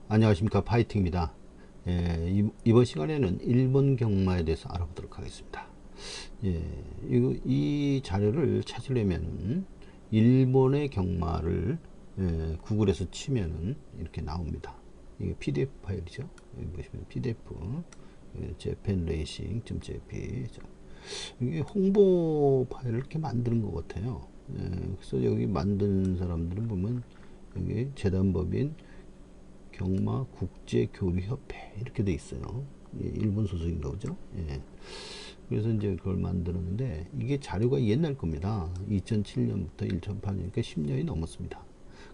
안녕하십니까, 파이팅입니다. 이번 시간에는 일본 경마에 대해서 알아보도록 하겠습니다. 이 자료를 찾으려면 일본의 경마를 구글에서 치면은 이렇게 나옵니다. 이게 PDF 파일이죠. 여기 보시면 PDF japanracing.jp. 이게 홍보 파일을 이렇게 만드는 것 같아요. 그래서 여기 만든 사람들은 보면 여기 재단법인 경마 국제교류협회 이렇게 돼 있어요. 일본 소속인가 보죠. 그래서 이제 그걸 만들었는데 이게 자료가 옛날 겁니다. 2007년부터 2008년이니까 10년이 넘었습니다.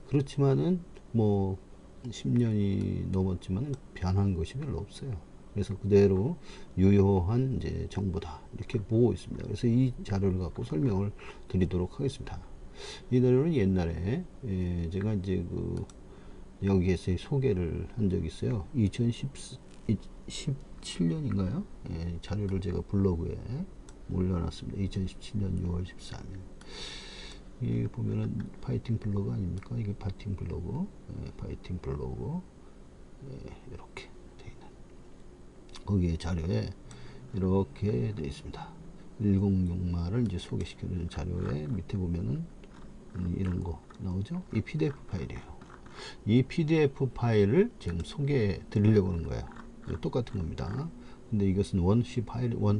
그렇지만은 뭐 10년이 넘었지만 변한 것이 별로 없어요. 그래서 그대로 유효한 이제 정보다 이렇게 보고 있습니다. 그래서 이 자료를 갖고 설명을 드리도록 하겠습니다. 이 자료는 옛날에 제가 이제 여기에서 소개를 한 적이 있어요. 2017년인가요? 자료를 제가 블로그에 올려놨습니다. 2017년 6월 13일. 이 보면은 파이팅 블로그 아닙니까? 이게 파이팅 블로그, 파이팅 블로그, 이렇게 돼 있는. 거기에 자료에 이렇게 되어 있습니다. 10경마를 이제 소개시켜주는 자료에 밑에 보면은 이런 거 나오죠? 이 PDF 파일이에요. 이 PDF 파일을 지금 소개해 드리려고 하는 거예요. 똑같은 겁니다. 근데 이것은 원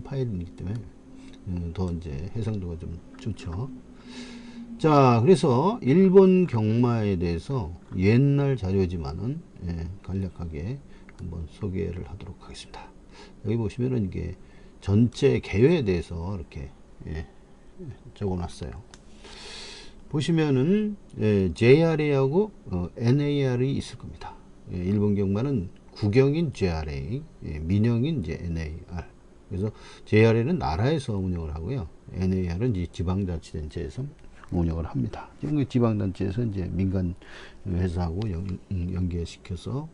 파일이기 때문에 더 이제 해상도가 좀 좋죠. 자, 그래서 일본 경마에 대해서 옛날 자료지만은 간략하게 한번 소개를 하도록 하겠습니다. 여기 보시면은 이게 전체 개요에 대해서 이렇게 적어놨어요. 보시면은 JRA하고 NAR이 있을 겁니다. 일본 경마는 국영인 JRA, 민영인 이제 NAR. 그래서 JRA는 나라에서 운영을 하고요. NAR은 이제 지방자치단체에서 운영을 합니다. 지금 지방단체에서 이제 민간 회사하고 연계시켜서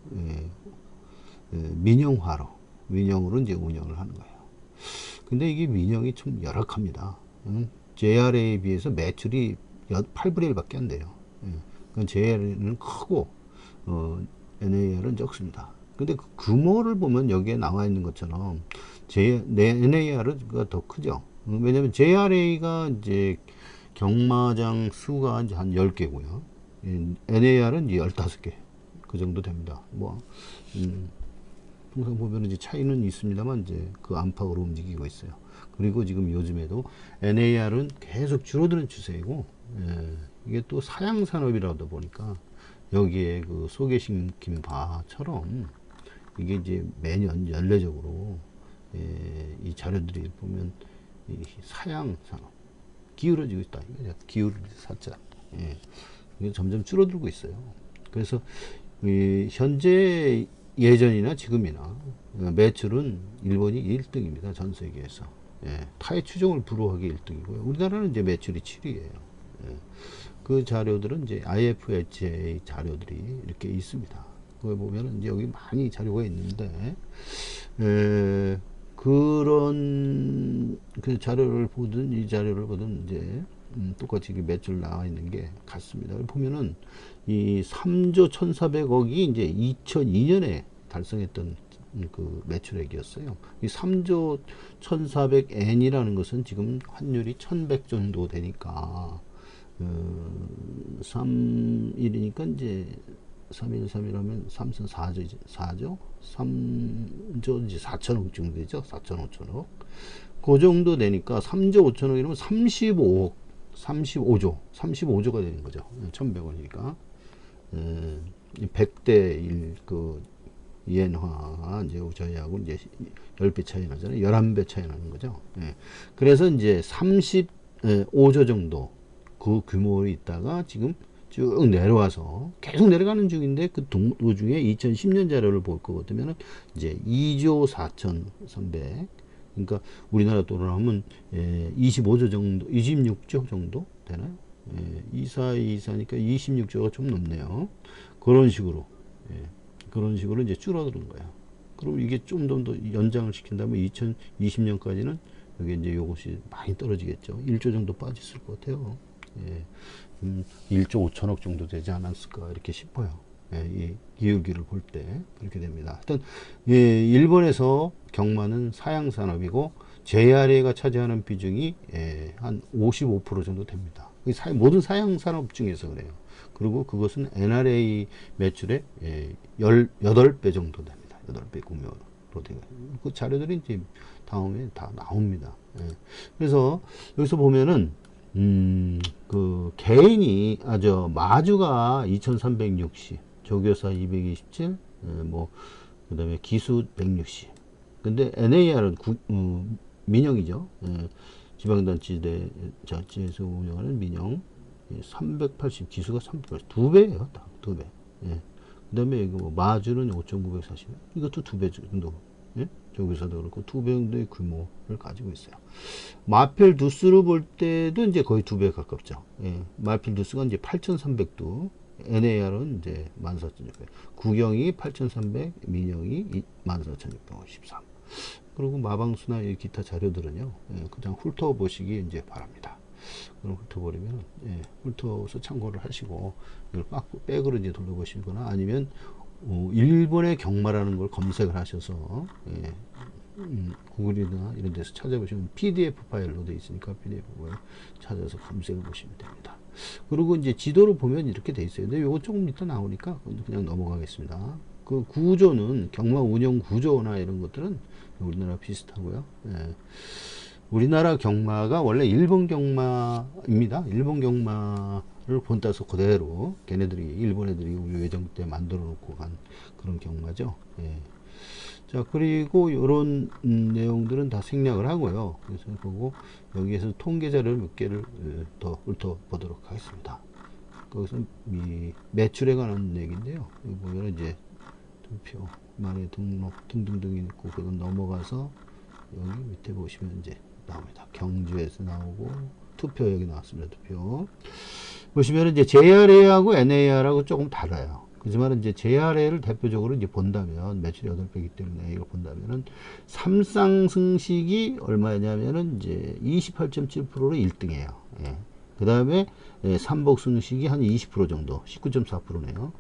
민영으로 이제 운영을 하는 거예요. 근데 이게 민영이 좀 열악합니다. JRA에 비해서 매출이 8분의 1밖에 안 돼요. JRA는 크고 NAR은 적습니다. 근데 그 규모를 보면 여기에 나와 있는 것처럼 NAR가 더 크죠. 왜냐면 JRA가 이제 경마장 수가 이제 한 10개고요. NAR은 이제 15개. 그 정도 됩니다. 항상 보면 이제 차이는 있습니다만 이제 그 안팎으로 움직이고 있어요. 그리고 지금 요즘에도 NAR은 계속 줄어드는 추세이고, 이게 또 사양 산업이라다 보니까 여기에 그 소개시킨 바처럼 이게 이제 매년 연례적으로 이 자료들이 보면 이 사양 산업 기울어지고 있다. 기울어지 사자. 이게 점점 줄어들고 있어요. 그래서 현재 예전이나 지금이나 매출은 일본이 1등입니다. 전 세계에서. 타의 추종을 불허하기 1등이고요. 우리나라는 이제 매출이 7위예요. 그 자료들은 이제 IFHA 자료들이 이렇게 있습니다. 그걸 보면은 이제 여기 많이 자료가 있는데, 그런 그 자료를 보든 이 자료를 보든 이제 똑같이 매출 나와 있는 게 같습니다. 보면은 이 3조 1,400억이 이제 2002년에 달성했던 그 매출액이었어요. 이 3조 1,400엔이라는 것은 지금 환율이 1,100 정도 되니까 3일이니까 이제 3일 하면 3선 4조 3조 이제 4천억 정도 되죠. 4천 5천억. 그 정도 되니까 3조 5천억 이러면 35조가 되는 거죠. 1,100원이니까. 100대 1 그 이엔화 이제 저희하고 이제 10배 차이 나잖아요. 11배 차이 나는 거죠. 그래서 이제 35조 정도 그 규모에 있다가 지금 쭉 내려와서 계속 내려가는 중인데 그 도중에 2010년 자료를 볼 것 같으면 이제 2조 4,300, 그러니까 우리나라 돈으로 하면 25조 정도, 26조 정도 되나요? 24니까 26조가 좀 넘네요. 그런 식으로 이제 줄어드는 거예요. 그럼 이게 좀 더 연장을 시킨다면 2020년까지는 여기 이제 요것이 많이 떨어지겠죠. 1조 정도 빠졌을 것 같아요. 1조 5천억 정도 되지 않았을까 이렇게 싶어요. 이 기울기를 볼 때 그렇게 됩니다. 하여튼 일본에서 경마는 사양 산업이고 JRA가 차지하는 비중이 한 55% 정도 됩니다. 모든 사양 산업 중에서 그래요. 그리고 그것은 NRA 매출의 18배 정도 됩니다. 8배 규모로 되고 그 자료들이 이제 다음에 다 나옵니다. 그래서 여기서 보면은 그 개인이 마주가 2360, 조교사 227, 뭐 그다음에 기수 160. 근데 NAR은 민영이죠. 지방단체에서 운영하는 민영 380, 기수가 380, 2배예요, 딱 2배. 그 다음에 이거 뭐 마주는 5,940, 이것도 2배 정도. 조교사도 그렇고 2배 정도의 규모를 가지고 있어요. 마필 두수를 볼 때도 이제 거의 2배 가깝죠. 마필 두수가 이제 8,300두, NAR은 이제 14,600, 구경이 8,300, 민영이 14,653. 그리고 마방수나 기타 자료들은요, 그냥 훑어보시기 이제 바랍니다. 그럼 훑어버리면, 훑어서 참고를 하시고, 이걸 백으로 이제 돌려보시거나 아니면, 일본의 경마라는 걸 검색을 하셔서, 구글이나 이런 데서 찾아보시면 PDF 파일로 되어 있으니까 PDF 파일 찾아서 검색을 보시면 됩니다. 그리고 이제 지도를 보면 이렇게 되어 있어요. 근데 요거 조금 이따 나오니까 그냥 넘어가겠습니다. 그 구조는 경마 운영 구조나 이런 것들은 우리나라 비슷하고요. 우리나라 경마가 원래 일본 경마입니다. 일본 경마를 본따서 그대로 걔네들이 일본 애들이 우리 외정 때 만들어 놓고 간 그런 경마죠. 자, 그리고 이런 내용들은 다 생략을 하고요. 그래서 보고 여기에서 통계 자료를 몇 개를 더 훑어보도록 하겠습니다. 거기서 매출에 관한 얘기인데요. 여기 보면 이제 투표, 말의 등록 등등등이 있고 그건 넘어가서 여기 밑에 보시면 이제 나옵니다. 경주에서 나오고 투표 여기 나왔습니다. 투표 보시면 이제 JRA하고 NAR하고 조금 달라요. 그렇지만 이제 JRA를 대표적으로 이제 본다면 매출이 8배이기 때문에 이걸 본다면은 삼쌍승식이 얼마냐면은 이제 28.7%로 1등이에요. 그 다음에 삼복승식이 한 20% 정도, 19.4%네요.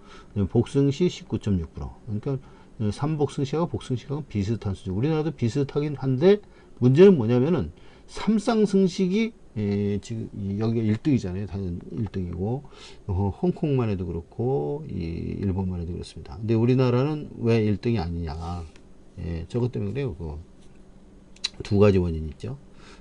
복승식 19.6%. 그러니까 삼복승식하고 복승식하고 비슷한 수준. 우리나라도 비슷하긴 한데 문제는 뭐냐면은 삼쌍승식이 지금 여기가 1등이잖아요. 당연 1등이고 홍콩만 해도 그렇고 일본만 해도 그렇습니다. 근데 우리나라는 왜 1등이 아니냐? 저것 때문에 그래요. 두 가지 원인이 있죠.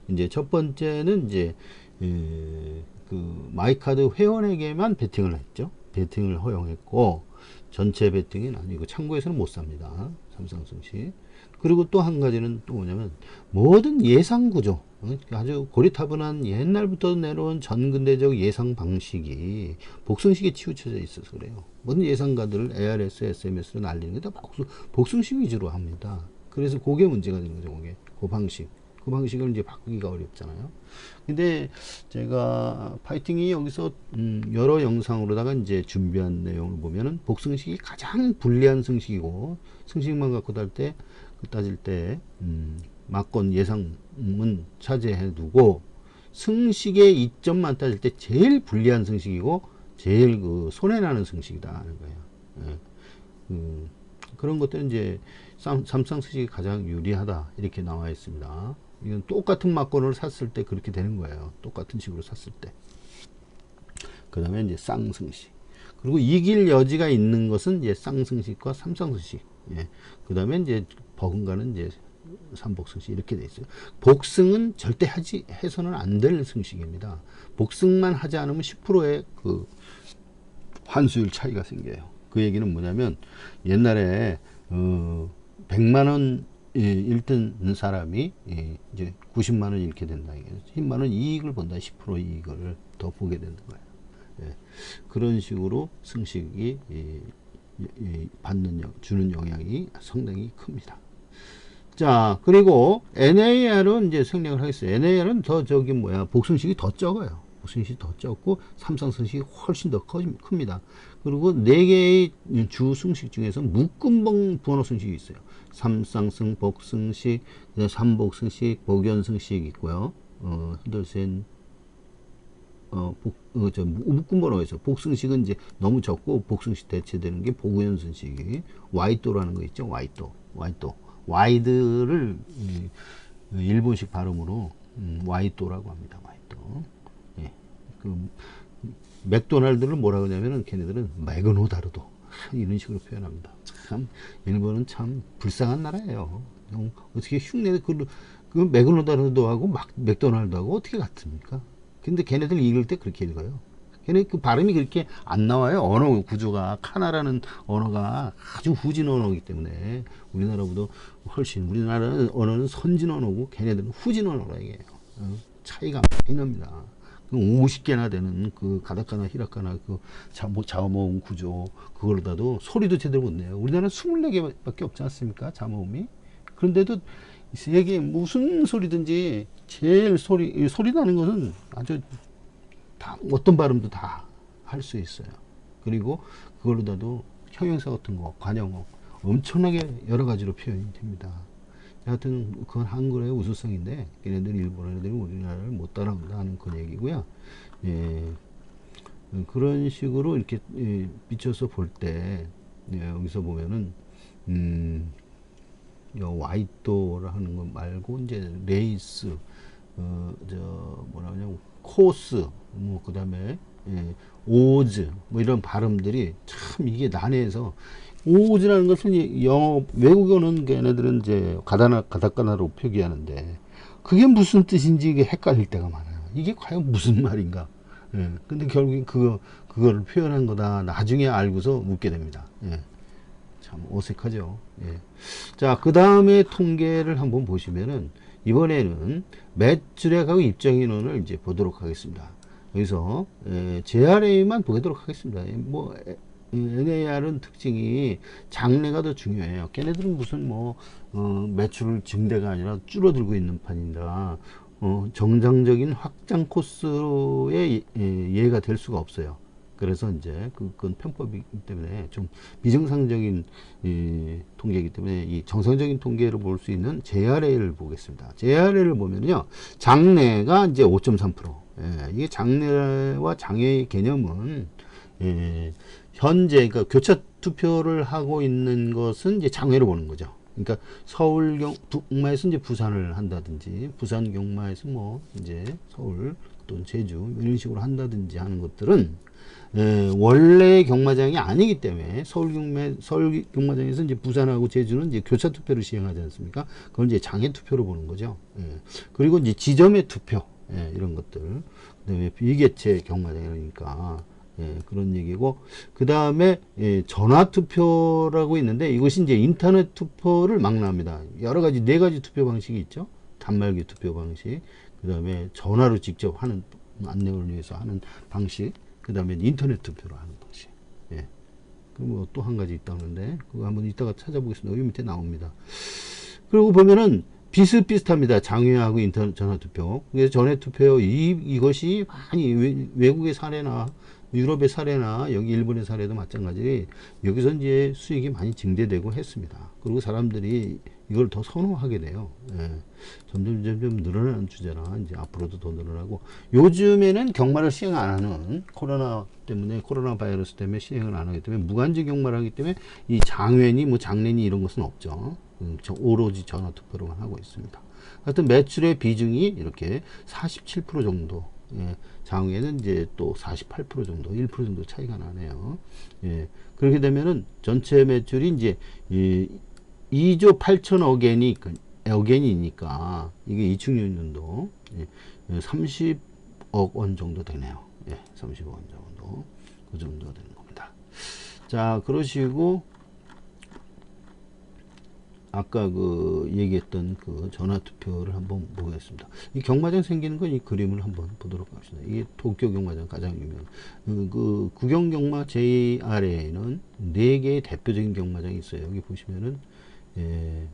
이제 첫 번째는 이제 그 마이카드 회원에게만 베팅을 했죠. 베팅을 허용했고 전체 베팅은 아니고 창구에서는 못 삽니다. 삼성승식. 그리고 또 한 가지는 또 뭐냐면 모든 예상 구조, 아주 고리타분한 옛날부터 내려온 전근대적 예상 방식이 복승식에 치우쳐져 있어서 그래요. 모든 예상가들을 ARS, SMS로 날리는 게 다 복승식 위주로 합니다. 그래서 그게 문제가 되는 거죠. 그게 그 방식. 그 방식을 이제 바꾸기가 어렵잖아요. 근데 제가 파이팅이 여기서 여러 영상으로다가 이제 준비한 내용을 보면은 복승식이 가장 불리한 승식이고 승식만 갖고 따질 때 막권 예상은 차지해 두고 승식의 이점만 따질 때 제일 불리한 승식이고 제일 그 손해나는 승식이다 하는 거예요. 그런 것들은 이제 삼쌍승식이 가장 유리하다 이렇게 나와 있습니다. 이건 똑같은 막권을 샀을 때 그렇게 되는 거예요. 똑같은 식으로 샀을 때. 그 다음에 이제 쌍승식. 그리고 이길 여지가 있는 것은 이제 쌍승식과 삼쌍승식. 그 다음에 이제 버금가는 이제 삼복승식 이렇게 돼 있어요. 복승은 절대 해서는 안 될 승식입니다. 복승만 하지 않으면 10%의 그 환수율 차이가 생겨요. 그 얘기는 뭐냐면 옛날에 100만원 1등 사람이 이제 90만원 잃게 된다. 10만원 이익을 본다. 10% 이익을 더 보게 되는 거예요. 그런 식으로 승식이 주는 영향이 상당히 큽니다. 자, 그리고 NAR은 이제 생략을 하겠어요. NAR은 복승식이 더 적어요. 복승식이 더 적고 삼쌍승식이 훨씬 더 큽니다. 그리고 4개의 주 승식 중에서 묶음 번호 승식이 있어요. 삼쌍승, 복승식, 삼복승식, 복연승식 있고요. 흔들센 묶음 번호에서 복승식은 이제 너무 적고 복승식 대체되는 게 보구연순식이 와이또라는 거 있죠. 와이또. 와이드를 일본식 발음으로 와이또라고 합니다. 와이또. 예. 그 맥도날드를 뭐라 그러냐면은 걔네들은 매그노다르도 이런 식으로 표현합니다. 참 일본은 참 불쌍한 나라예요. 어떻게 흉내 그 맥도날드하고 맥도날드하고 어떻게 같습니까? 근데 걔네들 읽을 때 그렇게 읽어요. 걔네 그 발음이 그렇게 안 나와요. 언어 구조가 카나라는 언어가 아주 후진 언어이기 때문에 우리나라보다 훨씬 우리나라는 언어는 선진 언어고 걔네들은 후진 언어라 이게 차이가 많이 납니다. 50개나 되는 그 가다카나 히라카나 그 자모음 구조 그걸로다도 소리도 제대로 못 내요. 우리나라는 24개밖에 없지 않습니까? 자모음이. 그런데도 세계 무슨 소리든지 제일 소리 나는 것은 아주 다 어떤 발음도 다 할 수 있어요. 그리고 그걸로다도 형용사 같은 거, 관형어 엄청나게 여러 가지로 표현이 됩니다. 하여튼 그건 한글의 우수성인데 걔네들 일본 애들이 우리나라를 못 따라온다 하는 그런 얘기고요. 예, 그런 식으로 이렇게 비춰서 볼 때 여기서 보면은 와이도라 하는 거 말고 이제 레이스 뭐라 그러냐 코스 뭐 그다음에 오즈 뭐 이런 발음들이 참 이게 난해해서 오즈라는 것은 영어 외국어는 걔네들은 이제 가다카나로 표기하는데 그게 무슨 뜻인지 이게 헷갈릴 때가 많아요. 이게 과연 무슨 말인가? 예. 근데 결국엔 그거를 표현한 거다. 나중에 알고서 묻게 됩니다. 예. 참 어색하죠. 예. 자, 그 다음에 통계를 한번 보시면은 이번에는 매출액하고 입장인원을 이제 보도록 하겠습니다. 여기서 JRA만 보도록 하겠습니다. 뭐 NAR은 특징이 장래가 더 중요해요. 걔네들은 무슨 매출 증대가 아니라 줄어들고 있는 판이라 정상적인 확장 코스의 예가 될 수가 없어요. 그래서 이제 그건 편법이기 때문에 좀 비정상적인 통계이기 때문에 이 정상적인 통계로 볼 수 있는 JRA를 보겠습니다. JRA를 보면요, 장래가 이제 5.3%. 예, 이게 장래와 장애의 개념은 현재 그러니까 교차 투표를 하고 있는 것은 이제 장외로 보는 거죠. 그러니까 서울 경마에서 이제 부산을 한다든지 부산 경마에서 뭐 이제 서울 또는 제주 이런 식으로 한다든지 하는 것들은 원래 경마장이 아니기 때문에 서울 경마장에서 이제 부산하고 제주는 이제 교차 투표를 시행하지 않습니까? 그걸 이제 장애 투표로 보는 거죠. 그리고 이제 지점의 투표 이런 것들, 그다음에 비개최 경마장이니까 그런 얘기고, 그 다음에 전화 투표라고 있는데 이것이 이제 인터넷 투표를 망라합니다. 여러 가지 4가지 투표 방식이 있죠. 단말기 투표 방식, 그 다음에 전화로 직접 하는 안내를 위해서 하는 방식, 그 다음에 인터넷 투표로 하는 방식. 예. 그리고 또 한 가지 있다는데 그거 한번 이따가 찾아보겠습니다. 여기 밑에 나옵니다. 그리고 보면은 비슷비슷합니다. 장외하고 인터넷 전화 투표. 그래서 전화 투표 이것이 많이 외국의 사례나 유럽의 사례나 여기 일본의 사례도 마찬가지. 여기서 이제 수익이 많이 증대되고 했습니다. 그리고 사람들이 이걸 더 선호하게 돼요. 점점 늘어나는 주제라 이제 앞으로도 더 늘어나고, 요즘에는 경마를 시행 안 하는 코로나 바이러스 때문에 시행을 안 하기 때문에 무관제 경마를 하기 때문에 이 장외니 뭐 장례니 이런 것은 없죠. 오로지 전화 투표로만 하고 있습니다. 하여튼 매출의 비중이 이렇게 47% 정도, 장외는 이제 또 48% 정도, 1% 정도 차이가 나네요. 그렇게 되면은 전체 매출이 이제 2조 8천억엔이 억엔이니까 이게 2006년도 30억 원 정도 되네요. 30억 원 정도, 그 정도 되는 겁니다. 자, 그러시고 아까 그 얘기했던 그 전화 투표를 한번 보겠습니다. 이 경마장 생기는 건 이 그림을 한번 보도록 합시다. 이게 도쿄 경마장 가장 유명. 그 국영 경마 JRA는 4개의 대표적인 경마장이 있어요. 여기 보시면은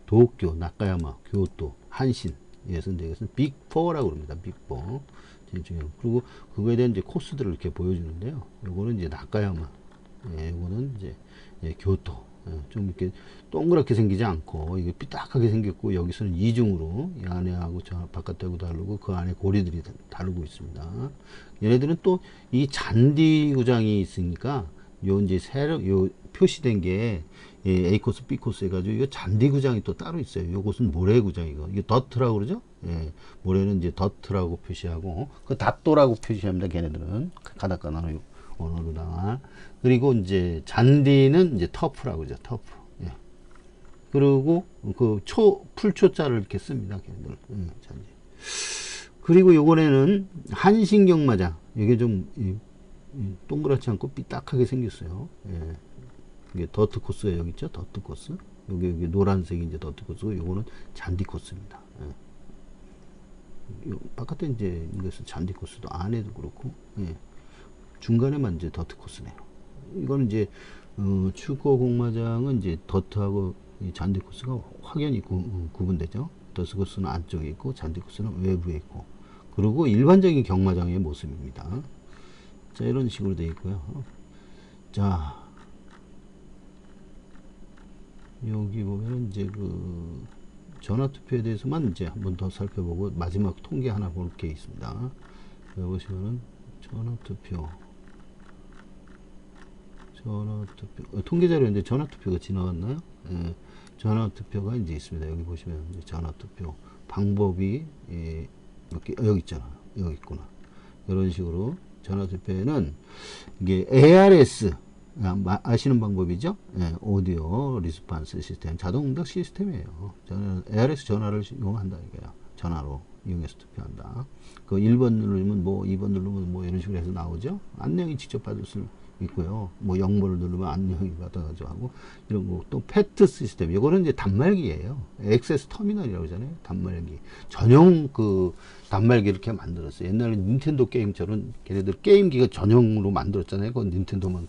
도쿄, 나카야마, 교토, 한신, 예선 대것은 빅4라고 합니다. 빅4. 제일 중요한. 그리고 그거에 대한 이제 코스들을 이렇게 보여주는데요. 요거는 이제 나카야마, 요거는 이제 교토, 좀 이렇게 동그랗게 생기지 않고 이게 삐딱하게 생겼고 여기서는 이중으로 이 안에하고 저 바깥하고 다르고 그 안에 고리들이 다르고 있습니다. 얘네들은 또 이 잔디 구장이 있으니까 요 이제 세력 요 표시된 게 A 코스, B 코스 해가지고 이 잔디 구장이 또 따로 있어요. 요것은 모래 구장이고 이게 더트라고 그러죠. 예, 모래는 이제 더트라고 표시하고 그 닷도라고 표시합니다. 걔네들은 가다카나의 언어로다가 그리고 이제 잔디는 이제 터프라고 그러죠. 터프. 예. 그리고 그 풀초자를 이렇게 씁니다. 걔네들. 잔디. 그리고 요번에는 한신경마장. 이게 좀 동그랗지 않고 삐딱하게 생겼어요. 예. 이게 더트 코스가 여기 있죠. 더트 코스. 여기 노란색이 이제 더트 코스고 요거는 잔디 코스입니다. 예. 바깥에 이제 이것은 잔디 코스도 안에도 그렇고 예. 중간에만 이제 더트 코스네요. 이거는 이제 축구 공마장은 이제 더트하고 이 잔디 코스가 확연히 구분되죠. 더트 코스는 안쪽에 있고 잔디 코스는 외부에 있고. 그리고 일반적인 경마장의 모습입니다. 자, 이런 식으로 되어 있고요. 자, 여기 보면 이제 그 전화투표에 대해서만 이제 한번 더 살펴보고 마지막 통계 하나 볼 게 있습니다. 여기 보시면은 전화투표 통계자료인데 전화투표가 지나갔나요? 예, 전화투표가 이제 있습니다. 여기 보시면 이제 전화투표 방법이 여기 있잖아요. 여기 있구나. 이런 식으로 전화투표에는 이게 ARS 아시는 방법이죠? 예, 오디오 리스판스 시스템 자동 응답 시스템이에요. ARS 전화를 이용한다 이거야. 전화로 이용해서 투표한다. 그 1번 누르면 뭐 2번 누르면 뭐 이런 식으로 해서 나오죠. 안녕이 직접 받을 수 있고요. 뭐 0번을 누르면 안녕이 받아가지고 하고 이런 거. 또 패트 시스템 이거는 이제 단말기예요. 액세스 터미널이라고 하잖아요. 단말기 전용 그 단말기 이렇게 만들었어요. 옛날에 닌텐도 게임처럼 걔네들 게임기가 전용으로 만들었잖아요. 그 닌텐도만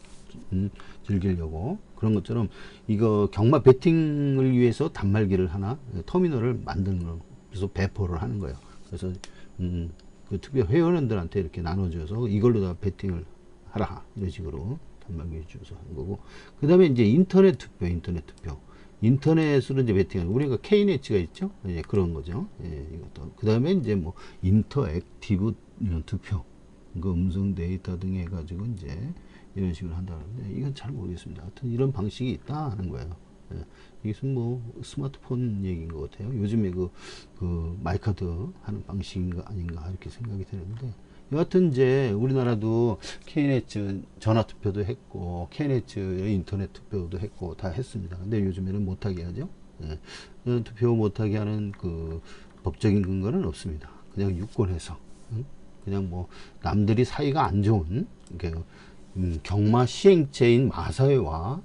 즐기려고. 그런 것처럼 이거 경마 배팅을 위해서 단말기를 하나 터미널을 만드는 거. 그래서 배포를 하는 거예요. 그래서 그 투표 회원들한테 이렇게 나눠줘서 이걸로 다 배팅을 하라 이런 식으로 단말기 주어서 하는 거고. 그 다음에 이제 인터넷 투표 인터넷으로 이제 배팅하는 우리가 K네츠가 있죠. 예, 그런 거죠. 예, 이것도. 그 다음에 이제 뭐 인터액티브 투표 그 음성 데이터 등 해가지고 이제 이런 식으로 한다는데 이건 잘 모르겠습니다. 하여튼 이런 방식이 있다 하는 거예요. 예, 이것은 뭐 스마트폰 얘기인 것 같아요. 요즘에 그 마이카드 하는 방식인가 아닌가 이렇게 생각이 되는데 여하튼 이제 우리나라도 K네츠 전화 투표도 했고 K네츠 인터넷 투표도 했고 다 했습니다. 근데 요즘에는 못하게 하죠. 예, 투표 못하게 하는 그 법적인 근거는 없습니다. 그냥 유권해서 그냥 뭐 남들이 사이가 안 좋은 경마 시행체인 마사회와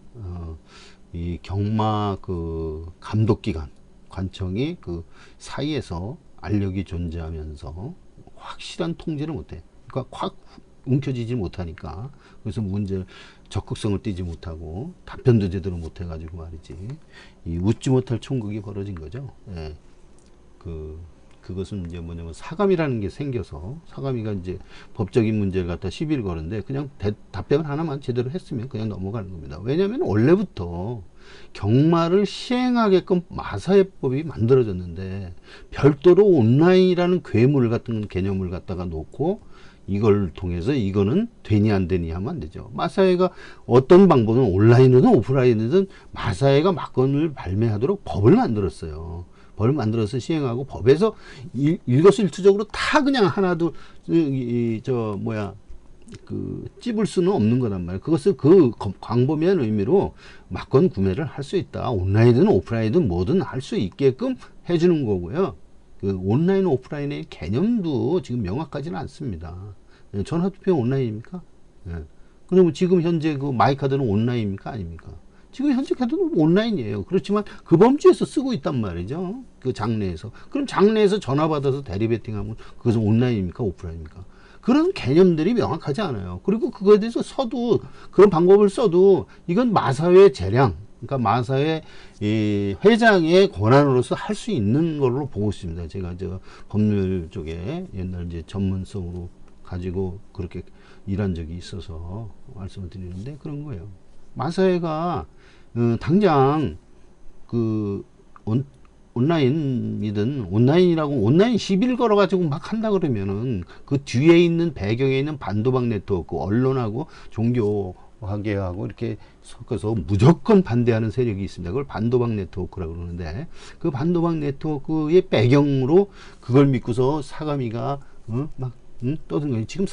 이 경마 그 감독기관 관청이 그 사이에서 알력이 존재하면서 확실한 통제를 못해. 그러니까 확 움켜쥐지 못하니까 그래서 문제 적극성을 띠지 못하고 답변도 제대로 못해가지고 말이지 이 웃지 못할 총극이 벌어진 거죠. 예. 그것은 이제 뭐냐면 사감이라는 게 생겨서 사감이가 이제 법적인 문제를 갖다 시비를 거는데 그냥 답변 하나만 제대로 했으면 그냥 넘어가는 겁니다. 왜냐하면 원래부터 경마를 시행하게끔 마사회법이 만들어졌는데 별도로 온라인이라는 괴물 같은 개념을 갖다가 놓고 이걸 통해서 이거는 되니 안 되니 하면 안 되죠. 마사회가 어떤 방법은 온라인이든 오프라인이든 마사회가 막건을 발매하도록 법을 만들었어요. 법을 만들어서 시행하고 법에서 일거수일투족으로 다 그냥 하나도 찝을 수는 없는 거란 말이에요. 그것을 그 광범위한 의미로 막건 구매를 할 수 있다. 온라인이든 오프라인이든 뭐든 할 수 있게끔 해주는 거고요. 그 온라인 오프라인의 개념도 지금 명확하지는 않습니다. 전화투표 온라인입니까? 예. 그러면 지금 현재 그 마이카드는 온라인입니까? 아닙니까? 지금 현재 카드는 온라인이에요. 그렇지만 그 범주에서 쓰고 있단 말이죠. 그 장내에서. 그럼 장내에서 전화 받아서 대리 배팅하면 그것은 온라인입니까? 오프라인입니까? 그런 개념들이 명확하지 않아요. 그리고 그거에 대해서 써도 그런 방법을 써도 이건 마사회 재량, 그러니까 마사회 이 회장의 권한으로서 할 수 있는 걸로 보고 있습니다. 제가 저 법률 쪽에 옛날 이제 전문성으로 가지고 그렇게 일한 적이 있어서 말씀을 드리는데 그런 거예요. 마사회가 당장 그 온라인이든 온라인 시비를 걸어가지고 막 한다 그러면은 그 뒤에 있는 배경에 있는 반도박 네트워크, 언론하고 종교학계하고 이렇게 섞어서 무조건 반대하는 세력이 있습니다. 그걸 반도박 네트워크라고 그러는데, 그 반도박 네트워크의 배경으로 그걸 믿고서 사가미가 떠든 거예요. 지금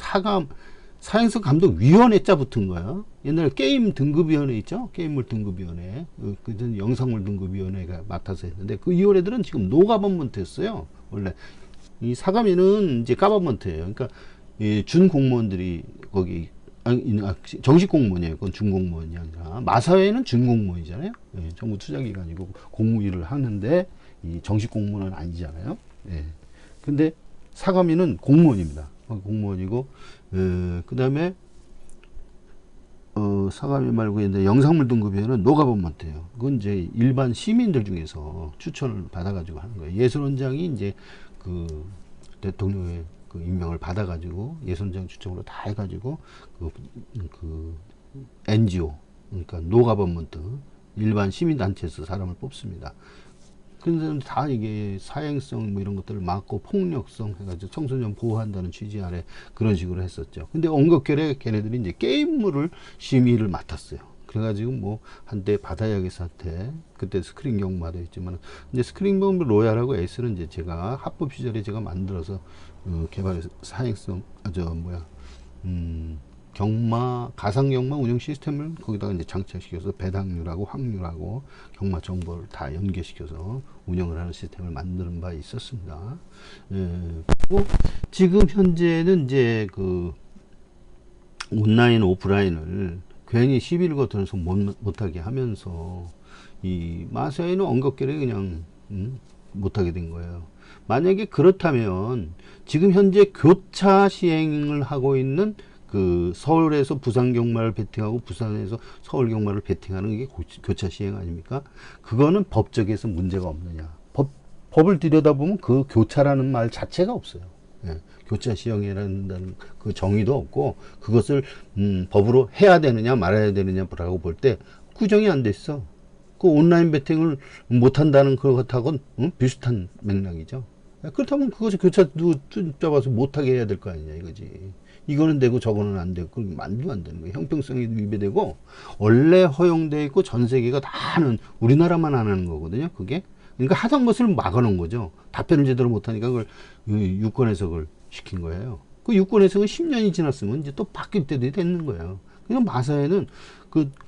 사행성 감독위원회 짜 붙은 거야. 옛날에 게임 등급위원회 있죠? 게임물 등급위원회. 그전 영상물 등급위원회가 맡아서 했는데, 그 위원회들은 지금 노가버먼트였어요. 원래. 이 사가미는 이제 가버먼트예요. 그러니까, 준 공무원들이 거기, 정식 공무원이에요. 그건 준 공무원이 아니라. 마사회는 준 공무원이잖아요. 예, 정부 투자기관이고 공무 일을 하는데, 이 정식 공무원은 아니잖아요. 예. 근데 사가미는 공무원입니다. 공무원이고, 그 다음에, 사가미 말고 이제 영상물 등급위원회는 노가버먼트예요. 그건 이제 일반 시민들 중에서 추천을 받아가지고 하는 거예요. 예술원장이 이제 그 대통령의 그 임명을 받아가지고 예술원장 추천으로 다 해가지고 그 NGO, 그러니까 노가버먼트, 일반 시민단체에서 사람을 뽑습니다. 그런데 다 이게 사행성 뭐 이런 것들을 막고 폭력성 해가지고 청소년 보호한다는 취지 아래 그런 식으로 했었죠. 근데 온갖결에 걔네들이 이제 게임물을 심의를 맡았어요. 그래가지고 뭐 한때 바다야기 사태, 그때 스크린 경마도 있지만, 이제 스크린 경마 로얄하고 에이스는 이제 제가 합법 시절에 제가 만들어서 개발해서 사행성 경마, 가상 경마 운영 시스템을 거기다가 이제 장착시켜서 배당률하고 확률하고 경마 정보를 다 연계시켜서 운영을 하는 시스템을 만드는 바 있었습니다. 그리고 지금 현재는 이제 그 온라인, 오프라인을 괜히 시비를 거쳐서 못하게 하면서 이 마사회는 엉겁결에 그냥 못하게 된 거예요. 만약에 그렇다면 지금 현재 교차 시행을 하고 있는 그 서울에서 부산 경마를 베팅하고 부산에서 서울 경마를 베팅하는 게 교차 시행 아닙니까? 그거는 법적에서 문제가 없느냐? 법을 들여다보면 그 교차라는 말 자체가 없어요. 예, 교차 시행이라는 그 정의도 없고, 그것을 법으로 해야 되느냐 말아야 되느냐라고 볼 때 규정이 안 됐어. 그 온라인 베팅을 못한다는 그것하고는 비슷한 맥락이죠. 그렇다면 그것이 교차도 잡아서 못하게 해야 될 거 아니냐 이거지. 이거는 되고 저거는 안 되고, 그럼 만들면 안 되는 거예요. 형평성이 위배되고, 원래 허용되어 있고 전 세계가 다 하는, 우리나라만 안 하는 거거든요. 그게. 그러니까 하던 것을 막아놓은 거죠. 답변을 제대로 못하니까 그걸 유권 해석을 시킨 거예요. 그 유권 해석은 10년이 지났으면 이제 또 바뀔 때도 됐는 거예요. 그러니까 마사회는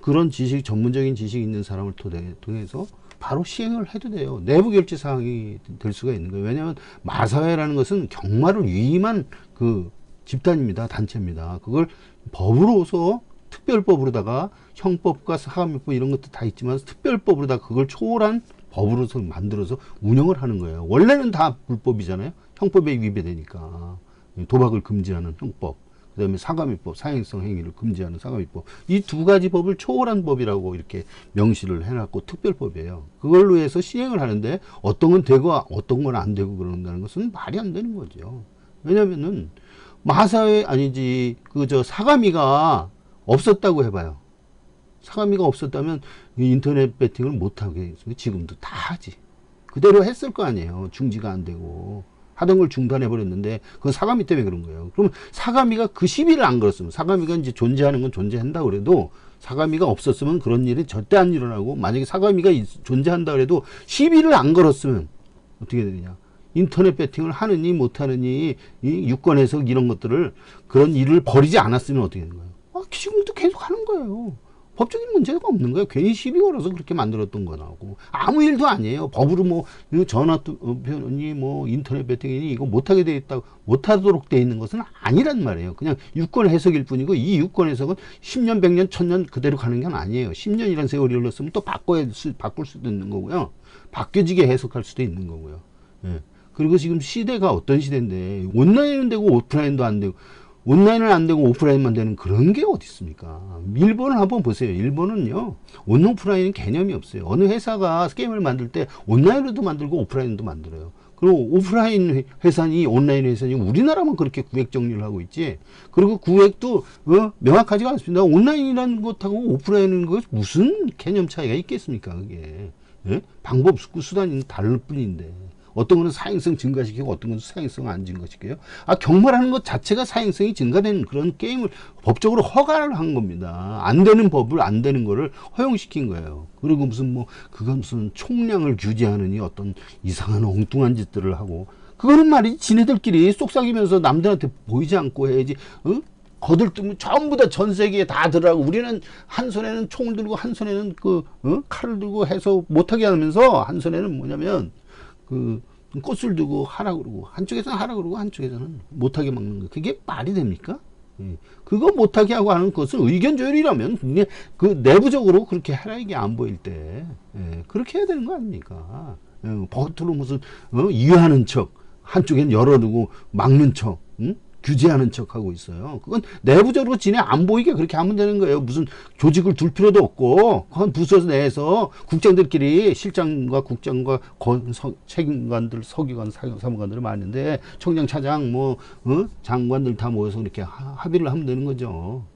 그런 지식, 전문적인 지식이 있는 사람을 통해서 바로 시행을 해도 돼요. 내부 결제 사항이 될 수가 있는 거예요. 왜냐하면 마사회라는 것은 경마를 위임한 그 집단입니다. 단체입니다. 그걸 법으로서 특별법으로다가 형법과 사감유법 이런 것도 다 있지만 특별법으로다가 그걸 초월한 법으로서 만들어서 운영을 하는 거예요. 원래는 다 불법이잖아요. 형법에 위배되니까. 도박을 금지하는 형법, 그 다음에 사감유법, 사행성 행위를 금지하는 사감유법, 이 두 가지 법을 초월한 법이라고 이렇게 명시를 해놨고 특별법이에요. 그걸로 해서 시행을 하는데 어떤 건 되고 어떤 건 안 되고 그런다는 것은 말이 안 되는 거죠. 왜냐면은 마사회 아니지 사가미가 없었다고 해봐요. 사가미가 없었다면 인터넷 배팅을 못하게 지금도 다 하지. 그대로 했을 거 아니에요. 중지가 안 되고 하던 걸 중단해 버렸는데 그건 사가미 때문에 그런 거예요. 그러면 사가미가 그 시비를 안 걸었으면, 사가미가 이제 존재하는 건 존재한다 그래도 사가미가 없었으면 그런 일이 절대 안 일어나고, 만약에 사가미가 존재한다 그래도 시비를 안 걸었으면 어떻게 되느냐? 인터넷 배팅을 하느니 못하느니 이 유권 해석 이런 것들을, 그런 일을 벌이지 않았으면 어떻게 되는 거예요? 지금도 계속 하는 거예요. 법적인 문제가 없는 거예요. 괜히 시비 걸어서 그렇게 만들었던 거라고. 아무 일도 아니에요. 법으로 뭐 전화편이 뭐 인터넷 배팅이니 이거 못하게 돼 있다고, 못하도록 돼 있는 것은 아니란 말이에요. 그냥 유권 해석일 뿐이고, 이 유권 해석은 10년, 100년, 1000년 그대로 가는 게 아니에요. 10년이라는 세월이 흘렀으면 또 바꿀 수도 있는 거고요. 바뀌어지게 해석할 수도 있는 거고요. 예. 그리고 지금 시대가 어떤 시대인데 온라인은 되고 오프라인도 안 되고, 온라인은 안 되고 오프라인만 되는 그런 게 어디 있습니까? 일본을 한번 보세요. 일본은요, 온 오프라인 개념이 없어요. 어느 회사가 게임을 만들 때 온라인으로도 만들고 오프라인도 만들어요. 그리고 오프라인 회사니 온라인 회사니 우리나라만 그렇게 구획 정리를 하고 있지. 그리고 구획도 명확하지가 않습니다. 온라인이라는 것하고 오프라인인 것 무슨 개념 차이가 있겠습니까? 그게 예? 방법 수단이 다를 뿐인데 어떤 거는 사행성 증가시키고 어떤 거는 사행성 안 증가시켜요. 경마라는 것 자체가 사행성이 증가되는 그런 게임을 법적으로 허가를 한 겁니다. 안 되는 법을 안 되는 거를 허용시킨 거예요. 그리고 무슨 그건 무슨 총량을 규제하느니 어떤 이상한 엉뚱한 짓들을 하고 그거는 말이지 지네들끼리 쏙삭이면서 남들한테 보이지 않고 해야지. 거들뜨면 전부 다 전 세계에 다 들어가고 우리는 한 손에는 총을 들고 한 손에는 칼을 들고 해서 못하게 하면서 한 손에는 뭐냐면 꽃을 두고 하라 그러고 한쪽에서는 하라 그러고 한쪽에서는 못하게 막는 거. 그게 말이 됩니까? 그거 못하게 하고 하는 것은 의견 조율이라면 그 내부적으로 그렇게 해라 이게 안 보일 때 그렇게 해야 되는 거 아닙니까? 버트로 무슨 이해하는 척 한쪽엔 열어두고 막는 척 규제하는 척 하고 있어요. 그건 내부적으로 지네 안 보이게 그렇게 하면 되는 거예요. 무슨 조직을 둘 필요도 없고, 그건 부서 내에서 국장들끼리 실장과 국장과 책임관들, 서기관, 사무관들 많은데, 청장, 차장, 장관들 다 모여서 이렇게 합의를 하면 되는 거죠.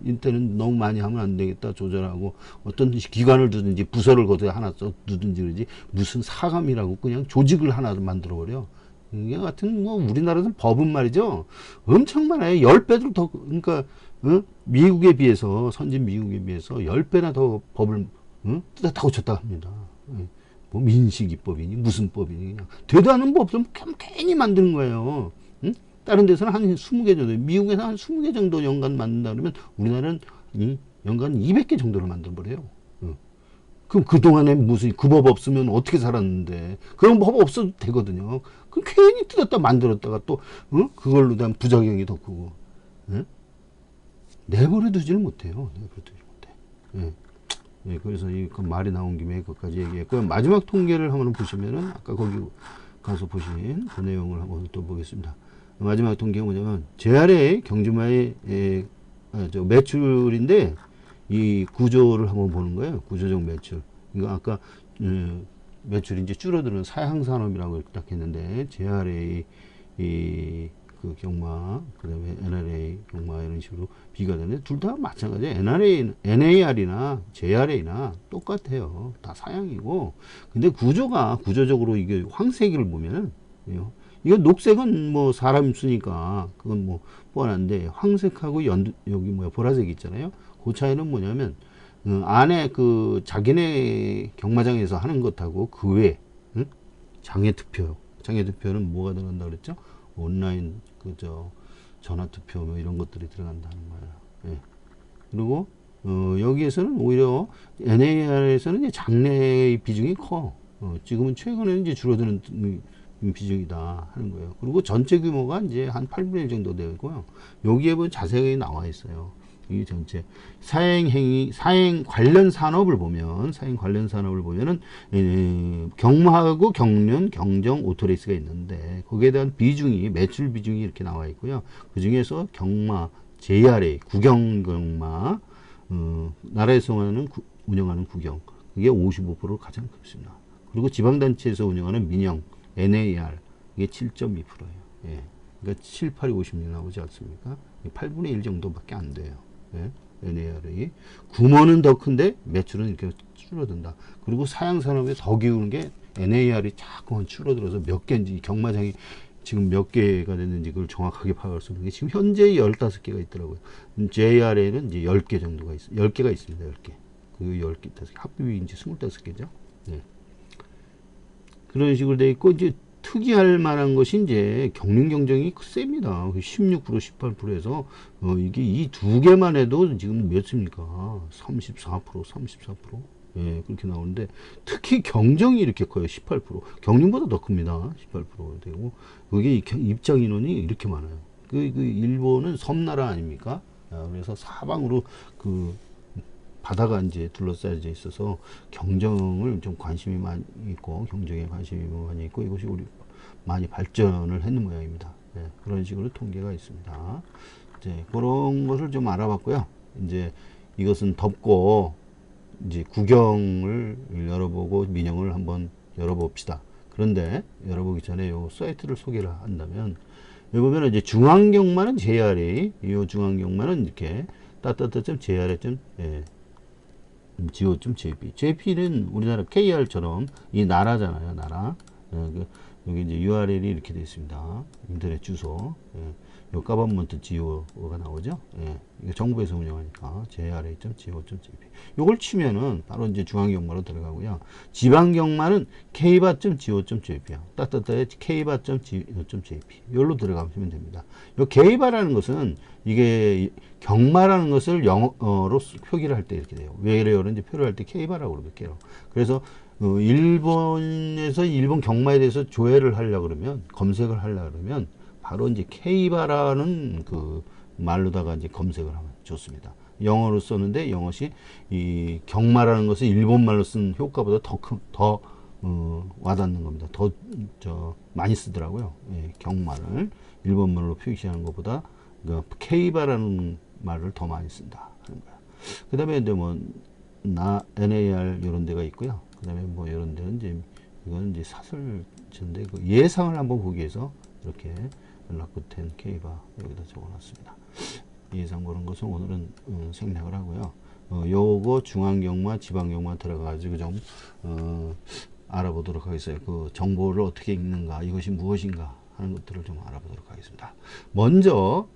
이때는 너무 많이 하면 안 되겠다. 조절하고, 어떤 기관을 두든지, 부서를 거기에 하나 두든지 그러지, 무슨 사감이라고 그냥 조직을 하나 만들어버려. 이게 같은 우리나라는 법은 말이죠 엄청 많아요. 10배도 더 그러니까 미국에 비해서 선진 미국에 비해서 10배나 더 법을 뜯었다 고쳤다 합니다. 민식이법이니 무슨 법이니 그냥 되도 않은 법 좀 괜히 만드는 거예요. 다른 데서는 한 20개 정도, 미국에서 한 20개 정도 연간 만든다 그러면 우리나라는 연간 200개 정도를 만들어 버려요. 그럼 그동안에 무슨 그 법 없으면 어떻게 살았는데 그런 법 없어도 되거든요. 그럼 괜히 뜯었다 만들었다가 또 그걸로 대한 부작용이 더 크고 내버려 두지를 못해요. 내버려 두지 못해. 그래서 그 말이 나온 김에 그것까지 얘기했고요. 마지막 통계를 한번 보시면은 아까 거기 가서 보신 그 내용을 한번 또 보겠습니다. 마지막 통계가 뭐냐면 JRA 경주마의 매출인데 이 구조를 한번 보는 거예요. 구조적 매출. 이거 아까 매출이 이제 줄어드는 사양산업이라고 딱 했는데 JRA 그 경마 그다음에 NRA 경마 이런 식으로 비가 되는데 둘 다 마찬가지예요. NAR이나 JRA나 똑같아요. 다 사양이고 근데 구조적으로 이게 황색을 보면은 이거 녹색은 사람 쓰니까 그건 뻔한데 황색하고 여기 보라색 있잖아요. 그 차이는 뭐냐면 안에 자기네 경마장에서 하는 것하고 그 외에 장애투표는 뭐가 들어간다 그랬죠? 온라인 전화투표 이런 것들이 들어간다는 거예요. 그리고 여기에서는 오히려 NAR에서는 장래의 비중이 커. 지금은 최근에는 이제 줄어드는 비중이다 하는 거예요. 그리고 전체 규모가 이제 한 8분의 1 정도 되고요. 여기에 보면 자세히 나와 있어요. 이 전체 사행 관련 산업을 보면은 경마하고 경륜, 경정, 오토레이스가 있는데 거기에 대한 매출 비중이 이렇게 나와 있고요. 그 중에서 경마, JRA, 구경경마, 나라에서 운영하는 구경 이게 55%로 가장 크습니다. 그리고 지방단체에서 운영하는 민영, NAR 이게 7.2%예요. 그러니까 7, 8, 56 나오지 않습니까? 8분의 1 정도밖에 안 돼요. NAR이 규모는 더 큰데 매출은 이렇게 줄어든다. 그리고 사양산업에 더 기우는 게 NAR이 자꾸만 줄어들어서 몇 개인지 경마장이 지금 몇 개가 됐는지 그걸 정확하게 파악할 수 없는 게 지금 현재 15개가 있더라고요. JRA는 이제 10개 정도가 10개가 있습니다. 10개. 그 10개, 합법이 이제 25개죠. 그런 식으로 돼 있고 이제 특이할 만한 것이 이제 경륜 경정이 셉니다. 16%, 18%에서 이게 이 두 개만 해도 지금 몇입니까? 34%, 34%. 그렇게 나오는데 특히 경정이 이렇게 커요. 18%. 경륜보다 더 큽니다. 18% 되고 그게 입장 인원이 이렇게 많아요. 그 일본은 섬나라 아닙니까? 그래서 사방으로 바다가 이제 둘러싸여져 있어서 경정을 좀 관심이 많이 있고 경정에 관심이 많이 있고 이것이 우리 많이 발전을 했는 모양입니다. 그런 식으로 통계가 있습니다. 이제 그런 것을 좀 알아봤고요. 이제 이것은 덮고 이제 구경을 열어보고 민영을 한번 열어봅시다. 그런데 열어보기 전에 요 사이트를 소개를 한다면 여기 보면 이제 중앙경마는 JRA, 이 중앙경마는 이렇게 따따따.JRA. 예, go.jp. jp는 우리나라 KR처럼 이 나라잖아요, 나라. 여기 이제 URL이 이렇게 되어 있습니다. 인터넷 주소. 예. 요 가버먼트 GO가 나오죠. 예. 이거 정부에서 운영하니까 jra.go.jp. 요걸 치면은 바로 이제 중앙경마로 들어가고요. 지방경마는 k바.go.jp야. 따따따의 k바.go.jp. 요로 들어가시면 됩니다. 요 k바라는 것은 이게 경마라는 것을 영어로 표기를 할 때 이렇게 돼요. 왜 그래요? 이제 표를 할 때 k바라고 그러게요. 그래서 일본에서 일본 경마에 대해서 조회를 하려고 그러면, 검색을 하려고 그러면 바로 이제 케이바라는 그 말로다가 이제 검색을 하면 좋습니다. 영어로 썼는데 영어시 이 경마라는 것을 일본말로 쓴 효과보다 더 와닿는 겁니다. 더 많이 쓰더라고요. 예, 경마를 일본말로 표시하는 것보다 그러니까 케이바라는 말을 더 많이 쓴다 하는 거야. 그 다음에 이제 뭐 NAR 이런 데가 있고요. 그 다음에 뭐 이런 데는 이제 이거는 이제 사설인데 그 예상을 한번 보기 위해서 이렇게 라쿠텐 케이바 여기다 적어놨습니다. 예상 보는 것은 오늘은 생략을 하고요. 요거 중앙경마, 지방경마 들어가가지고 좀 알아보도록 하겠어요. 그 정보를 어떻게 읽는가, 이것이 무엇인가 하는 것들을 좀 알아보도록 하겠습니다. 먼저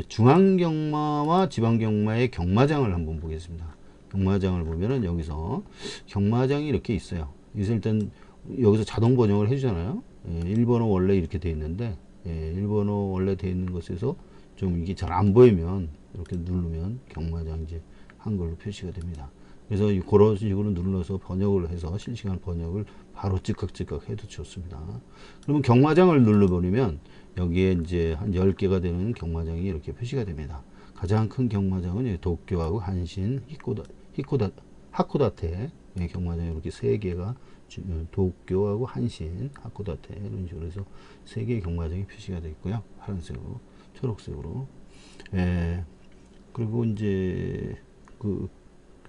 중앙경마와 지방경마의 경마장을 한번 보겠습니다. 경마장을 보면은 여기서 경마장이 이렇게 있어요. 일단 여기서 자동 번역을 해주잖아요. 일본어 원래 이렇게 돼 있는데 일본어 원래 돼 있는 것에서 좀 이게 잘 안 보이면 이렇게 누르면 경마장 이제 한글로 표시가 됩니다. 그래서 그런 식으로 눌러서 번역을 해서 실시간 번역을 바로 즉각 해도 좋습니다. 그러면 경마장을 눌러버리면 여기에 이제 한 10개가 되는 경마장이 이렇게 표시가 됩니다. 가장 큰 경마장은 도쿄하고 한신, 하코다테 경마장 이렇게 3개가 도쿄하고 한신, 하코다테 이런 식으로 해서 3개의 경마장이 표시가 되어 있고요. 파란색으로, 초록색으로. 그리고 이제 그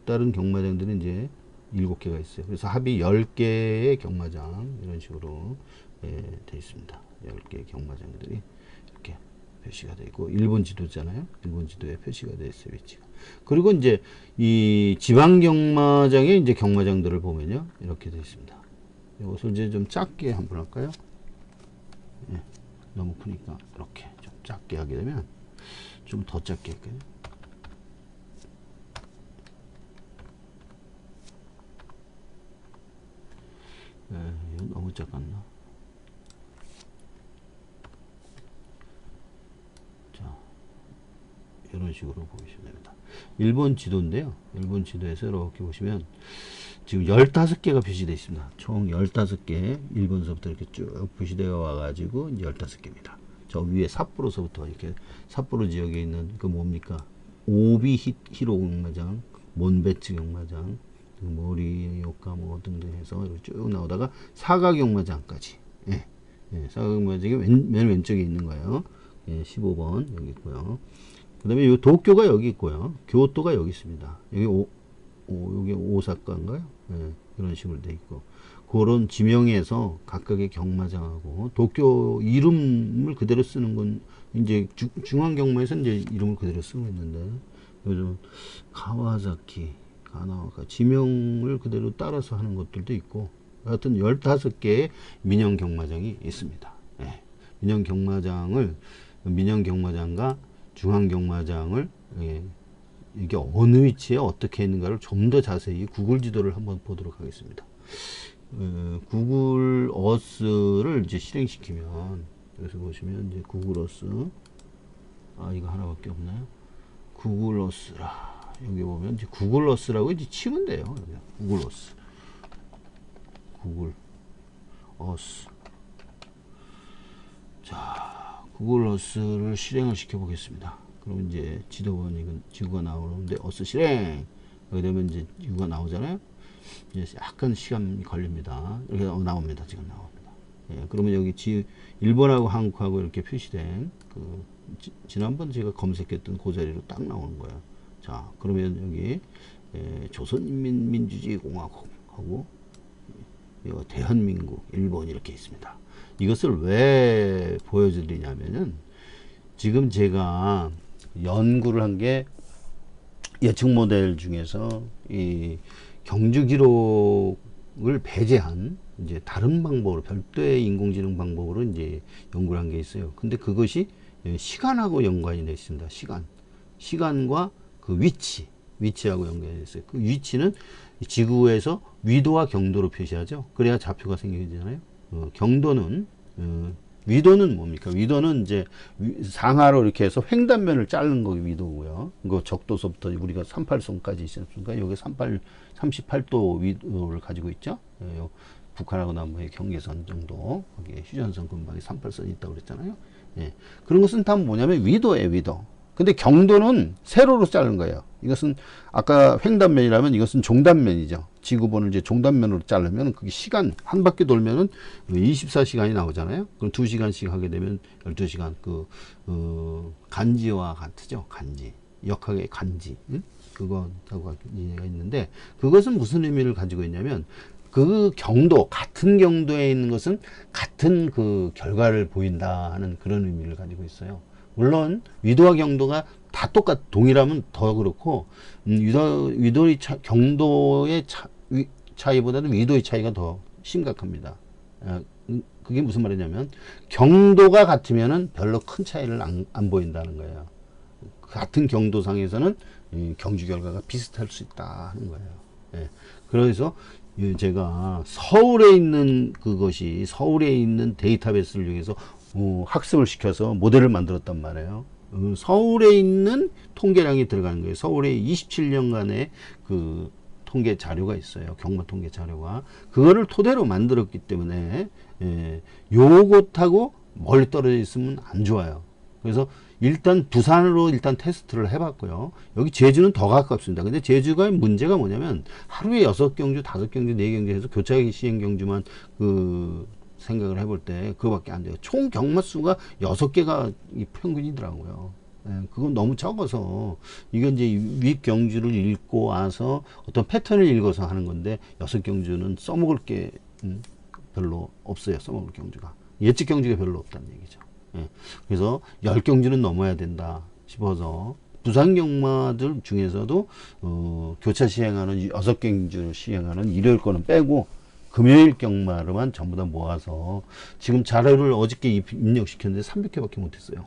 다른 경마장들은 이제 7개가 있어요. 그래서 합이 10개의 경마장 이런 식으로 되어 있습니다. 10개의 경마장들이 이렇게 표시가 되어 있고, 일본 지도잖아요. 일본 지도에 표시가 되어 있어요, 위치가. 그리고 이제 이 지방 경마장의 이제 경마장들을 보면요, 이렇게 되어 있습니다. 이것을 이제 좀 작게 한번 할까요? 너무 크니까 이렇게 좀 작게 하게 되면 좀 더 작게 할까요? 이건 너무 작았나? 자, 이런 식으로 보시면 됩니다. 일본 지도인데요. 일본 지도에서 이렇게 보시면 지금 15개가 표시되어 있습니다. 총 15개, 일본서부터 이렇게 쭉 표시되어 와가지고 이제 15개입니다. 저 위에 삿포로서부터 이렇게 삿포로 지역에 있는 그 뭡니까? 오비 히로 경마장, 몬베츠 경마장, 모리오카 뭐 등등 해서 이렇게 쭉 나오다가 사가 경마장까지. 사가 경마장이 맨 왼쪽에 있는 거예요. 15번 여기 있고요. 그 다음에 요 도쿄가 여기 있고요. 교토가 여기 있습니다. 여기 여기 오사카인가요? 이런 식으로 돼 있고, 그런 지명에서 각각의 경마장하고 도쿄 이름을 그대로 쓰는 건 이제 중앙 경마에서 이제 이름을 그대로 쓰고 있는데, 요즘 가와사키, 가나와카 지명을 그대로 따라서 하는 것들도 있고, 하여튼 15개의 민영 경마장이 있습니다. 민영 경마장과 중앙 경마장을 이게 어느 위치에 어떻게 있는가를 좀 더 자세히 구글 지도를 한번 보도록 하겠습니다. 구글 어스를 이제 실행시키면, 여기서 보시면 이제 구글 어스, 이거 하나밖에 없나요? 구글 어스라, 여기 보면 이제 구글 어스라고 이제 치면 돼요. 여기 구글 어스, 구글 어스. 자, 구글 어스를 실행을 시켜 보겠습니다. 그럼 이제 지구가 나오는데 어스 실행 여기 되면 이제 지구가 나오잖아요. 이제 약간 시간이 걸립니다. 이렇게 나옵니다. 지금 나옵니다. 그러면 여기 일본하고 한국하고 이렇게 표시된 그 지난번 제가 검색했던 그 자리로 딱 나오는 거예요. 자, 그러면 여기 조선인민민주주의 공화국하고 요 대한민국, 일본 이렇게 있습니다. 이것을 왜 보여드리냐면은 지금 제가 연구를 한 게 예측 모델 중에서 이 경주 기록을 배제한 이제 다른 방법으로 별도의 인공지능 방법으로 이제 연구를 한 게 있어요. 근데 그것이 시간하고 연관이 되어 있습니다. 시간과 그 위치하고 연관이 되어 있어요. 그 위치는 지구에서 위도와 경도로 표시하죠. 그래야 좌표가 생기잖아요. 경도는 위도는 뭡니까? 위도는 이제 상하로 이렇게 해서 횡단면을 자르는 거기 위도고요. 그 적도서부터 우리가 38선까지 있었으니까 여기 38도 위도를 가지고 있죠. 북한하고 남부의 경계선 정도, 거기에 휴전선 근방에 38선이 있다고 그랬잖아요. 예. 그런 것은 다 뭐냐면 위도예요, 위도. 근데 경도는 세로로 자른 거예요. 이것은 아까 횡단면이라면 이것은 종단면이죠. 지구본을 이제 종단면으로 자르면 그게 시간 한 바퀴 돌면은 24시간이 나오잖아요. 그럼 2시간씩 하게 되면 12시간 간지와 같죠. 간지. 역학의 간지. 응? 그거하고 얘기가 있는데 그것은 무슨 의미를 가지고 있냐면 그 경도, 같은 경도에 있는 것은 같은 그 결과를 보인다 하는 그런 의미를 가지고 있어요. 물론 위도와 경도가 다 동일하면 더 그렇고 위도의 경도의 차이보다는 위도의 차이가 더 심각합니다. 그게 무슨 말이냐면 경도가 같으면은 별로 큰 차이를 안 보인다는 거예요. 같은 경도상에서는 경주 결과가 비슷할 수 있다 하는 거예요. 예. 그래서 제가 서울에 있는 그것이 서울에 있는 데이터베이스를 이용해서 학습을 시켜서 모델을 만들었단 말이에요. 서울에 있는 통계량이 들어가는 거예요. 서울에 27년간의 그 통계 자료가 있어요. 경마 통계 자료가. 그거를 토대로 만들었기 때문에 요것하고 멀리 떨어져 있으면 안 좋아요. 그래서 일단 부산으로 일단 테스트를 해봤고요. 여기 제주는 더 가깝습니다. 근데 제주가 문제가 뭐냐면 하루에 6경주, 5경주, 4경주 해서 교차 시행 경주만 그 생각을 해볼 때 그거밖에 안 돼요. 총 경마 수가 6개가 이 평균이더라고요. 그건 너무 적어서 이건 이제 윗 경주를 읽고 와서 어떤 패턴을 읽어서 하는 건데 6경주는 써먹을 게 별로 없어요. 써먹을 경주가. 예측 경주가 별로 없다는 얘기죠. 그래서 10경주는 넘어야 된다 싶어서 부산 경마들 중에서도 교차 시행하는 6경주 시행하는 일요일 거는 빼고 금요일 경마로만 전부 다 모아서 지금 자료를 어저께 입력시켰는데 300회밖에 못했어요.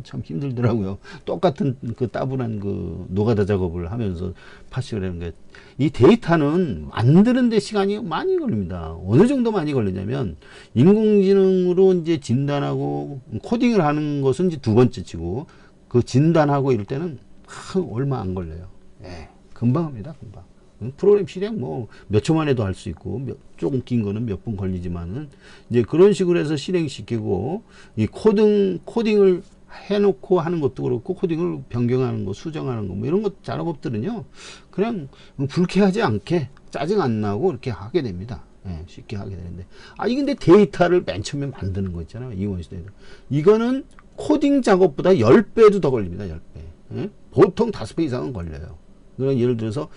참 힘들더라고요. 똑같은 그 따분한 그 노가다 작업을 하면서 파식을 하는 게 이 데이터는 만드는데 시간이 많이 걸립니다. 어느 정도 많이 걸리냐면 인공지능으로 이제 진단하고 코딩을 하는 것은 이제 두 번째 치고 그 진단하고 이럴 때는 얼마 안 걸려요. 금방 합니다. 금방. 프로그램 실행 뭐 몇 초 만에도 할 수 있고 조금 긴 거는 몇 분 걸리지만은 이제 그런 식으로 해서 실행시키고 이 코딩을 해놓고 하는 것도 그렇고 코딩을 변경하는 거 수정하는 거 뭐 이런 것 작업들은요 그냥 불쾌하지 않게 짜증 안 나고 이렇게 하게 됩니다. 쉽게 하게 되는데 이 근데 데이터를 맨 처음에 만드는 거 있잖아요. 이원시 데이터 이거는 코딩 작업보다 10배도 더 걸립니다. 10배. 보통 5배 이상은 걸려요. 그러니까 예를 들어서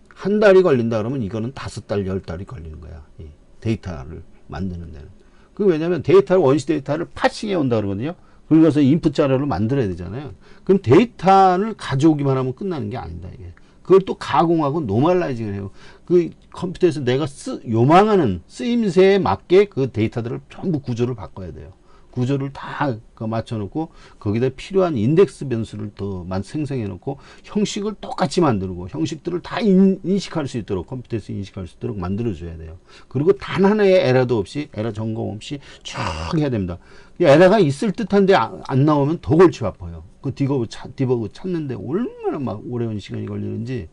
한 달이 걸린다 그러면 이거는 5달, 10달이 걸리는 거야. 이 데이터를 만드는 데는. 그 왜냐면 데이터를 원시 데이터를 파싱해 온다 그러거든요. 그래서 인풋 자료를 만들어야 되잖아요. 그럼 데이터를 가져오기만 하면 끝나는 게 아니다. 이게. 그걸 또 가공하고 노멀라이징을 해요. 그 컴퓨터에서 내가 요망하는 쓰임새에 맞게 그 데이터들을 전부 구조를 바꿔야 돼요. 구조를 다 맞춰놓고 거기다 필요한 인덱스 변수를 더 생성해 놓고 형식을 똑같이 만들고 형식들을 다 인식할 수 있도록 컴퓨터에서 인식할 수 있도록 만들어 줘야 돼요. 그리고 단 하나의 에러도 없이 에러 점검 없이 쭉 해야 됩니다. 에러가 있을 듯한데 안 나오면 더 골치 아파요. 그 디버그 찾는데 얼마나 막 오래온 시간이 걸리는지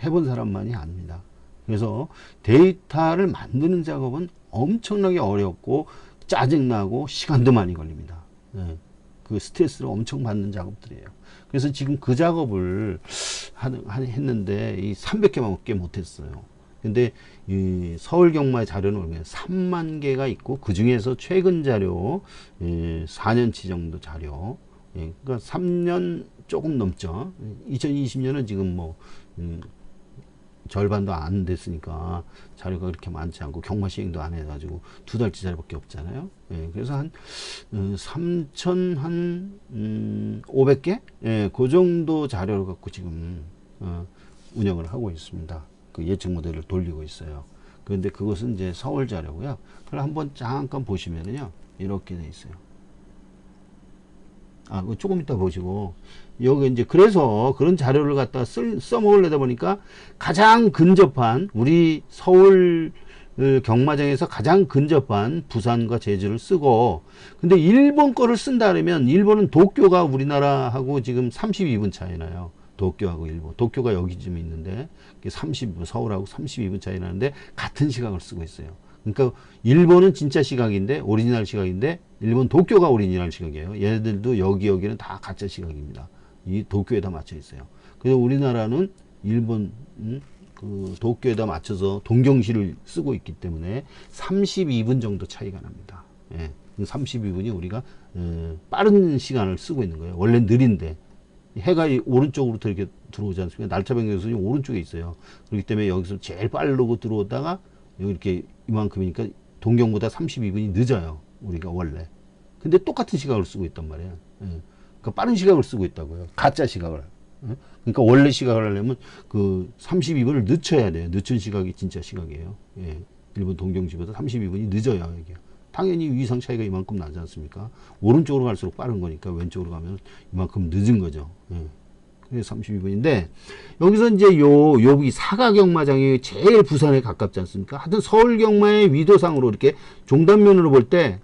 해본 사람만이 압니다. 그래서 데이터를 만드는 작업은 엄청나게 어렵고 짜증나고 시간도 많이 걸립니다. 그 스트레스를 엄청 받는 작업들이에요. 그래서 지금 그 작업을 했는데 이 300개밖에 못했어요. 근데 이 서울경마의 자료는 보면 3만 개가 있고 그 중에서 최근 자료 4년치 정도 자료 그러니까 3년 조금 넘죠. 2020년은 지금 뭐 절반도 안 됐으니까 자료가 그렇게 많지 않고 경마 시행도 안 해가지고 2달치 자료밖에 없잖아요. 예, 그래서 한 3천 한 500개? 예, 그 정도 자료를 갖고 지금 운영을 하고 있습니다. 그 예측 모델을 돌리고 있어요. 그런데 그것은 이제 서울 자료고요. 그럼 한번 잠깐 보시면은요, 이렇게 돼 있어요. 조금 이따 보시고, 여기 이제 그래서 그런 자료를 갖다 써먹으려다 보니까 가장 근접한 우리 서울 경마장에서 가장 근접한 부산과 제주를 쓰고, 근데 일본 거를 쓴다 그러면 일본은 도쿄가 우리나라하고 지금 32분 차이 나요. 도쿄하고 일본. 도쿄가 여기쯤 있는데 30분, 서울하고 32분 차이 나는데 같은 시각을 쓰고 있어요. 그러니까 일본은 진짜 시각인데, 오리지널 시각인데, 일본 도쿄가 오리지널 시각이에요. 얘네들도 여기는 다 가짜 시각입니다. 이 도쿄에다 맞춰 있어요. 그래서 우리나라는 일본 그 도쿄에다 맞춰서 동경시를 쓰고 있기 때문에 32분 정도 차이가 납니다. 예, 32분이 우리가 빠른 시간을 쓰고 있는 거예요. 원래 느린데 해가 오른쪽으로 이렇게 들어오지 않습니까? 날짜 변경에서 오른쪽에 있어요. 그렇기 때문에 여기서 제일 빠르고 들어오다가 여기 이렇게 이만큼이니까 동경보다 32분이 늦어요. 우리가 원래. 근데 똑같은 시각을 쓰고 있단 말이에요. 예. 그러니까 빠른 시각을 쓰고 있다고요. 가짜 시각을. 예? 그러니까 원래 시각을 하려면 그 32분을 늦춰야 돼요. 늦춘 시각이 진짜 시각이에요. 예. 일본 동경시보다 32분이 늦어요. 이게. 당연히 위상 차이가 이만큼 나지 않습니까? 오른쪽으로 갈수록 빠른 거니까 왼쪽으로 가면 이만큼 늦은 거죠. 예. 그래서 32분인데, 여기서 이제 여기 사가경마장이 제일 부산에 가깝지 않습니까? 하여튼 서울경마의 위도상으로 이렇게 종단면으로 볼 때,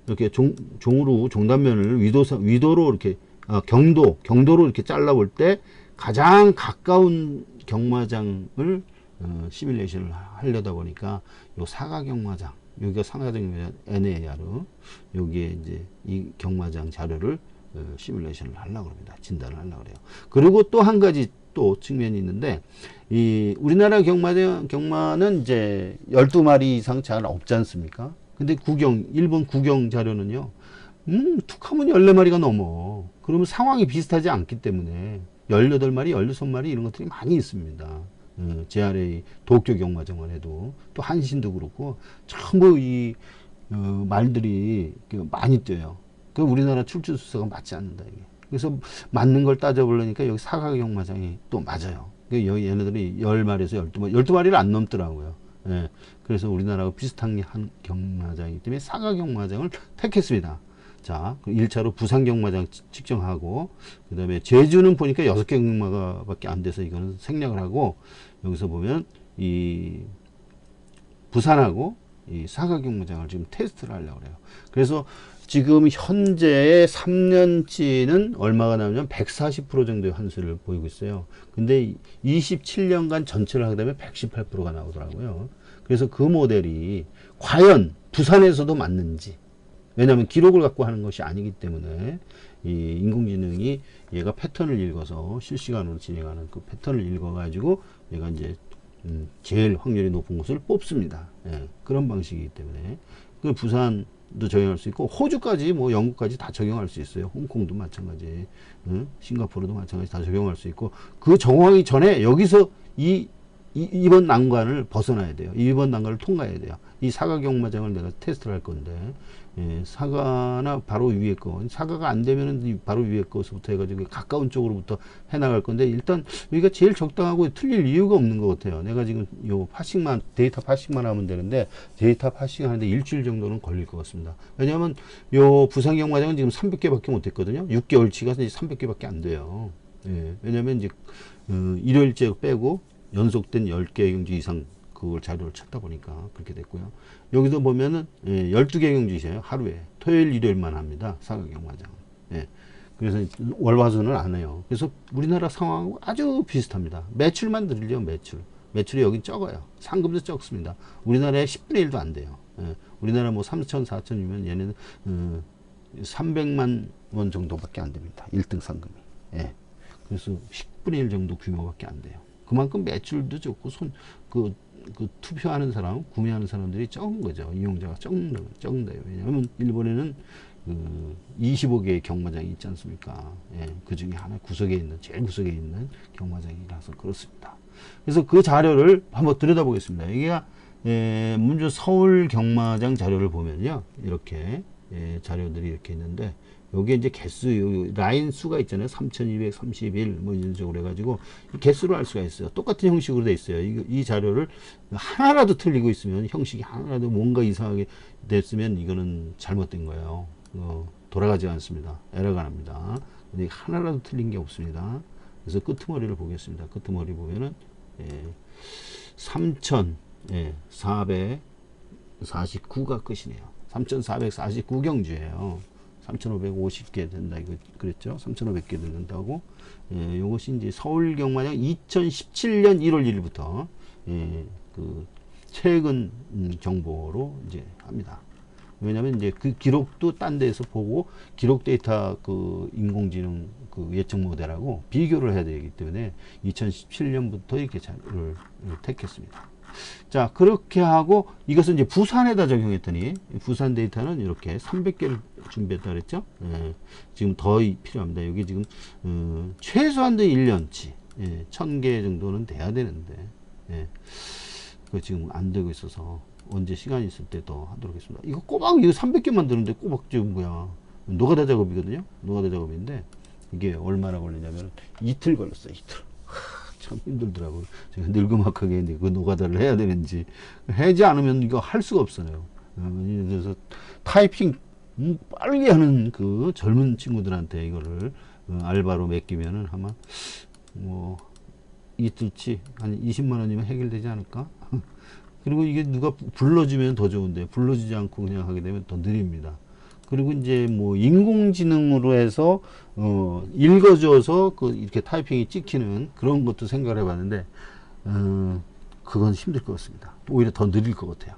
이렇게 종으로 종단면을 위도로 이렇게, 경도로 이렇게 잘라볼 때, 가장 가까운 경마장을, 시뮬레이션을 하려다 보니까, 요 사가경마장, 여기가 상하경 NAR, 여기에 이제 이 경마장 자료를 시뮬레이션을 하려고 합니다. 진단을 하려고 그래요. 그리고 또 한 가지 또 측면이 있는데, 이 우리나라 경마는 이제 12마리 이상 잘 없지 않습니까? 근데 일본 국영 자료는요, 툭하면 14마리가 넘어. 그러면 상황이 비슷하지 않기 때문에 18마리, 16마리 이런 것들이 많이 있습니다. JRA 도쿄 경마장만 해도, 또 한신도 그렇고, 전부 이 말들이 많이 뛰어요. 그 우리나라 출처수가 맞지 않는다 이게. 그래서 맞는 걸 따져보려니까 여기 사가경마장이 또 맞아요. 여기 얘네들이 10마리에서 12마리, 12마리를 안 넘더라고요. 예. 그래서 우리나라하고 비슷한 한 경마장이기 때문에 사가경마장을 택했습니다. 자, 1차로 부산경마장 측정하고, 그 다음에 제주는 보니까 6개 경마가밖에 안 돼서 이거는 생략을 하고, 여기서 보면 이 부산하고 이 사가경마장을 지금 테스트를 하려고 그래요. 그래서 지금 현재 3년치는 얼마가 나오냐면 140% 정도의 환수를 보이고 있어요. 근데 27년간 전체를 하게 되면 118%가 나오더라고요. 그래서 그 모델이 과연 부산에서도 맞는지, 왜냐하면 기록을 갖고 하는 것이 아니기 때문에 이 인공지능이 얘가 패턴을 읽어서 실시간으로 진행하는 그 패턴을 읽어가지고 얘가 이제 제일 확률이 높은 곳을 뽑습니다. 예, 그런 방식이기 때문에 그 부산도 적용할 수 있고, 호주까지 뭐 영국까지 다 적용할 수 있어요. 홍콩도 마찬가지, 싱가포르도 마찬가지 다 적용할 수 있고, 그 적용하기 전에 여기서 이번 난관을 벗어나야 돼요. 이번 난관을 통과해야 돼요. 이 사가경마장을 내가 테스트를 할 건데, 예, 사가나 바로 위에 거, 사가가 안 되면은 바로 위에 거서부터 해가지고 가까운 쪽으로부터 해나갈 건데, 일단 여기가 제일 적당하고 틀릴 이유가 없는 것 같아요. 내가 지금 요 데이터 파싱만 하면 되는데, 데이터 파싱 하는데 일주일 정도는 걸릴 것 같습니다. 왜냐하면 요 부산경마장은 지금 300개밖에 못 했거든요. 6개월치가 이제 300개밖에 안 돼요. 예, 왜냐하면 이제 일요일째 빼고 연속된 10개 경주 이상 그걸 자료를 찾다 보니까 그렇게 됐고요. 여기서 보면은 12개 경주이세요. 하루에. 토요일, 일요일만 합니다. 사가경마장. 예. 그래서 월화수는 안 해요. 그래서 우리나라 상황하고 아주 비슷합니다. 매출만 늘려, 매출. 매출이 여긴 적어요. 상금도 적습니다. 우리나라의 10분의 1도 안 돼요. 예. 우리나라 뭐 3천, 4천이면 얘네는 300만 원 정도밖에 안 됩니다. 1등 상금이. 예. 그래서 10분의 1 정도 규모밖에 안 돼요. 그만큼 매출도 적고 그 투표하는 사람, 구매하는 사람들이 적은 거죠. 이용자가 적은데요. 왜냐하면 일본에는 25개의 경마장이 있지 않습니까? 예, 그 중에 하나 제일 구석에 있는 경마장이라서 그렇습니다. 그래서 그 자료를 한번 들여다보겠습니다. 이게 문제 서울 경마장 자료를 보면요, 이렇게 자료들이 이렇게 있는데, 요게 이제 개수, 라인 수가 있잖아요. 3231, 뭐 이런 식으로 해가지고, 개수를 알 수가 있어요. 똑같은 형식으로 돼 있어요. 이 자료를 하나라도 틀리고 있으면, 형식이 하나라도 뭔가 이상하게 됐으면, 이거는 잘못된 거예요. 돌아가지 않습니다. 에러가 납니다. 근데 하나라도 틀린 게 없습니다. 그래서 끄트머리를 보겠습니다. 끄트머리 보면은, 3,449가 끝이네요. 3,449경주예요. 3,550개 된다 이거 그랬죠. 3,500개 된다고. 요것이 이제 서울 경마장 2017년 1월 1일부터 그 최근 정보로 이제 합니다. 왜냐면 이제 그 기록도 딴 데서 보고 기록 데이터 그 인공지능 그 예측 모델하고 비교를 해야 되기 때문에 2017년부터 이렇게 자료를 택했습니다. 자, 그렇게 하고 이것은 이제 부산에다 적용했더니 부산 데이터는 이렇게 300개를 준비했다 그랬죠. 지금 더 필요합니다. 여기 지금 최소한도 1년치 1000개 정도는 돼야 되는데 그거 지금 안 되고 있어서 언제 시간이 있을 때 더 하도록 하겠습니다. 이거 꼬박 이거 300개 만드는데 꼬박 지금 뭐야, 노가다 작업이거든요. 노가다 작업인데 이게 얼마나 걸리냐면 이틀 걸렸어요. 이틀. 참 힘들더라고요. 제가 늙음악하게 그 노가다를 해야 되는지, 하지 않으면 이거 할 수가 없어요. 그래서 타이핑 빠르게 하는 그 젊은 친구들한테 이거를 알바로 맡기면은 아마 뭐 이틀치 한 20만 원이면 해결되지 않을까? 그리고 이게 누가 불러주면 더 좋은데, 불러주지 않고 그냥 하게 되면 더 느립니다. 그리고 이제 뭐 인공지능으로 해서 읽어줘서 그 이렇게 타이핑이 찍히는 그런 것도 생각을 해봤는데 그건 힘들 것 같습니다. 오히려 더 느릴 것 같아요.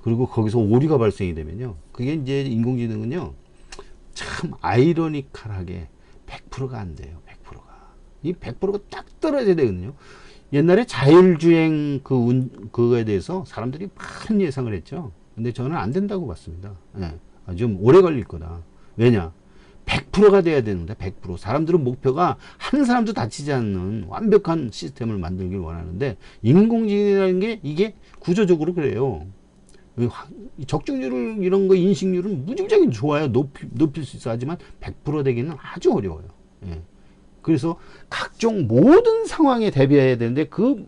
그리고 거기서 오류가 발생이 되면요, 그게 이제 인공지능은요 참 아이러니컬하게 100%가 안 돼요. 100%가 이 100%가 딱 떨어져야 되거든요. 옛날에 자율주행 그거에 대해서 사람들이 많은 예상을 했죠. 근데 저는 안 된다고 봤습니다. 좀 오래 걸릴 거다. 왜냐? 100%가 돼야 되는데, 100%. 사람들은 목표가 한 사람도 다치지 않는 완벽한 시스템을 만들길 원하는데, 인공지능이라는 게 이게 구조적으로 그래요. 적중률을 이런 거 인식률은 무지무지하게 좋아요. 높일 수 있어. 하지만 100% 되기는 아주 어려워요. 그래서 각종 모든 상황에 대비해야 되는데, 그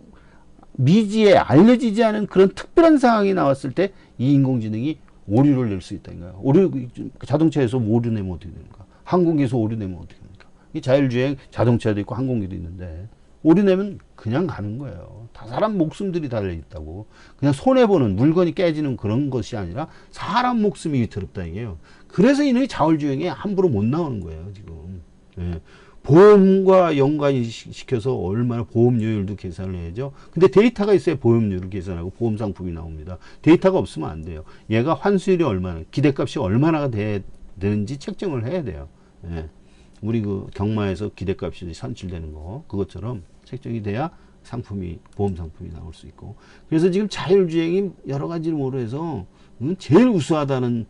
미지에 알려지지 않은 그런 특별한 상황이 나왔을 때 이 인공지능이 오류를 낼 수 있다니까요. 자동차에서 오류 내면 어떻게 됩니까? 항공기에서 오류 내면 어떻게 됩니까? 이 자율주행 자동차도 있고 항공기도 있는데, 오류 내면 그냥 가는 거예요. 다 사람 목숨들이 달려있다고. 그냥 손해보는, 물건이 깨지는 그런 것이 아니라 사람 목숨이 위태롭다 이게요. 그래서 이놈이 자율주행에 함부로 못 나오는 거예요, 지금. 보험과 연관이 시켜서 얼마나 보험료율도 계산을 해야죠. 근데 데이터가 있어야 보험료를 계산하고 보험 상품이 나옵니다. 데이터가 없으면 안 돼요. 얘가 환수율이 얼마나, 기대값이 얼마나 되는지 책정을 해야 돼요. 우리 그 경마에서 기대값이 산출되는 거, 그것처럼 책정이 돼야 상품이, 보험 상품이 나올 수 있고. 그래서 지금 자율주행이 여러 가지로 해서 제일 우수하다는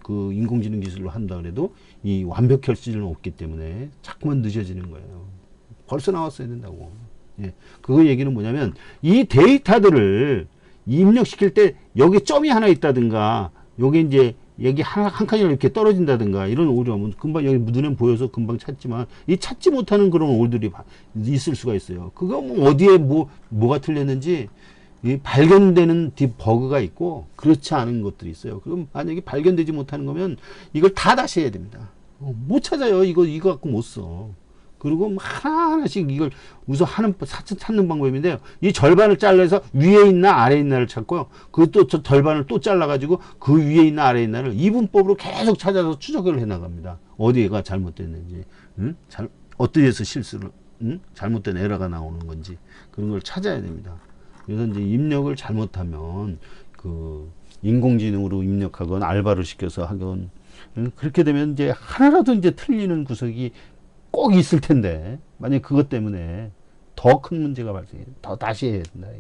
그 인공지능 기술로 한다 그래도 이 완벽할 수는 없기 때문에 자꾸만 늦어지는 거예요. 벌써 나왔어야 된다고. 그거 얘기는 뭐냐면, 이 데이터들을 입력시킬 때 여기 점이 하나 있다든가, 여기 이제 여기 한 칸이 이렇게 떨어진다든가 이런 오류하면 금방 여기 눈에 보여서 금방 찾지만, 이 찾지 못하는 그런 오류들이 있을 수가 있어요. 그거 뭐 어디에 뭐가 틀렸는지 이 발견되는 버그가 있고 그렇지 않은 것들이 있어요. 그럼 만약에 발견되지 못하는 거면 이걸 다 다시 해야 됩니다. 못 찾아요. 이거 갖고 못 써. 그리고 하나하나씩 이걸 우선 찾는 방법인데요. 이 절반을 잘라서 위에 있나 아래에 있나를 찾고요. 그것도 저 절반을 또 잘라가지고 그 위에 있나 아래에 있나를 이분법으로 계속 찾아서 추적을 해나갑니다. 어디가 잘못됐는지, 어디에서 실수를, 잘못된 에러가 나오는 건지 그런 걸 찾아야 됩니다. 그래서 이제 입력을 잘못하면 그 인공지능으로 입력하건 알바를 시켜서 하건 그렇게 되면 이제 하나라도 이제 틀리는 구석이 꼭 있을 텐데, 만약 그것 때문에 더 큰 문제가 발생해, 더 다시 해야 된다.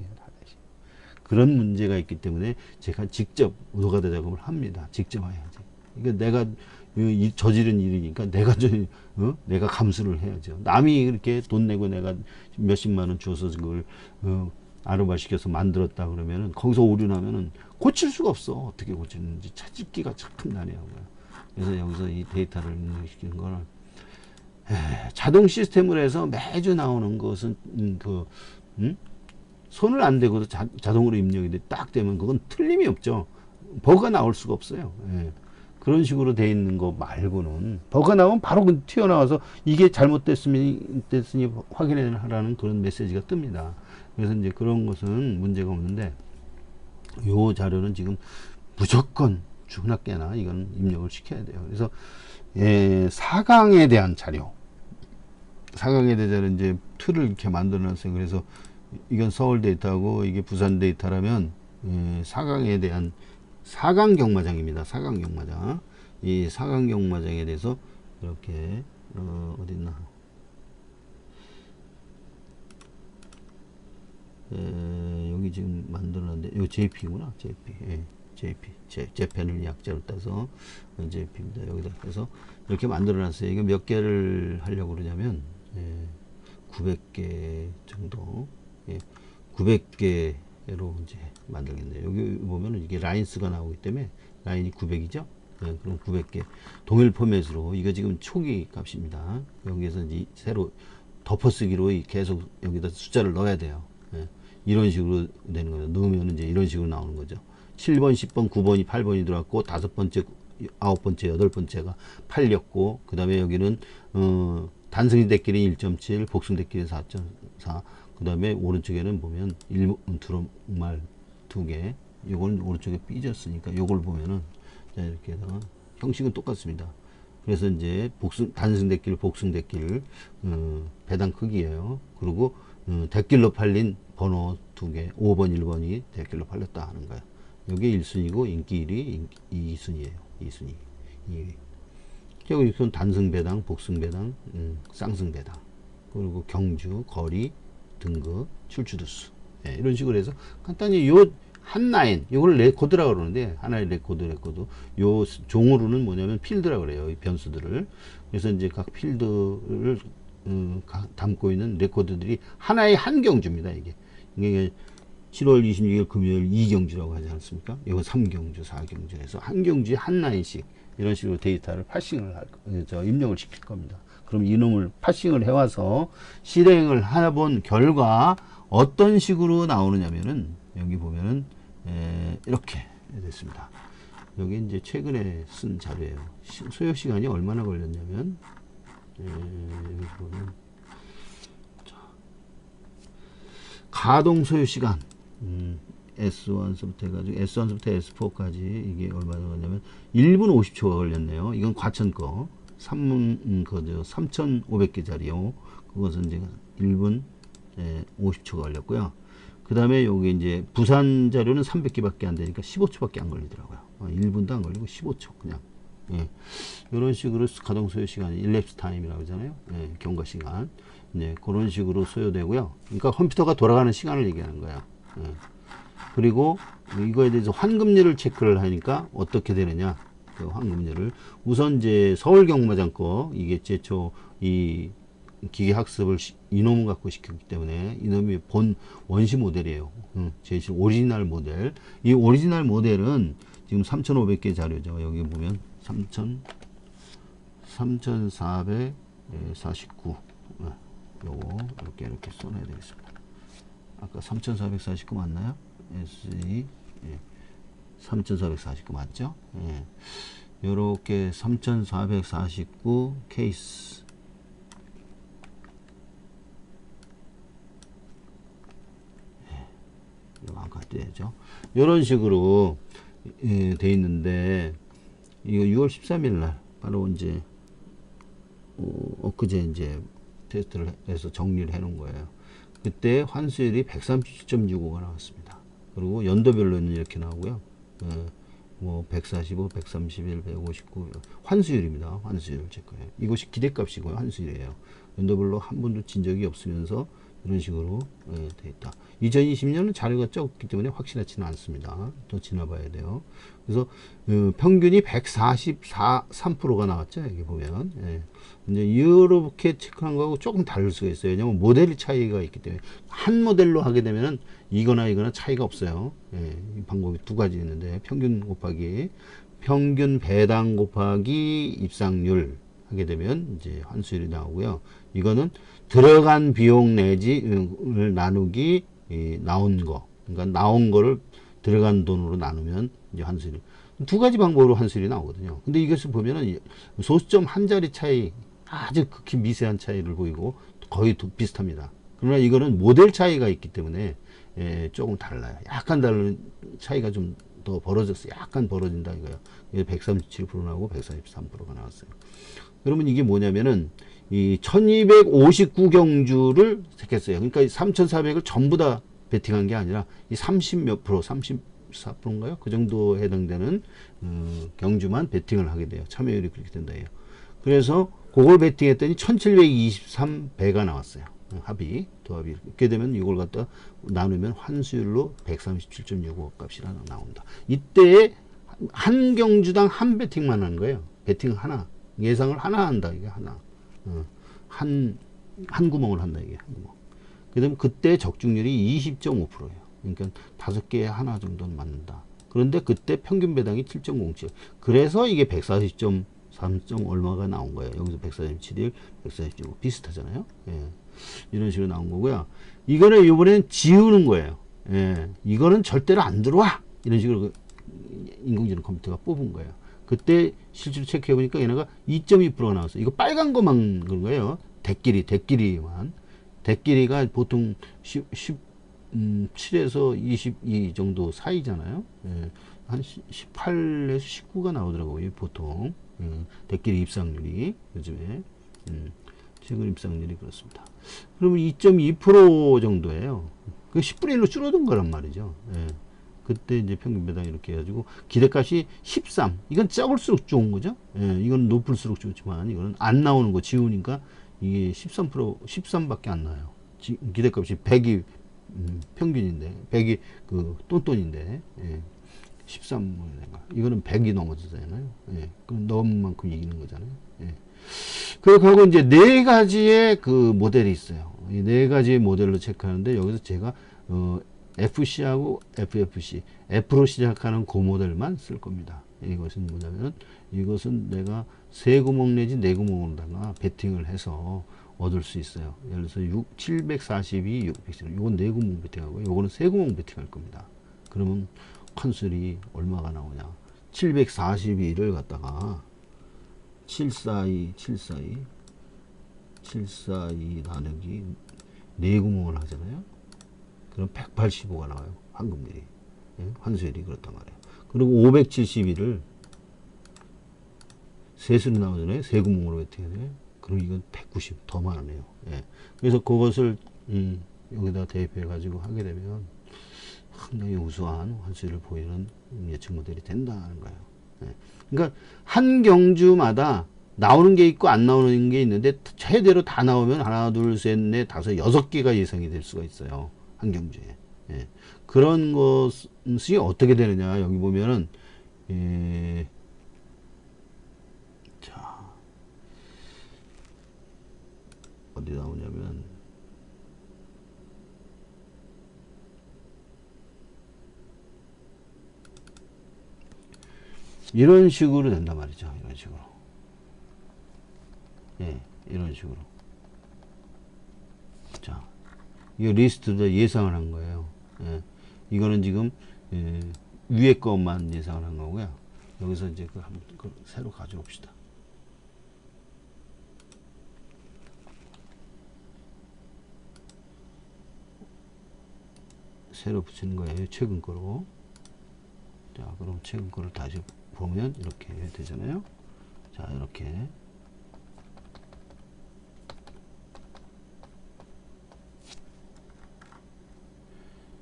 그런 문제가 있기 때문에 제가 직접 노가다 작업을 합니다. 직접 해야지. 이거 내가 저지른 일이니까 내가 감수를 해야죠. 남이 이렇게 돈 내고 내가 몇십만 원 줘서 그걸 아르바 시켜서 만들었다 그러면은 거기서 오류 나면은 고칠 수가 없어. 어떻게 고치는지 찾기가 참 난해한 거야. 그래서 여기서 이 데이터를 입력시키는 거는 자동 시스템으로 해서 매주 나오는 것은 손을 안 대고도 자동으로 입력이 딱 되면 그건 틀림이 없죠. 버그가 나올 수가 없어요. 예. 그런 식으로 돼 있는 거 말고는 버그가 나오면 바로 튀어나와서 이게 잘못됐으니 확인해 하라는 그런 메시지가 뜹니다. 그래서 이제 그런 것은 문제가 없는데 요 자료는 지금 무조건 주나 깨나 이건 입력을 시켜야 돼요. 그래서 4강에 대한 자료, 4강에 대한 이제 틀을 이렇게 만들어 놨어요. 그래서 이건 서울 데이터고 이게 부산 데이터라면 4강에 대한 4강 경마장입니다. 4강 경마장. 이 4강 경마장에 대해서 이렇게 어딨나 여기 지금 만들어놨는데 요 JP구나. JP. JP. 재팬을 약자로 따서 JP입니다. 여기다 해서 이렇게 만들어놨어요. 이거 몇 개를 하려고 그러냐면 900개 정도 900개로 이제 만들겠네요. 여기 보면은 이게 라인수가 나오기 때문에 라인이 900이죠. 그럼 900개 동일 포맷으로 이거 지금 초기 값입니다. 여기에서 이제 새로 덮어쓰기로 계속 여기다 숫자를 넣어야 돼요. 이런 식으로 되는 거죠. 넣으면 이제 이런 식으로 나오는 거죠. 7번, 10번, 9번이 8번이 들어갔고 5번째, 9번째, 8번째가 8였고 그 다음에 여기는 단승이 대끼리 1.7, 복승 대끼리 4.4 그 다음에 오른쪽에는 보면 두루말 2개 요거는 오른쪽에 삐졌으니까 요걸 보면은 이렇게 해서 형식은 똑같습니다. 그래서 이제 단승 대끼리, 복승 대끼리 배당 크기예요. 그리고 대끼리로 팔린 번호 2개 5번 1번이 대끼리로 팔렸다 하는 거예요. 여기 1순위고 인기 1위 2순위예요. 2순위 2위. 여기 단승 배당, 복승 배당, 쌍승 배당, 그리고 경주, 거리, 등급, 출주두수 이런 식으로 해서 간단히 요 한 라인 이걸 레코드라고 그러는데 하나의 레코드 요 종으로는 뭐냐면 필드라고 그래요. 이 변수들을. 그래서 이제 각 필드를 담고 있는 레코드들이 하나의 한 경주입니다. 이게 7월 26일 금요일 2경주라고 하지 않습니까? 이거 3경주, 4경주 해서 한 경주에 한 라인씩 이런 식으로 데이터를 파싱을 입력을 시킬 겁니다. 그럼 이놈을 파싱을 해와서 실행을 해본 결과 어떤 식으로 나오느냐면은 여기 보면은 이렇게 됐습니다. 여기 이제 최근에 쓴 자료예요. 소요 시간이 얼마나 걸렸냐면 여기 보면 가동 소요 시간 S1부터 해가지고 S1부터 S4까지 이게 얼마나 걸렸냐면 1분 50초가 걸렸네요. 이건 과천 거 3,500개짜리요. 그것은 이제 1분 50초가 걸렸고요. 그 다음에 여기 이제 부산 자료는 300개밖에 안 되니까 15초밖에 안 걸리더라고요. 1분도 안 걸리고 15초 그냥. 이런 식으로 가동 소요 시간이 일랩스 타임이라고 하잖아요. 경과 시간. 그런 식으로 소요되고요. 그러니까 컴퓨터가 돌아가는 시간을 얘기하는 거예요. 그리고 이거에 대해서 환급률을 체크를 하니까 어떻게 되느냐. 그 환급률을 우선 이제 서울 경마장 거 이게 최초 이 기계 학습을 이놈을 갖고 시켰기 때문에 이놈이 본 원시 모델이에요. 제일 오리지널 모델. 이 오리지널 모델은 지금 3,500개 자료죠. 여기 보면 3,449. 요거 이렇게 써놔야 되겠습니다. 아까 3,449 맞나요? SE 3,449 맞죠? 요렇게 3,449 케이스 요만큼 되죠. 이런 식으로 돼 있는데 이거 6월 13일 날 바로 이제 엊그제 이제 테스트를 해서 정리를 해 놓은 거예요. 그때 환수율이 137.65가 나왔습니다. 그리고 연도별로는 이렇게 나오고요. 뭐 145, 131, 159 환수율입니다. 환수율 체크해요. 이것이 기대값이고요. 환수율이에요. 연도별로 한 번도 진 적이 없으면서 이런 식으로 돼 있다. 2020년은 자료가 적기 때문에 확실하지는 않습니다. 더 지나봐야 돼요. 그래서 평균이 143%가 나왔죠. 여기 보면 이제 이렇게 체크한 거하고 조금 다를 수가 있어요. 왜냐면 모델이 차이가 있기 때문에 한 모델로 하게 되면은 이거나 차이가 없어요. 이 방법이 두 가지 있는데 평균 곱하기 평균 배당 곱하기 입상률 하게 되면 이제 환수율이 나오고요. 이거는 들어간 비용 내지를 나누기 나온 거, 그러니까 나온 거를 들어간 돈으로 나누면 이제 환수율. 두 가지 방법으로 환수율이 나오거든요. 근데 이것을 보면은 소수점 한 자리 차이, 아주 극히 미세한 차이를 보이고 거의 비슷합니다. 그러나 이거는 모델 차이가 있기 때문에 조금 달라요. 약간 다른 차이가 좀 더 벌어졌어요. 약간 벌어진다 이거예요. 137% 나오고 143%가 나왔어요. 그러면 이게 뭐냐면은 이 1259경주를 택했어요. 그러니까 3400을 전부 다 베팅한 게 아니라 이 30 몇 프로, 34%인가요? 그 정도 해당되는 경주만 베팅을 하게 돼요. 참여율이 그렇게 된다예요. 그래서 그걸 베팅했더니 1723배가 나왔어요. 합이, 도합이. 이렇게 되면 이걸 갖다 나누면 환수율로 137.65 값이 나온다. 이때 한 경주당 한 베팅만 하는 거예요. 베팅 하나. 예상을 하나 한다. 이게 하나. 한 구멍을 한다. 이게 한 구멍. 그 다음에 그때 적중률이 20.5%예요. 그러니까 5개에 하나 정도는 맞는다. 그런데 그때 평균 배당이 7.07. 그래서 이게 140.3. 얼마가 나온 거예요. 여기서 147일, 146 비슷하잖아요. 이런 식으로 나온 거고요. 이거는 이번엔 지우는 거예요. 이거는 절대로 안 들어와. 이런 식으로 인공지능 컴퓨터가 뽑은 거예요. 그때 실제로 체크해 보니까 얘네가 2.2%가 나왔어요. 이거 빨간 것만 그런 거예요. 대끼리만. 대끼리가 보통 17에서 22 정도 사이잖아요. 한 18에서 19가 나오더라고요. 보통. 대끼리 입상률이 요즘에. 최근 입상률이 그렇습니다. 그러면 2.2% 정도예요. 그 10분의 1로 줄어든 거란 말이죠. 그때 이제 평균 배당 이렇게 해가지고 기대값이 13. 이건 적을수록 좋은 거죠. 이건 높을수록 좋지만 이거는 안 나오는 거 지우니까 이게 13밖에 안 나요. 기대값이 100이 평균인데 100이 그 똔똔인데 13. 이거는 100이 넘어지잖아요. 그럼 넘은 만큼 이기는 거잖아요. 그리고 이제 네 가지의 그 모델이 있어요. 이 네 가지의 모델로 체크하는데 여기서 제가 FC하고 FFC, F로 시작하는 그 모델만 쓸 겁니다. 이것은 뭐냐면 이것은 내가 세 구멍 내지 네 구멍으로다가 베팅을 해서 얻을 수 있어요. 예를 들어서 742, 600. 이건 네 구멍 베팅하고 요거는 세 구멍 베팅할 겁니다. 그러면 환수율이 얼마가 나오냐? 742를 갖다가 742 나누기 네 구멍을 하잖아요. 그럼 185가 나와요. 황금률이. 환수율이 그렇단 말이에요. 그리고 571을 셋으로 나오잖아요. 세 구멍으로 베팅해야 돼요. 그럼 이건 190, 더 많으네요. 그래서 그것을 여기다 대입해 가지고 하게 되면 상당히 우수한 환수율을 보이는 예측 모델이 된다는 거예요. 그러니까 한 경주마다 나오는 게 있고 안 나오는 게 있는데 최대로 다 나오면 하나, 둘, 셋, 넷, 다섯, 6개가 예상이 될 수가 있어요. 한 경주에. 그런 것이 어떻게 되느냐. 여기 보면은 자 어디 나오냐면 이런 식으로 된단 말이죠. 이런 식으로. 이런 식으로. 자, 이 리스트도 예상을 한 거예요. 이거는 지금 위에 것만 예상을 한 거고요. 여기서 이제 한번 새로 가져옵시다. 새로 붙이는 거예요. 최근 거로. 자, 그럼 최근 거를 다시 보면 이렇게 되잖아요. 자, 이렇게.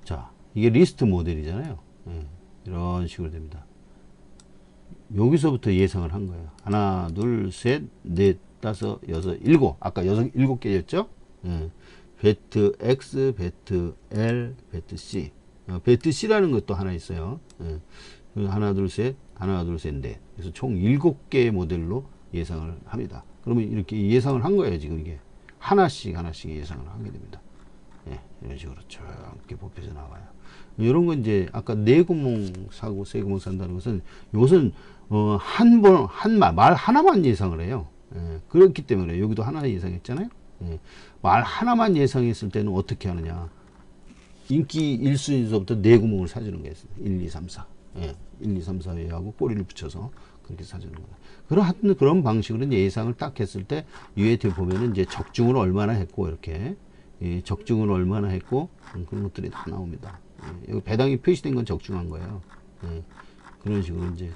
자, 이게 리스트 모델이잖아요. 이런 식으로 됩니다. 여기서부터 예상을 한 거예요. 하나, 둘, 셋, 넷, 다섯, 여섯, 일곱. 아까 일곱 개였죠? 베트 X, 베트 L, 베트 C. 베트 C라는 것도 하나 있어요. 예. 하나, 둘, 셋, 하나, 둘, 셋, 넷. 그래서 총 7개의 모델로 예상을 합니다. 그러면 이렇게 예상을 한 거예요, 지금 이게. 하나씩 예상을 하게 됩니다. 예, 이런 식으로 쭉 이렇게 뽑혀져 나와요. 이런 건 이제 아까 네 구멍 사고 세 구멍 산다는 것은 이것은 말 하나만 예상을 해요. 예, 그렇기 때문에 여기도 하나 예상했잖아요. 예, 말 하나만 예상했을 때는 어떻게 하느냐. 인기 1순위에서부터 네 구멍을 사주는 거예요. 1, 2, 3, 4. 예, 1, 2, 3, 4회 하고 꼬리를 붙여서 그렇게 사주는 거다. 그런 방식으로 예상을 딱 했을 때 위에 보면은 이제 적중을 얼마나 했고 이렇게 적중을 얼마나 했고 그런 것들이 다 나옵니다. 여기 배당이 표시된 건 적중한 거예요. 그런 식으로 이제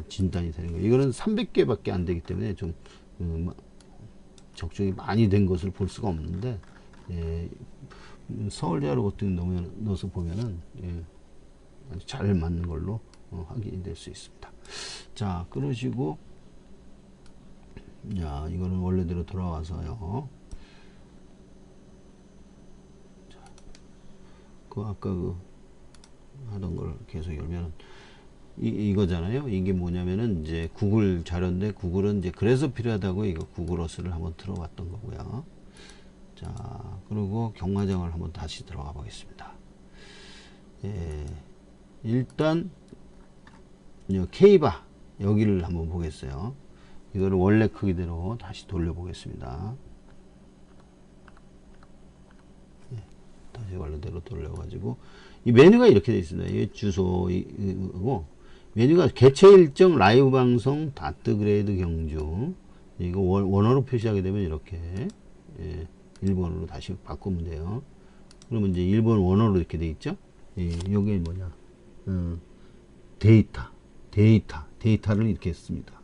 진단이 되는 거예요. 이거는 300개밖에 안 되기 때문에 좀 적중이 많이 된 것을 볼 수가 없는데 서울대하고 어떻게 넣어서 보면은 아주 잘 맞는 걸로 확인이 될 수 있습니다. 자, 그러시고 자, 이거는 원래대로 돌아와서요. 자, 아까 하던 걸 계속 열면 이거잖아요. 이게 뭐냐면은 이제 구글 자료인데 구글은 이제 그래서 필요하다고 이거 구글어스를 한번 들어봤던 거고요. 자, 그리고 경마장을 한번 다시 들어가 보겠습니다. 일단 K바 여기를 한번 보겠어요. 이거를 원래 크기대로 다시 돌려보겠습니다. 다시 원래대로 돌려가지고 이 메뉴가 이렇게 되어 있습니다. 이 주소이고 메뉴가 개최 일정, 라이브 방송, 다트 그레이드 경주. 이거 원어로 표시하게 되면 이렇게 일본어로 다시 바꾸면 돼요. 그러면 이제 일본 원어로 이렇게 돼 있죠. 요게 뭐냐? 데이터를 이렇게 씁니다.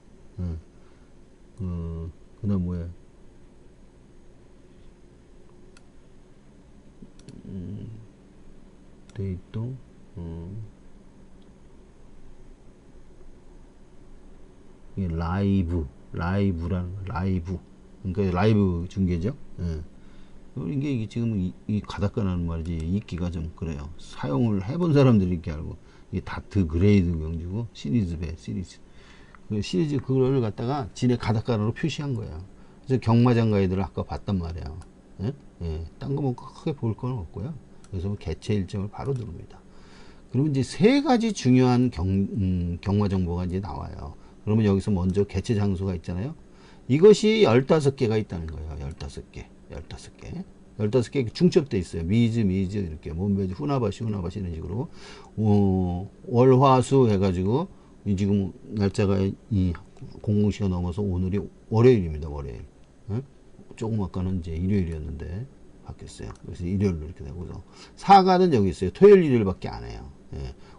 그 다음 뭐야? 데이터, 이게 라이브라는 거, 라이브. 그러니까 라이브 중계죠. 이게 지금 이 가닥가라는 말이지 읽기가 좀 그래요. 사용을 해본 사람들이 이렇게 알고 이게 다트 그레이드 경주고 시리즈 그 시리즈 그걸 갖다가 지네 가닥가로 표시한 거예요. 그래서 경마장 가이드를 아까 봤단 말이에요. 딴 거 뭐 크게 볼 건 없고요. 그래서 개최 일정을 바로 누릅니다. 그러면 이제 세 가지 중요한 경마 정보가 이제 나와요. 그러면 여기서 먼저 개최 장소가 있잖아요. 이것이 15개가 있다는 거예요. 15개. 15개 중첩돼 있어요. 미즈 이렇게 몸매즈 후나바시 이런 식으로 월화수 해가지고 지금 날짜가 이 00시가 넘어서 오늘이 월요일입니다. 월요일. 조금 아까는 이제 일요일이었는데 바뀌었어요. 그래서 일요일로 이렇게 되고서 사가는 여기 있어요. 토요일 일요일밖에 안 해요.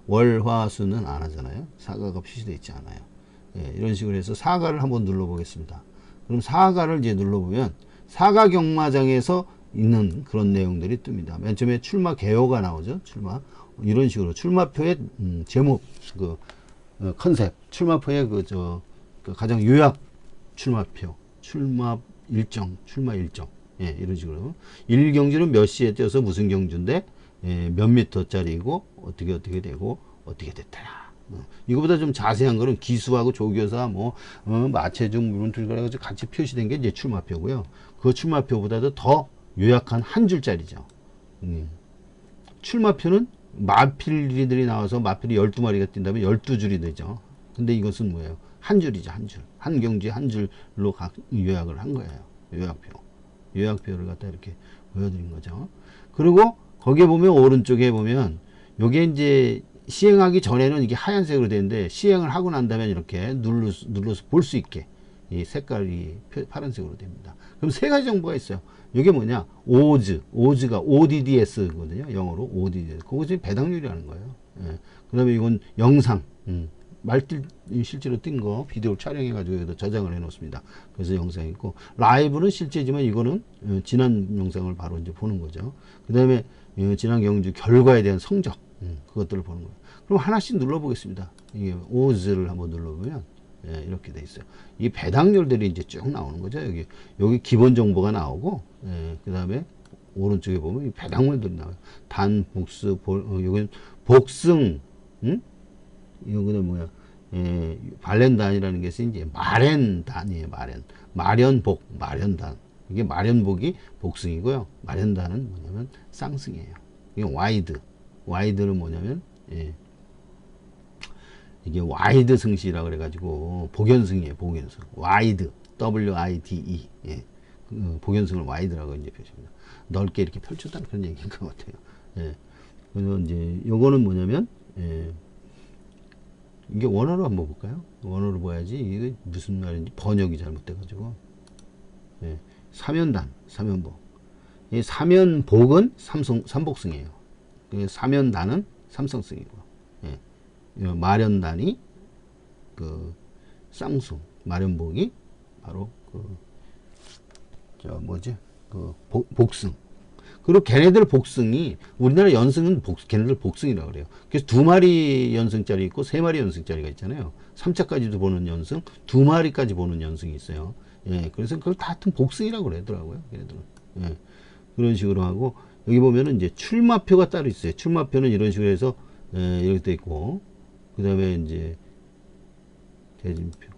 월화수는 안 하잖아요. 사가가 표시되어 있지 않아요. 이런 식으로 해서 사가를 한번 눌러 보겠습니다. 그럼 사가를 이제 눌러보면 사가 경마장에서 있는 그런 내용들이 뜹니다. 맨 처음에 출마 개요가 나오죠. 이런 식으로 출마표의 제목, 컨셉, 출마표의 가장 요약 출마표, 출마 일정, 이런 식으로 1경주는 몇 시에 뛰어서 무슨 경주인데 몇 미터짜리고 어떻게 되고 어떻게 됐다. 이거보다 좀 자세한 거는 기수하고 조교사 마체중 물론들 그래가지고 같이 표시된 게 이제 출마표고요. 그 출마표보다도 더 요약한 한 줄짜리죠. 출마표는 마필들이 나와서 마필이 12마리가 뛴다면 12줄이 되죠. 근데 이것은 뭐예요? 한 줄이죠. 한 줄. 한 경주에 한 줄로 요약을 한 거예요. 요약표를 갖다 이렇게 보여드린 거죠. 그리고 거기에 보면 오른쪽에 보면 요게 이제 시행하기 전에는 이게 하얀색으로 되는데 시행을 하고 난 다음에 이렇게 눌러서 볼 수 있게 이 색깔이 파란색으로 됩니다. 그럼 세 가지 정보가 있어요. 이게 뭐냐? 오즈가 ODDS거든요. 영어로 ODDS. 그것이 배당률이라는 거예요. 그 다음에 이건 영상, 말띠 실제로 뛴 거 비디오를 촬영해가지고 여기다 저장을 해 놓습니다. 그래서 영상이 있고, 라이브는 실제지만 이거는 지난 영상을 바로 이제 보는 거죠. 그 다음에 지난 경주 결과에 대한 성적, 그것들을 보는 거예요. 그럼 하나씩 눌러보겠습니다. 이게 오즈를 한번 눌러보면 이렇게 돼 있어요. 이 배당률들이 이제 쭉 나오는 거죠. 여기 기본 정보가 나오고, 그 다음에 오른쪽에 보면 배당물들이 나와요. 단, 복수, 여기는 복승, 응? 여기는 뭐야? 발렌단이라는 게 이제 마련단이에요. 마련복, 마련단. 이게 마련복이 복승이고요. 마련단은 뭐냐면 쌍승이에요. 이게 와이드는 뭐냐면 이게 와이드 승시라 그래가지고 복연승이에요. 복연승. 와이드, WIDE. 복연승을 와이드라고 이제 표시합니다. 넓게 이렇게 펼쳤다는 그런 얘기인 것 같아요. 그래서 이제 요거는 뭐냐면 이게 원어로 한번 볼까요? 원어로 봐야지 이게 무슨 말인지 번역이 잘못돼가지고. 사면단, 사면복. 이 사면복은 삼복승이에요. 사면단은 삼성승이고, 마련단이 그 쌍승, 마련복이 바로 복승. 그리고 걔네들 복승이 우리나라 연승은 걔네들 복승이라고 그래요. 그래서 2마리 연승짜리 있고 3마리 연승짜리가 있잖아요. 3차까지도 보는 연승, 2마리까지 보는 연승이 있어요. 그래서 그걸 다 같은 복승이라고 그러더라고요. 걔네들은. 그런 식으로 하고, 여기 보면은 이제 출마표가 따로 있어요. 출마표는 이런 식으로 해서 이렇게 돼 있고, 그 다음에 이제 대진표.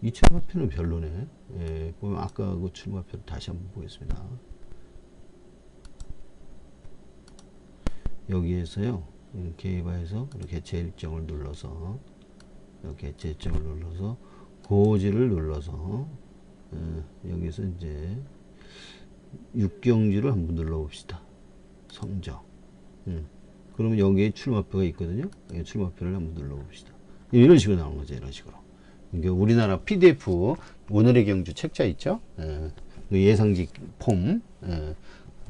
이 출마표는 별로네. 보면 아까 그 출마표를 다시 한번 보겠습니다. 여기에서요, 개입해서 이렇게 개체 일정을 눌러서, 이렇게 개체 일정을 눌러서, 고지를 눌러서, 여기서 이제 육경지를 한번 눌러봅시다. 성적. 그러면 여기에 출마표가 있거든요. 여기 출마표를 한번 눌러봅시다. 이런 식으로 나오는 거죠. 이런 식으로. 이게 우리나라 PDF 오늘의 경주 책자 있죠. 예상지 폼,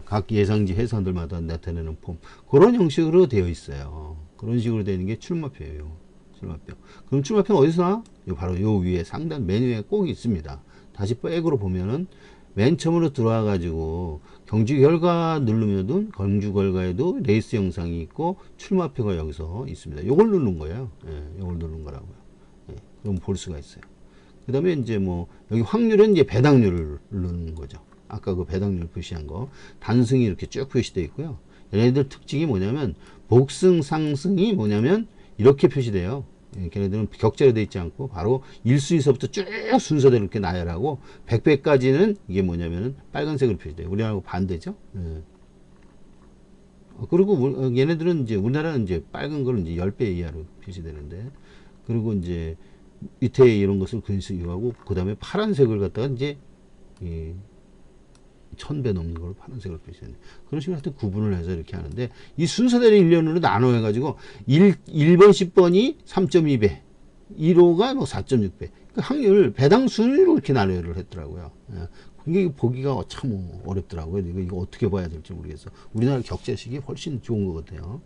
각 예상지 회사들마다 나타내는 폼, 그런 형식으로 되어 있어요. 그런 식으로 되는 게 출마표예요. 출마표. 그럼 출마표는 어디서 나와? 바로 요 위에 상단 메뉴에 꼭 있습니다. 다시 백으로 보면은 맨 처음으로 들어와 가지고 경주 결과 누르면은 경주 결과에도 레이스 영상이 있고 출마표가 여기서 있습니다. 요걸 누르는 거예요. 요걸 누르는 거라고요. 그럼 볼 수가 있어요. 그 다음에 이제 뭐 여기 확률은 이제 배당률을 누르는 거죠. 아까 그 배당률 표시한 거 단승이 이렇게 쭉 표시되어 있고요. 얘네들 특징이 뭐냐면 복승 상승이 뭐냐면 이렇게 표시돼요. 걔네들은 격자로 되어 있지 않고 바로 1순위서부터 쭉 순서대로 이렇게 나열하고 100배까지는 이게 뭐냐면은 빨간색으로 표시돼요. 우리나라하고 반대죠. 그리고 얘네들은 이제 우리나라는 이제 빨간 거는 이제 10배 이하로 표시되는데, 그리고 이제 밑에 이런 것을 근수하고 그 다음에 파란색을 갖다가 이제 1000배 넘는 걸 파란색으로 표시하는 그런 식으로 하여튼 구분을 해서 이렇게 하는데, 이 순서대로 1년으로 나눠 해가지고 1번 10번이 3.2배, 1호가 뭐 4.6배, 그 확률 배당 순위로 이렇게 나눠를 했더라고요. 이게 보기가 참 어렵더라고요. 이거 어떻게 봐야 될지 모르겠어. 우리나라 격자식이 훨씬 좋은 것 같아요.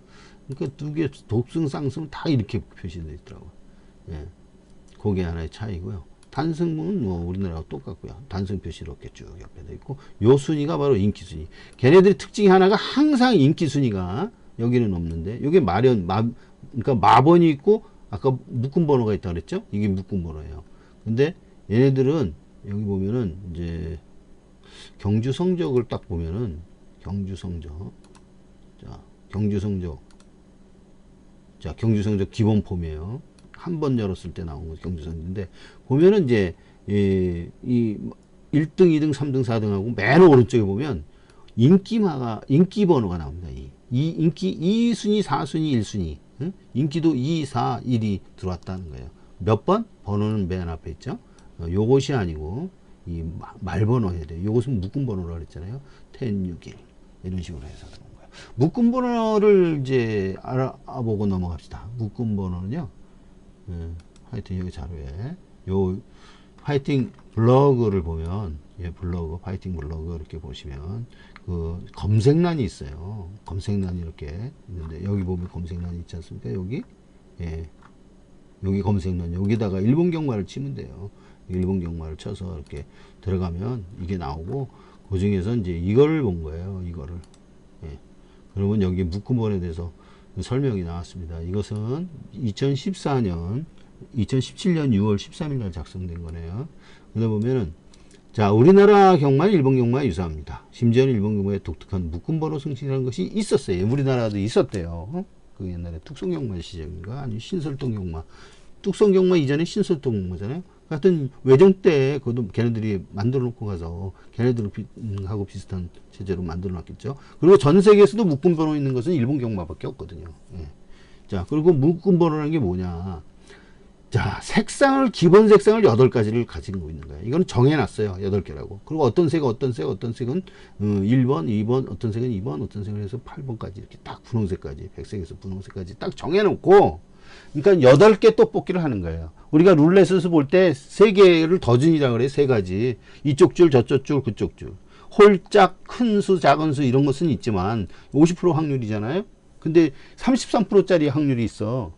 그러니까 두 개 독승 쌍승 다 이렇게 표시되어 있더라고요. 그게 하나의 차이고요. 단승은 뭐 우리나라와 똑같고요. 단승 표시 이렇게 쭉 옆에 돼 있고, 요 순위가 바로 인기 순위. 걔네들의 특징이 하나가 항상 인기 순위가 여기는 없는데, 여기 그러니까 마번이 있고 아까 묶음 번호가 있다 그랬죠? 이게 묶음 번호예요. 근데 얘네들은 여기 보면은 이제 경주 성적을 딱 보면은 경주 성적, 경주 성적 기본 폼이에요. 한 번 열었을 때 나온 거 경주선인데, 보면은 이제 이 1등, 2등, 3등, 4등하고 맨 오른쪽에 보면 인기 번호가 나옵니다. 이 인기 2순위, 4순위, 1순위. 인기도 2, 4, 1이 들어왔다는 거예요. 몇 번? 번호는 맨 앞에 있죠. 요것이 아니고 이 말번호 해야 돼요. 요것은 묶음 번호라고 그랬잖아요. 10, 6, 1 이런 식으로 해서 그런 거예요. 묶음 번호를 이제 알아보고 넘어갑시다. 묶음 번호는요. 하여튼 여기 자료에 요 파이팅 블로그를 보면, 블로그 파이팅 블로그 이렇게 보시면 그 검색란이 있어요. 검색란이 이렇게 있는데, 여기 보면 검색란이 있지 않습니까? 여기 여기 검색란, 여기다가 일본 경마를 치면 돼요. 일본 경마를 쳐서 이렇게 들어가면 이게 나오고, 그 중에서 이제 이거를 본 거예요. 이거를. 그러면 여기 묶음번호에 대해서 설명이 나왔습니다. 이것은 2017년 6월 13일 날 작성된 거네요. 그러다 보면은 자, 우리나라 경마는 일본 경마와 유사합니다. 심지어는 일본 경마에 독특한 묶음번호 승신이라는 것이 있었어요. 우리나라도 있었대요. 그 옛날에 뚝성경마 시절인가 아니 신설동 경마. 뚝성경마 이전에 신설동 경마잖아요. 하여튼 외정 때 그것도 걔네들이 만들어 놓고 가서 걔네들하고 비슷한 체제로 만들어 놨겠죠. 그리고 전 세계에서도 묶음번호 있는 것은 일본 경마밖에 없거든요. 예. 자, 그리고 묶음번호라는 게 뭐냐. 자, 기본 색상을 8가지를 가지고 있는 거예요. 이건 정해놨어요. 8개라고. 그리고 어떤 색은 1번, 2번, 어떤 색은 2번, 어떤 색은 해서 8번까지 이렇게 딱 분홍색까지, 백색에서 분홍색까지 딱 정해놓고, 그러니까 8개 떡볶이를 하는 거예요. 우리가 룰렛에서 볼 때 3개를 더준이라고 그래요. 3가지. 이쪽 줄, 저쪽 줄, 그쪽 줄. 홀짝, 큰 수, 작은 수 이런 것은 있지만 50% 확률이잖아요. 근데 33%짜리 확률이 있어.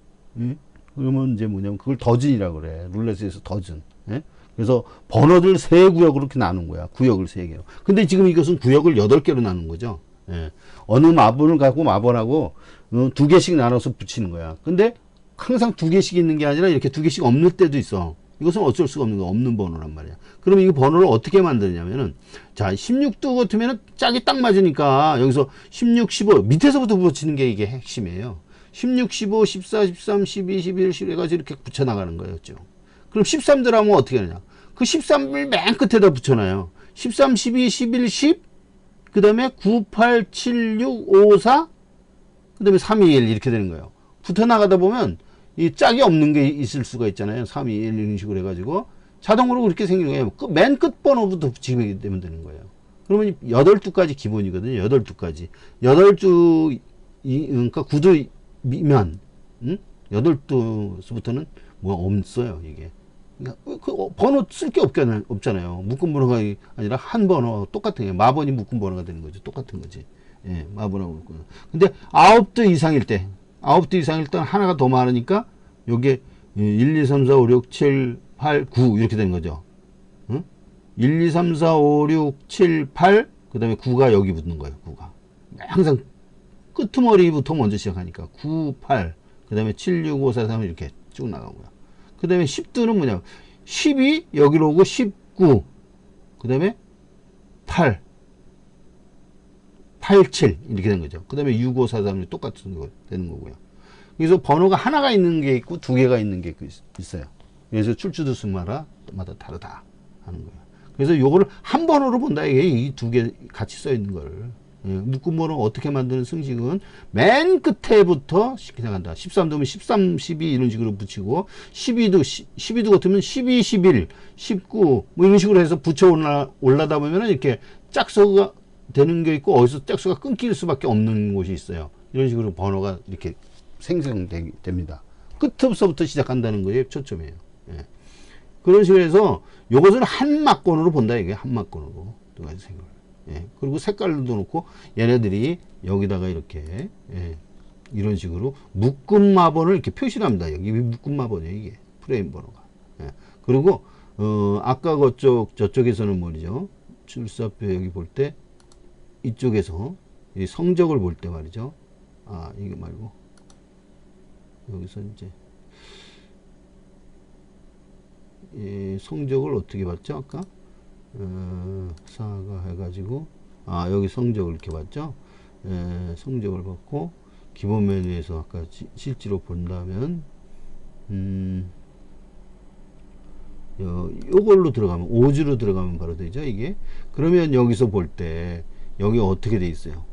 그러면 이제 뭐냐면 그걸 더즌이라고 그래. 룰렛에서 더즌. 예? 그래서 번호들 3구역으로 이렇게 나눈 거야. 구역을 3개로. 근데 지금 이것은 구역을 8개로 나눈 거죠. 예. 어느 마번을 갖고 마번하고 2개씩 나눠서 붙이는 거야. 근데 항상 2개씩 있는 게 아니라 이렇게 2개씩 없는 때도 있어. 이것은 어쩔 수가 없는 거, 없는 번호란 말이야. 그러면 이 번호를 어떻게 만드냐면은, 자, 16도 같으면은 짝이 딱 맞으니까 여기서 16, 15, 밑에서부터 붙이는 게 이게 핵심이에요. 16, 15, 14, 13, 12, 11, 12 해가지고 이렇게 붙여나가는 거였죠. 그럼 13 들어가면 어떻게 하느냐. 그 13을 맨 끝에다 붙여놔요. 13, 12, 11, 10, 그 다음에 9, 8, 7, 6, 5, 4, 그 다음에 3, 2, 1 이렇게 되는 거예요. 붙어나가다 보면 이 짝이 없는 게 있을 수가 있잖아요. 3, 2, 1 이런 식으로 해가지고 자동으로 그렇게 생기는 거예요. 맨 끝 번호부터 붙이게 되면 되는 거예요. 그러면 8두까지 기본이거든요. 8두까지. 8두, 그러니까 9두 미면, 8두부터는 뭐 없어요, 이게. 그러니까 그 번호 쓸 게 없잖아요. 묶음 번호가 아니라 한 번호 똑같은 게 마번이 묶음 번호가 되는 거죠. 똑같은 거지. 예, 마번하고 묶음. 근데 9두 이상일 때, 9두 이상일 때는 하나가 더 많으니까 요게 1, 2, 3, 4, 5, 6, 7, 8, 9 이렇게 되는 거죠. 1, 2, 3, 4, 5, 6, 7, 8, 그 다음에 9가 여기 붙는 거예요. 9가. 항상 끄트머리부터 먼저 시작하니까 9, 8, 그 다음에 7, 6, 5, 4, 3 이렇게 쭉 나가고요. 그 다음에 10두는 뭐냐, 12 여기로 오고 19, 그 다음에 8, 8, 7 이렇게 되는 거죠. 그 다음에 6, 5, 4, 3이 똑같은 거 되는 거고요. 그래서 번호가 하나가 있는 게 있고 2개가 있는 게 있어요. 그래서 출주두수마다 다르다 하는 거예요. 그래서 요거를 한 번호로 본다. 이게 이 2개 같이 써 있는 거를. 예, 묶음번호 어떻게 만드는 승식은 맨 끝에부터 시작한다. 13도면 13, 12 이런 식으로 붙이고 12도 같으면 12, 11, 19 뭐 이런 식으로 해서 붙여 올라다 보면 이렇게 짝수가 되는 게 있고 어디서 짝수가 끊길 수밖에 없는 곳이 있어요. 이런 식으로 번호가 이렇게 생성됩니다. 끝에서부터 시작한다는 거에 초점이에요. 예. 그런 식으로 해서 요것을 한 막권으로 본다. 이게 한 막권으로 두 가지 생각. 예. 그리고 색깔도 놓고 얘네들이 여기다가 이렇게 예. 이런 식으로 묶음 마번을 이렇게 표시를 합니다. 여기 묶음 마번이에요. 이게 프레임 번호가. 예. 그리고 아까 저쪽에서는 뭐죠? 출사표 여기 볼 때 이쪽에서 이 성적을 볼 때 말이죠. 아 이거 말고 여기서 이제 이 성적을 어떻게 봤죠? 아까 사가 해가지고 여기 성적을 이렇게 봤죠. 성적을 봤고 기본 메뉴에서 아까 실제로 본다면 요걸로 들어가면 5주로 들어가면 바로 되죠. 이게 그러면 여기서 볼 때 여기 어떻게 돼 있어요?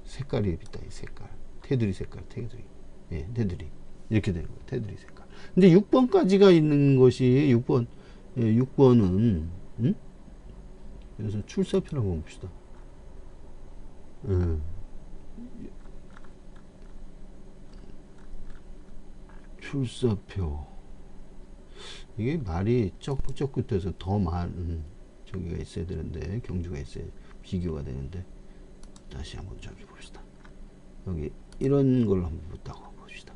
색깔이 있다. 이 색깔 테두리 색깔 테두리 예, 테두리 이렇게 되는 거예요. 테두리 색깔. 근데 6번까지가 있는 것이 6번 예, 6번은 그래서 출사표를 한번 봅시다. 출사표 이게 말이 쩍긋쩍긋해서 더 많은 저기가 있어야 되는데 경주가 있어야 비교가 되는데 다시 한번 저기 봅시다. 여기 이런 걸 한번 붙다고 봅시다.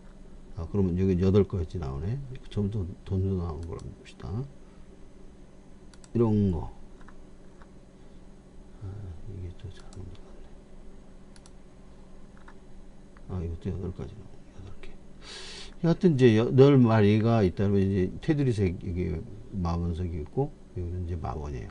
그러면 여기 8가지 나오네. 점점 더 나오는 걸 한번 봅시다. 이런 거 이게 또 잘못 나왔네. 이것도 8가지 나오네. 8개. 하여튼 이제 8마리가 있다면 이제 테두리색 이게 마원석이 있고 여기는 이제 마원이에요.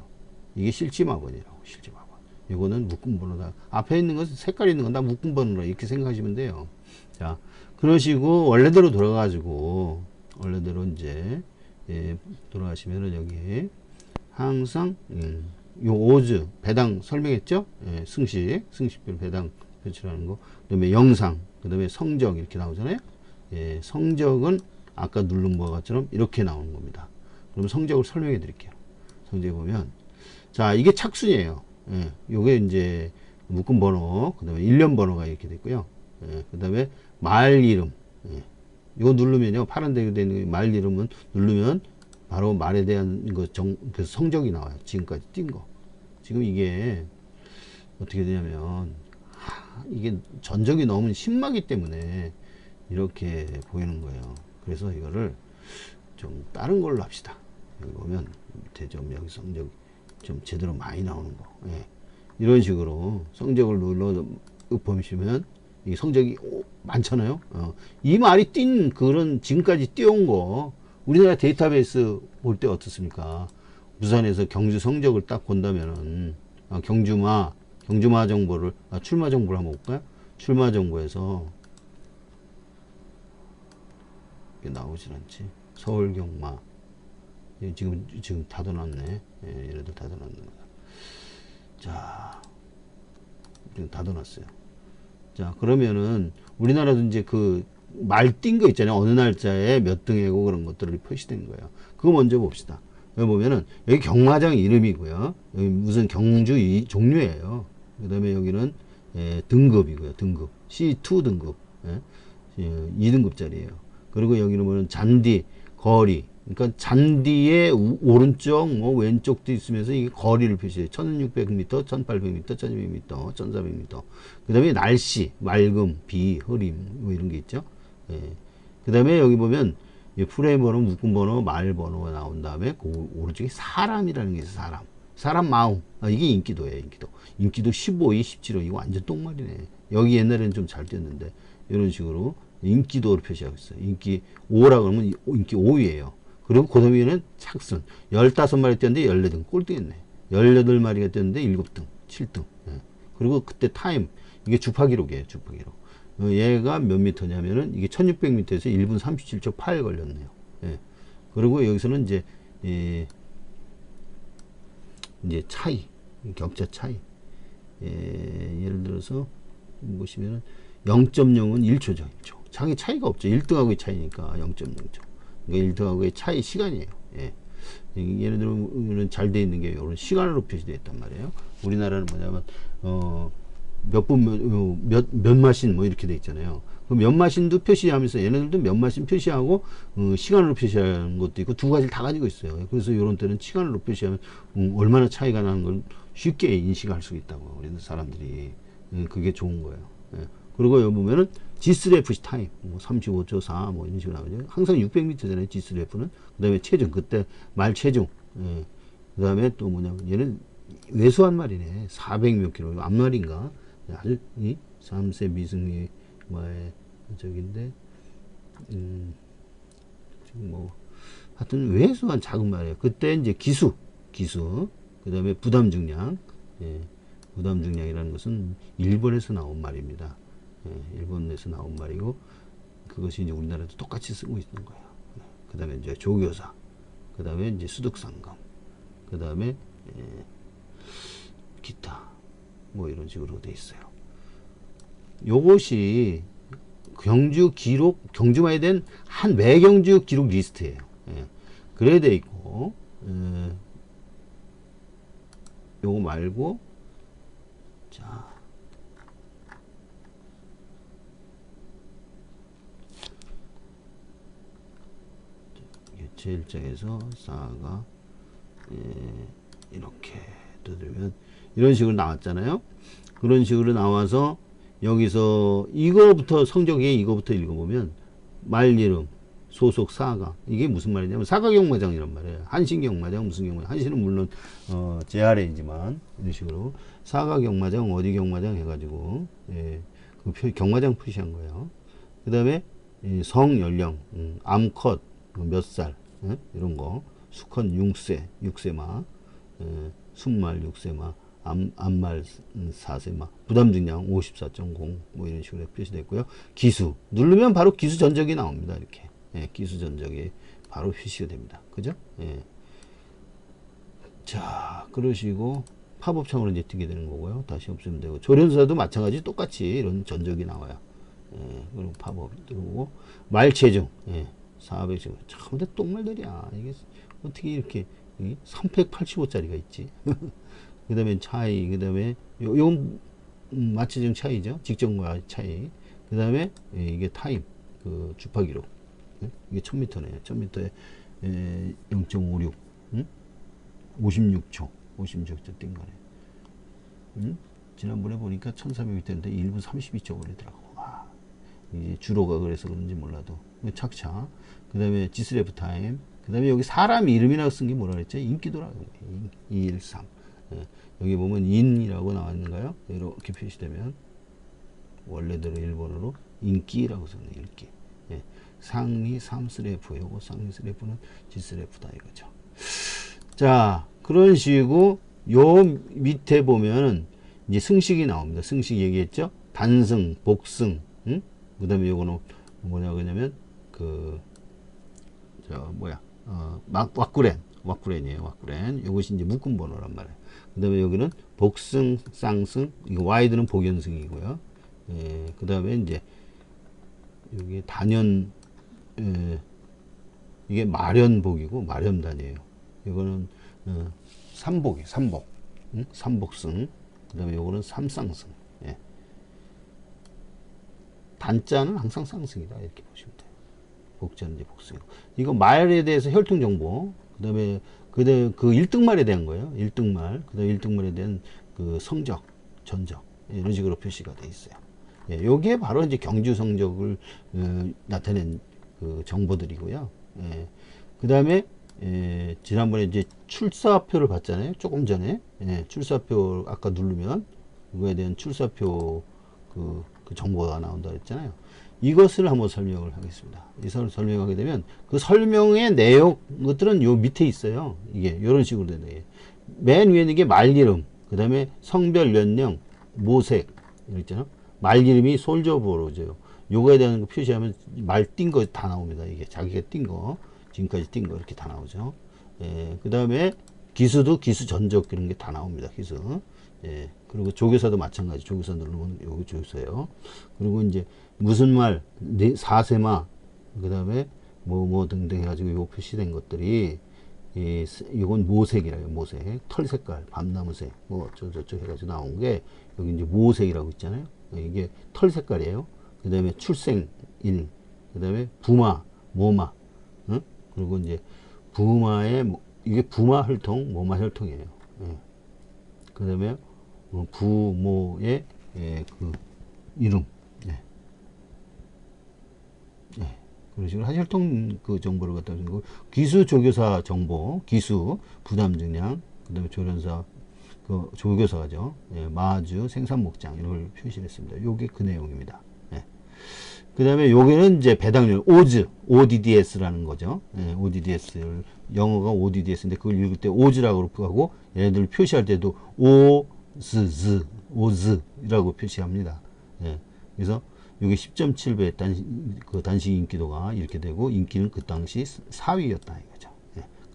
이게 실지마번이라고. 실지마번. 이거는 묶음번호다. 앞에 있는 것은 색깔 있는 건 다 묶음번호라 이렇게 생각하시면 돼요. 자, 그러시고 원래대로 돌아가지고 원래대로 이제 돌아가시면은 여기 항상 요 오즈 배당 설명했죠? 승식별 배당 표출하는 거. 그다음에 영상, 그다음에 성적 이렇게 나오잖아요. 성적은 아까 누른 바와 같처럼 이렇게 나오는 겁니다. 그럼 성적을 설명해 드릴게요. 성적에 보면 자, 이게 착순이에요. 요게 이제 묶음 번호, 그다음에 일련 번호가 이렇게 됐고요. 그다음에 말 이름. 이거 누르면요, 파란 데가 되는 말 이름은 누르면 바로 말에 대한 그 성적이 나와요. 지금까지 띈 거. 지금 이게 어떻게 되냐면 이게 전적이 너무 심하기 때문에 이렇게 보이는 거예요. 그래서 이거를 좀 다른 걸로 합시다. 여기 보면 밑에 좀 여기 성적 좀 제대로 많이 나오는 거. 이런 식으로 성적을 눌러 보시면 이 성적이 많잖아요. 이 말이 띈 그런 지금까지 띄운 거 우리나라 데이터베이스 볼 때 어떻습니까? 부산에서 경주 성적을 딱 본다면은 경주마 정보를 출마 정보를 한번 볼까요? 출마 정보에서 이게 나오질 않지. 서울 경마 지금 닫아놨네. 얘네들 닫아놨는 거야. 자, 지금 닫아놨어요. 자, 그러면은 우리나라도 이제 그 말 띈 거 있잖아요. 어느 날짜에 몇 등이고 그런 것들이 표시된 거예요. 그거 먼저 봅시다. 여기 보면은 여기 경마장 이름이고요. 여기 무슨 경주 종류예요. 그 다음에 여기는 등급이고요. 등급 C2 등급 2등급짜리예요. 그리고 여기는 뭐는 잔디 거리. 그러니까 잔디의 오른쪽 뭐 왼쪽도 있으면서 이게 거리를 표시해요. 1600m, 1800m, 1200m, 1400m. 그 다음에 날씨, 맑음, 비, 흐림 뭐 이런 게 있죠. 그 다음에 여기 보면 프레임 번호, 묶음 번호, 말 번호가 나온 다음에 그 오른쪽에 사람이라는 게 있어요. 사람 마음. 이게 인기도예요. 인기도 15위, 17호. 이거 완전 똥말이네. 여기 옛날에는 좀 잘 뛰었는데 이런 식으로 인기도를 표시하고 있어요. 인기 5라 그러면 인기 5위예요. 그리고 그 다음에는 착순. 15마리 뛰었는데 14등. 꼴등했네. 18마리가 뛰었는데 7등, 7등. 그리고 그때 타임. 이게 주파 기록이에요. 주파 기록. 얘가 몇 미터냐면은 이게 1600m에서 1분 37초 8 걸렸네요. 그리고 여기서는 이제 차이. 격차 차이. 예를 들어서 보시면은 0.0은 1초죠. 1초. 자기 차이가 없죠. 1등하고의 차이니까 0.0초. 그러니까 1등하고의 차이 시간이에요. 예를 들면 잘 돼 있는 게 이런 시간으로 표시되어 있단 말이에요. 우리나라는 뭐냐면 몇 마신 뭐 이렇게 돼 있잖아요. 그럼 몇 마신도 표시하면서 얘네들도 몇 마신 표시하고 시간으로 표시하는 것도 있고 두 가지를 다 가지고 있어요. 그래서 이런 때는 시간으로 표시하면 얼마나 차이가 나는 걸 쉽게 인식할 수 있다고 우리 사람들이. 그게 좋은 거예요. 그리고 여기 보면은 G3F 타임 뭐 35초 4 뭐 이런 식으로 나오죠. 항상 600m잖아요. G3F는. 그 다음에 체중, 그때 말 체중. 그 다음에 또 뭐냐면 얘는 왜소한 말이네. 400몇 킬로 앞말인가. 아주 3세 미승리 뭐의 저긴데 지금 뭐 하여튼 왜소한 작은 말이에요. 그때 이제 기수 그 다음에 부담 중량. 부담 중량이라는 것은 일본에서 나온 말입니다. 일본에서 나온 말이고 그것이 이제 우리나라도 똑같이 쓰고 있는 거예요. 그 다음에 이제 조교사, 그 다음에 이제 수득상금, 그 다음에 기타 뭐 이런 식으로 돼 있어요. 요것이 경주 기록, 경주마에 된 한 매경주 기록 리스트예요. 그래 돼 있고 요거 말고 자 제1장에서 사가 이렇게 두드리면 이런 식으로 나왔잖아요. 그런 식으로 나와서 여기서 이거부터 성적에 이거부터 읽어보면 말 이름 소속 사가 이게 무슨 말이냐면 사가경마장이란 말이에요. 한신경마장 무슨 경마장 한신은 물론 JRA지만 이런 식으로 사가경마장 어디 경마장 해가지고 그 경마장 표시한 거예요. 그 다음에 성 연령 암컷 몇 살 이런 거 수컷 6세마 순말 6세마, 암말 4세마, 부담 증량 54.0 뭐 이런 식으로 표시됐고요. 기수 누르면 바로 기수 전적이 나옵니다. 이렇게 기수 전적이 바로 표시가 됩니다. 그죠? 자, 그러시고 팝업창으로 이제 뜨게 되는 거고요. 다시 없애면 되고, 조련사도 마찬가지 똑같이 이런 전적이 나와요. 그리고 팝업 들어오고, 말체중 400점. 참, 근데 똥말들이야. 이게 어떻게 이렇게 385짜리가 있지? 그 다음에 차이, 그 다음에 요건 마체중 차이죠. 직전과 차이. 그 다음에 이게 타임, 그 주파 기록. 이게 1000m네요. 1000m에 0.56, 56초. 56초 뛴 거네. 지난번에 보니까 1300m인데 1분 32초 걸리더라고. 와, 이제 주로가 그래서 그런지 몰라도. 착차. 그 다음에 지스레프 타임. 그 다음에 여기 사람 이름이라고 쓴 게 뭐라 그랬죠? 인기도라고. 213. 여기 보면 인이라고 나와 있는가요? 이렇게 표시되면 원래대로 일본어로 인기라고 써요. 인기. 상리 3스레프. 요거 상리 스레프는 지스레프다 이거죠. 자, 그런 식으로 요 밑에 보면은 이제 승식이 나옵니다. 승식 얘기했죠? 단승, 복승, 그 다음에 요거는 뭐냐 그러냐면 왁구렌이에요. 왁구렌. 요것이 이제 묶음 번호란 말이에요. 그 다음에 여기는 복승, 쌍승, 이거 와이드는 복연승이고요. 그 다음에 이제 여기 단연, 이게 마련복이고 마련단이에요. 이거는 삼복이에요. 삼복. 삼복승. 그 다음에 요거는 삼쌍승. 단자는 항상 쌍승이다. 이렇게 보시면 돼요. 복자는 이제 복승이고. 이거 말에 대해서 혈통 정보. 그 다음에 그 1등말에 대한 거예요. 1등말. 그 다음에 1등말에 대한 그 성적, 전적. 이런 식으로 표시가 돼 있어요. 요게 바로 이제 경주 성적을 나타낸 그 정보들이고요. 그 다음에 지난번에 이제 출사표를 봤잖아요. 조금 전에. 출사표 아까 누르면 그거에 대한 출사표 그 정보가 나온다 그랬잖아요. 이것을 한번 설명을 하겠습니다. 이것을 설명하게 되면 그 설명의 내용 것들은 요 밑에 있어요. 이게 이런 식으로 되는 거예요. 맨 위에는 이게 말 이름, 그 다음에 성별, 연령, 모색 이랬잖아요. 말 이름이 솔저보로죠. 요거에 대한 거 표시하면 말 띈 거 다 나옵니다. 이게 자기가 띈 거, 지금까지 띈 거 이렇게 다 나오죠. 그 다음에 기수도 기수 전적 이런 게 다 나옵니다. 기수. 그리고 조교사도 마찬가지. 조교사 누르면 여기 조교사예요. 그리고 이제 무슨 말, 4세마, 그 다음에 뭐 등등 해가지고 요 표시된 것들이 이건 모색이라요. 모색. 털 색깔, 밤나무색, 뭐 저쪽 해가지고 나온 게 여기 이제 모색이라고 있잖아요. 이게 털 색깔이에요. 그 다음에 출생일, 그 다음에 부마, 모마, 그리고 이제 부마의 이게 부마 혈통, 모마 혈통이에요. 그 다음에 부모의 그 이름, 그런 식으로 한 혈통 그 정보를 갖다 주는 거. 기수 조교사 정보, 기수 부담 증량, 그 다음에 조련사 그 조교사죠. 마주 생산 목장 이런 걸 표시했습니다. 요게 그 내용입니다. 그 다음에 요게는 이제 배당률 ODDS라는 거죠. ODDS를 영어가 ODDS인데 그걸 읽을 때 OZ라고 하고 얘네들 표시할 때도 OZ이라고 표시합니다. 그래서 이게 10.7배 단식 인기도가 이렇게 되고 인기는 그 당시 4위였다 이거죠.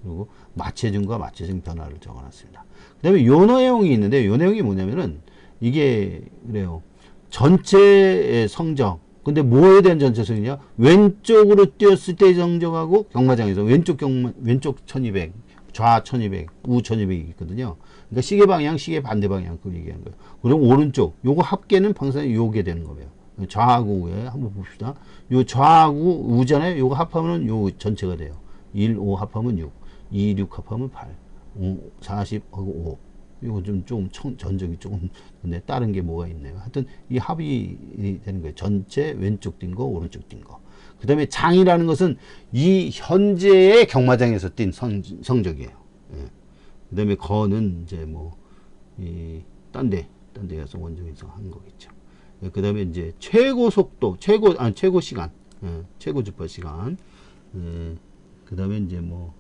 그리고 마체중과 마체중 변화를 적어놨습니다. 그 다음에 요 내용이 있는데 요 내용이 뭐냐면은 이게 그래요. 전체의 성적. 근데 뭐에 대한 전체 성적이냐? 왼쪽으로 뛰었을 때 성적하고 경마장에서 왼쪽 1200, 좌 1200, 우 1200이 있거든요. 그러니까 시계 방향, 시계 반대 방향 그걸 얘기하는 거예요. 그럼 오른쪽 요거 합계는 방사에 요게 되는 거예요. 좌하고 우에 한번 봅시다. 요 좌하고 우잖아요. 요거 합하면 요 전체가 돼요. 1, 5 합하면 6, 2, 6 합하면 8, 5, 40 하고 5. 이거 좀 전적이 조금 근데 다른 게 뭐가 있네요. 하여튼 이 합이 되는 거예요. 전체 왼쪽 뛴 거, 오른쪽 뛴 거. 그 다음에 장이라는 것은 이 현재의 경마장에서 뛴 성적이에요. 그 다음에 거는 이제 뭐 딴 데 가서 원정에서 한 거겠죠. 그 다음에 이제 최고 속도, 최고 시간, 최고 주파 시간. 그 다음에 이제 뭐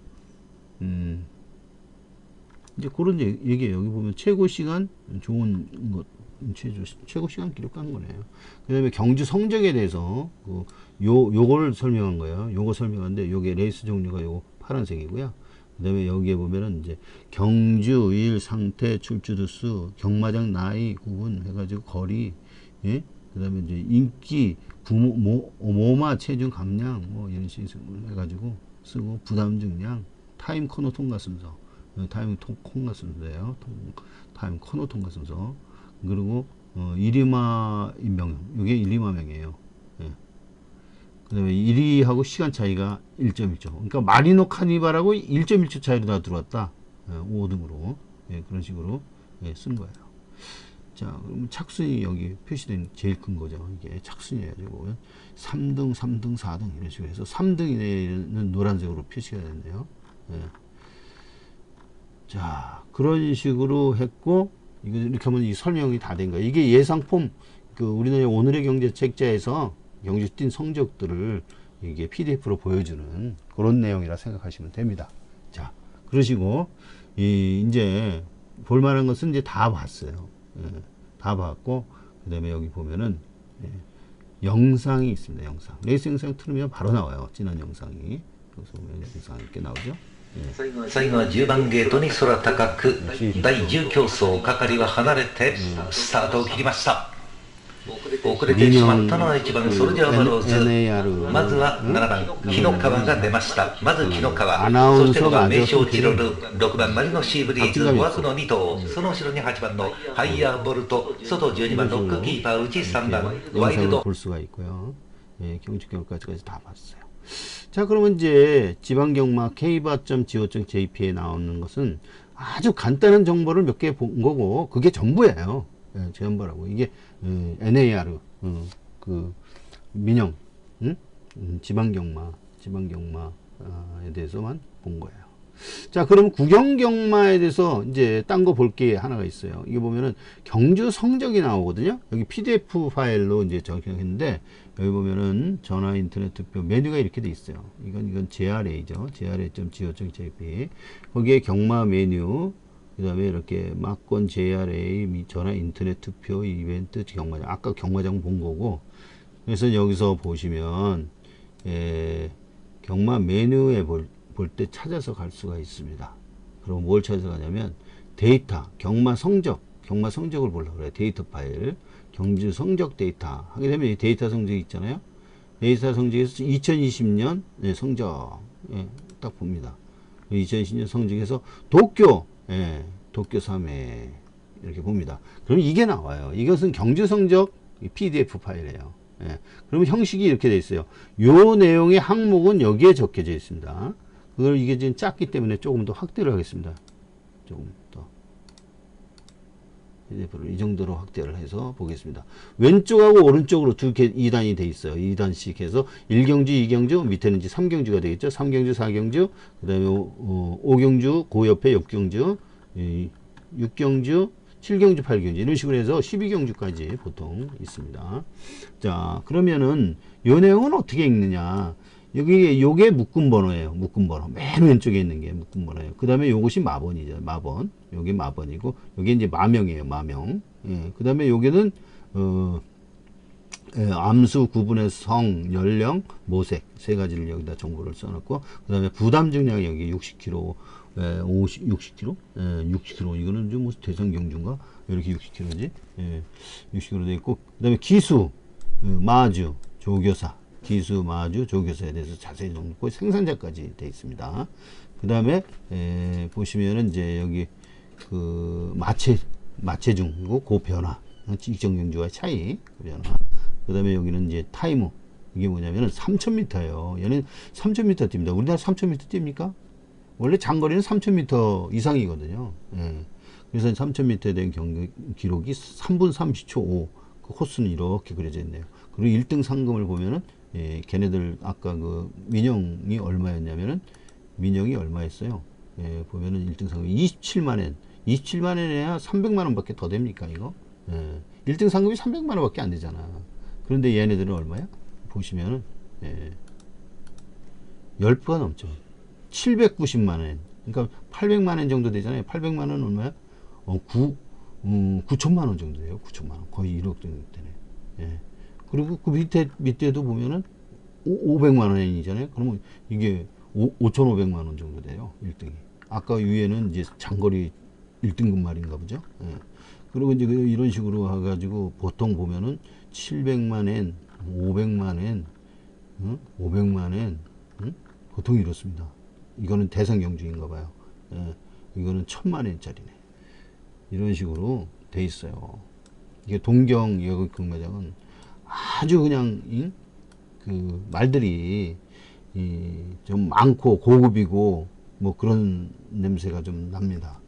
이제 그런 얘기예요. 여기 보면 최고 시간 좋은 것 최고 시간 기록하는 거네요. 그 다음에 경주 성적에 대해서 요걸 설명한 거예요. 요거 설명하는데 요게 레이스 종류가 요거 파란색이고요. 그 다음에 여기에 보면은 이제 경주 일 상태 출주 두수 경마장 나이 구분 해가지고 거리 예? 그 다음에 이제 인기 모마 체중 감량 뭐 이런 식으로 해가지고 쓰고 부담 증량 타임 코너 통과 순서 타임 통과 순서예요. 타임 코너 통과 순서 그리고 이리마 인명 이게 이리마명이에요. 예. 그 다음에 1위하고 시간 차이가 1.1초. 그러니까 마리노 카니발하고 1.1초 차이로 다 들어왔다. 5등으로. 예, 그런 식으로 예, 쓴 거예요. 자, 그러면 착순이 여기 표시된 제일 큰 거죠. 이게 착순이에요. 보면 3등, 3등, 4등 이런 식으로 해서 3등에는 노란색으로 표시가 됐네요. 예. 자, 그런 식으로 했고 이거 이렇게 하면 이 설명이 다 된 거예요. 이게 예상폼 우리나라 오늘의 경제 책자에서 경주 뛴 성적들을 이게 PDF로 보여주는 그런 내용이라 생각하시면 됩니다. 자, 그러시고 이제 볼만한 것은 이제 다 봤어요. 예, 다 봤고 그 다음에 여기 보면은 예, 영상이 있습니다. 영상 레이스 영상 틀으면 바로 나와요. 지난 영상이 여기서 보면 영상이 이렇게 나오죠. 最後は10番ゲートに空高く第10競走係は離れてスタートを切りました。遅れてしまったのは1番ソルジャーバローズ。まずは7番木の川が出ました。まず木の川、そして5番名将チロル、6番マリノシーブリーズ、枠の2頭、その後ろに8番のハイヤーボルト、外12番ロックキーパー内3番ワイルド。 볼 수가 있고요. 예, 경주 결과까지 다 봤어요. 자, 그러면 이제 지방경마 k바.go.jp에 나오는 것은 아주 간단한 정보를 몇 개 본 거고 그게 전부예요. 예, 전부라고. 이게 NAR 민영 지방경마에 대해서만 본 거예요. 자, 그럼 구경경마에 대해서 이제 딴 거 볼 게 하나가 있어요. 이게 보면은 경주 성적이 나오거든요. 여기 PDF 파일로 이제 적용했는데 여기 보면은 전화 인터넷 투표 메뉴가 이렇게 돼 있어요. 이건 JRA죠. JRA.go.jp. 거기에 경마 메뉴, 그 다음에 이렇게 막권 JRA 전화 인터넷 투표 이벤트 경마장. 아까 경마장 본 거고. 그래서 여기서 보시면 경마 메뉴에 볼 때 찾아서 갈 수가 있습니다. 그럼 뭘 찾아서 가냐면 데이터, 경마 성적을 보려고 그래요. 데이터 파일, 경주 성적 데이터 하게 되면 이 데이터 성적이 있잖아요. 데이터 성적에서 2020년 성적 딱 봅니다. 2020년 성적에서 도쿄 3회 이렇게 봅니다. 그럼 이게 나와요. 이것은 경주 성적 PDF 파일이에요. 그러면 형식이 이렇게 돼 있어요. 요 내용의 항목은 여기에 적혀져 있습니다. 그걸 이게 지금 작기 때문에 조금 더 확대를 하겠습니다. 조금 더. PDF를 이 정도로 확대를 해서 보겠습니다. 왼쪽하고 오른쪽으로 2단이 돼 있어요. 2단씩 해서 1경주, 2경주, 밑에는 이제 3경주가 되겠죠. 3경주, 4경주, 그 다음에 5경주, 그 옆에 옆경주, 6경주, 7경주, 8경주 이런 식으로 해서 12경주까지 보통 있습니다. 자, 그러면은 요 내용은 어떻게 읽느냐? 요게 묶음번호예요. 묶음번호. 맨 왼쪽에 있는 게 묶음번호예요. 그 다음에 요것이 마번이죠. 마번. 요게 마번이고, 요게 이제 마명이에요. 마명. 예. 그 다음에 요게는, 암수, 구분의 성, 연령, 모색. 세 가지를 여기다 정보를 써놓고, 그 다음에 부담 증량 여기 60kg, 60kg? 60kg. 이거는 좀 무슨 대성경주인가? 이렇게 60kg지? 60kg 돼 있고, 그 다음에 기수, 마주, 조교사. 기수, 마주, 조교사에 대해서 자세히 놓고 생산자까지 되어 있습니다. 그 다음에 보시면은 이제 여기 그 마체중이고 그 변화, 직정경주와의 차이, 그 변화. 그 다음에 여기는 이제 타이머. 이게 뭐냐면은 3000m예요. 얘는 3000m 뜁니다. 우리나라 3000m 뜁니까? 원래 장거리는 3000m 이상이거든요. 그래서 3000m에 대한 기록이 3분 30초 5. 그 코스는 이렇게 그려져 있네요. 그리고 1등 상금을 보면은 걔네들 아까 그 민영이 얼마였냐면은 민영이 얼마였어요? 보면은 1등 상금이 27만엔. 27만엔에야 300만원 밖에 더 됩니까 이거? 1등 상금이 300만원 밖에 안 되잖아. 그런데 얘네들은 얼마야? 보시면은 10배가 넘죠. 790만엔. 그러니까 800만 원 정도 되잖아요. 800만 원 얼마야? 9천만 원 정도 돼요. 9천만 원. 거의 1억 정도 되네. 예. 그리고 그 밑에도 보면은 500만 원이잖아요. 그러면 이게 5,500만 원 정도 돼요. 1등이. 아까 위에는 이제 장거리 1등급 말인가 보죠. 예. 그리고 이제 이런 식으로 해가지고 보통 보면은 700만 엔, 500만 엔, 500만 엔, 보통 이렇습니다. 이거는 대상 경주인가 봐요. 예. 이거는 1000만 엔짜리네. 이런 식으로 돼 있어요. 이게 동경 여객 경매장은 아주 그냥 그 말들이 좀 많고 고급이고 뭐 그런 냄새가 좀 납니다.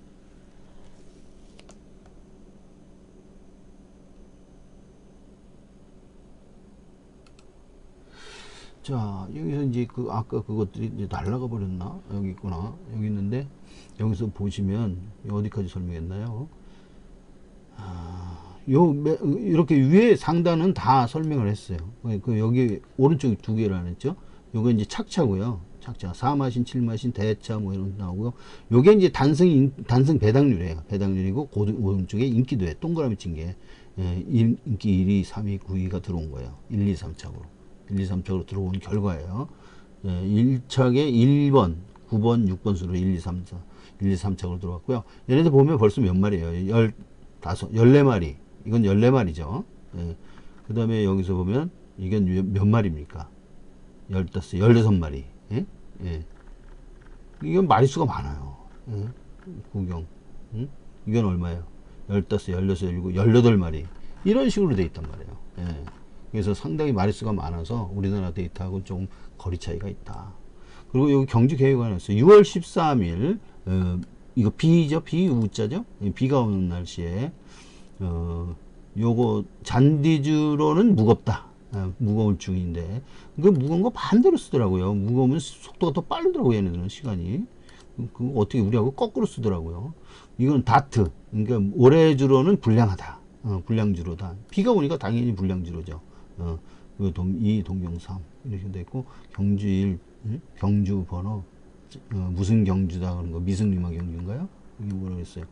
자, 여기서 이제 그 아까 그것들이 이제 날라가 버렸나? 여기 있구나. 여기 있는데 여기서 보시면 어디까지 설명했나요? 이렇게 위에 상단은 다 설명을 했어요. 그 여기 오른쪽 두 개를 안 했죠. 요거 이제 착차고요. 착차 4마신, 7마신, 대차 뭐 이런 거 나오고요. 요게 이제 단승 배당률이에요. 배당률이고 오른쪽에 인기도에 동그라미 친 게 인기 1위, 3위, 9위가 들어온 거예요. 1, 2, 3착으로. 1, 2, 3착으로 들어온 결과예요. 1착에 1번, 9번, 6번 수로 1, 2, 3, 4, 1, 2, 3착으로 들어왔고요. 얘네들 보면 벌써 몇 마리예요? 14마리. 이건 14마리죠. 그 다음에 여기서 보면 이건 몇 마리입니까? 16마리. 예? 예. 이건 마리수가 많아요. 예? 구경. 이건 얼마예요? 15, 16, 17, 18마리. 이런 식으로 돼 있단 말이에요. 예. 그래서 상당히 마리수가 많아서 우리나라 데이터하고는 좀 거리 차이가 있다. 그리고 여기 경주 계획 하나 있어요. 6월 13일, 이거 비죠? 비우자죠? 비가 오는 날씨에, 요거 잔디주로는 무겁다. 무거울 중인데, 그 무거운 거 반대로 쓰더라고요. 무거우면 속도가 더 빠르더라고요. 얘네들은 시간이. 그 어떻게 우리하고 거꾸로 쓰더라고요. 이건 다트. 그러니까 올해주로는 불량하다. 불량주로다. 비가 오니까 당연히 불량주로죠. 이 동경 3 이렇게 돼 있고 경주일 경주 번호 무슨 경주다 그런 거 미승리마 경주인가요? 이게 뭐라고 했어요?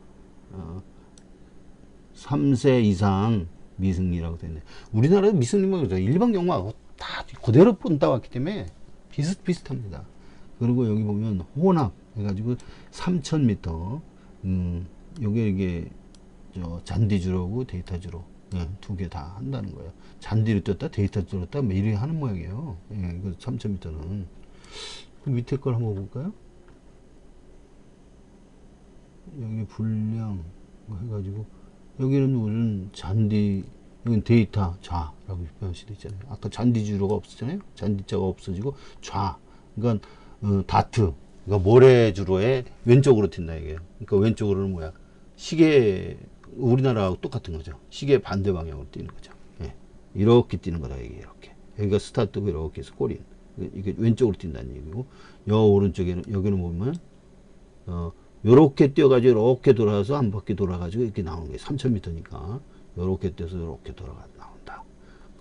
3세 이상 미승리라고 되어 있네. 우리나라도 미승리마 경주 일반 경마하고 다 그대로 따왔기 때문에 비슷비슷합니다. 그리고 여기 보면 혼합 해가지고 3000m 요게 이게 잔디주로고 데이터주로 두 개 다 한다는 거예요. 잔디를 떴다 데이터 떴다 매일 하는 모양이에요. 예, 이거 3000m는 그 밑에 걸 한번 볼까요? 여기 불량 뭐 해가지고 여기는 우리는 잔디 여기는 데이터 좌라고 표현시되어 있잖아요. 아까 잔디주로가 없었잖아요. 잔디자가 없어지고 좌 그러니까 다트 그러니까 모래주로의 왼쪽으로 튄다 이게요. 그러니까 왼쪽으로는 뭐야? 시계 우리나라하고 똑같은 거죠. 시계 반대 방향으로 뛰는 거죠. 예. 이렇게 뛰는 거다 이게 이렇게. 여기가 스타트고 이렇게 해서 꼬린. 이게 왼쪽으로 뛴다는 얘기고, 여 오른쪽에는 여기는 보면 요렇게 뛰어가지고 이렇게 돌아서 한 바퀴 돌아가지고 이렇게 나오는 게 3000m니까 요렇게 뛰어서 이렇게 돌아가 나온다.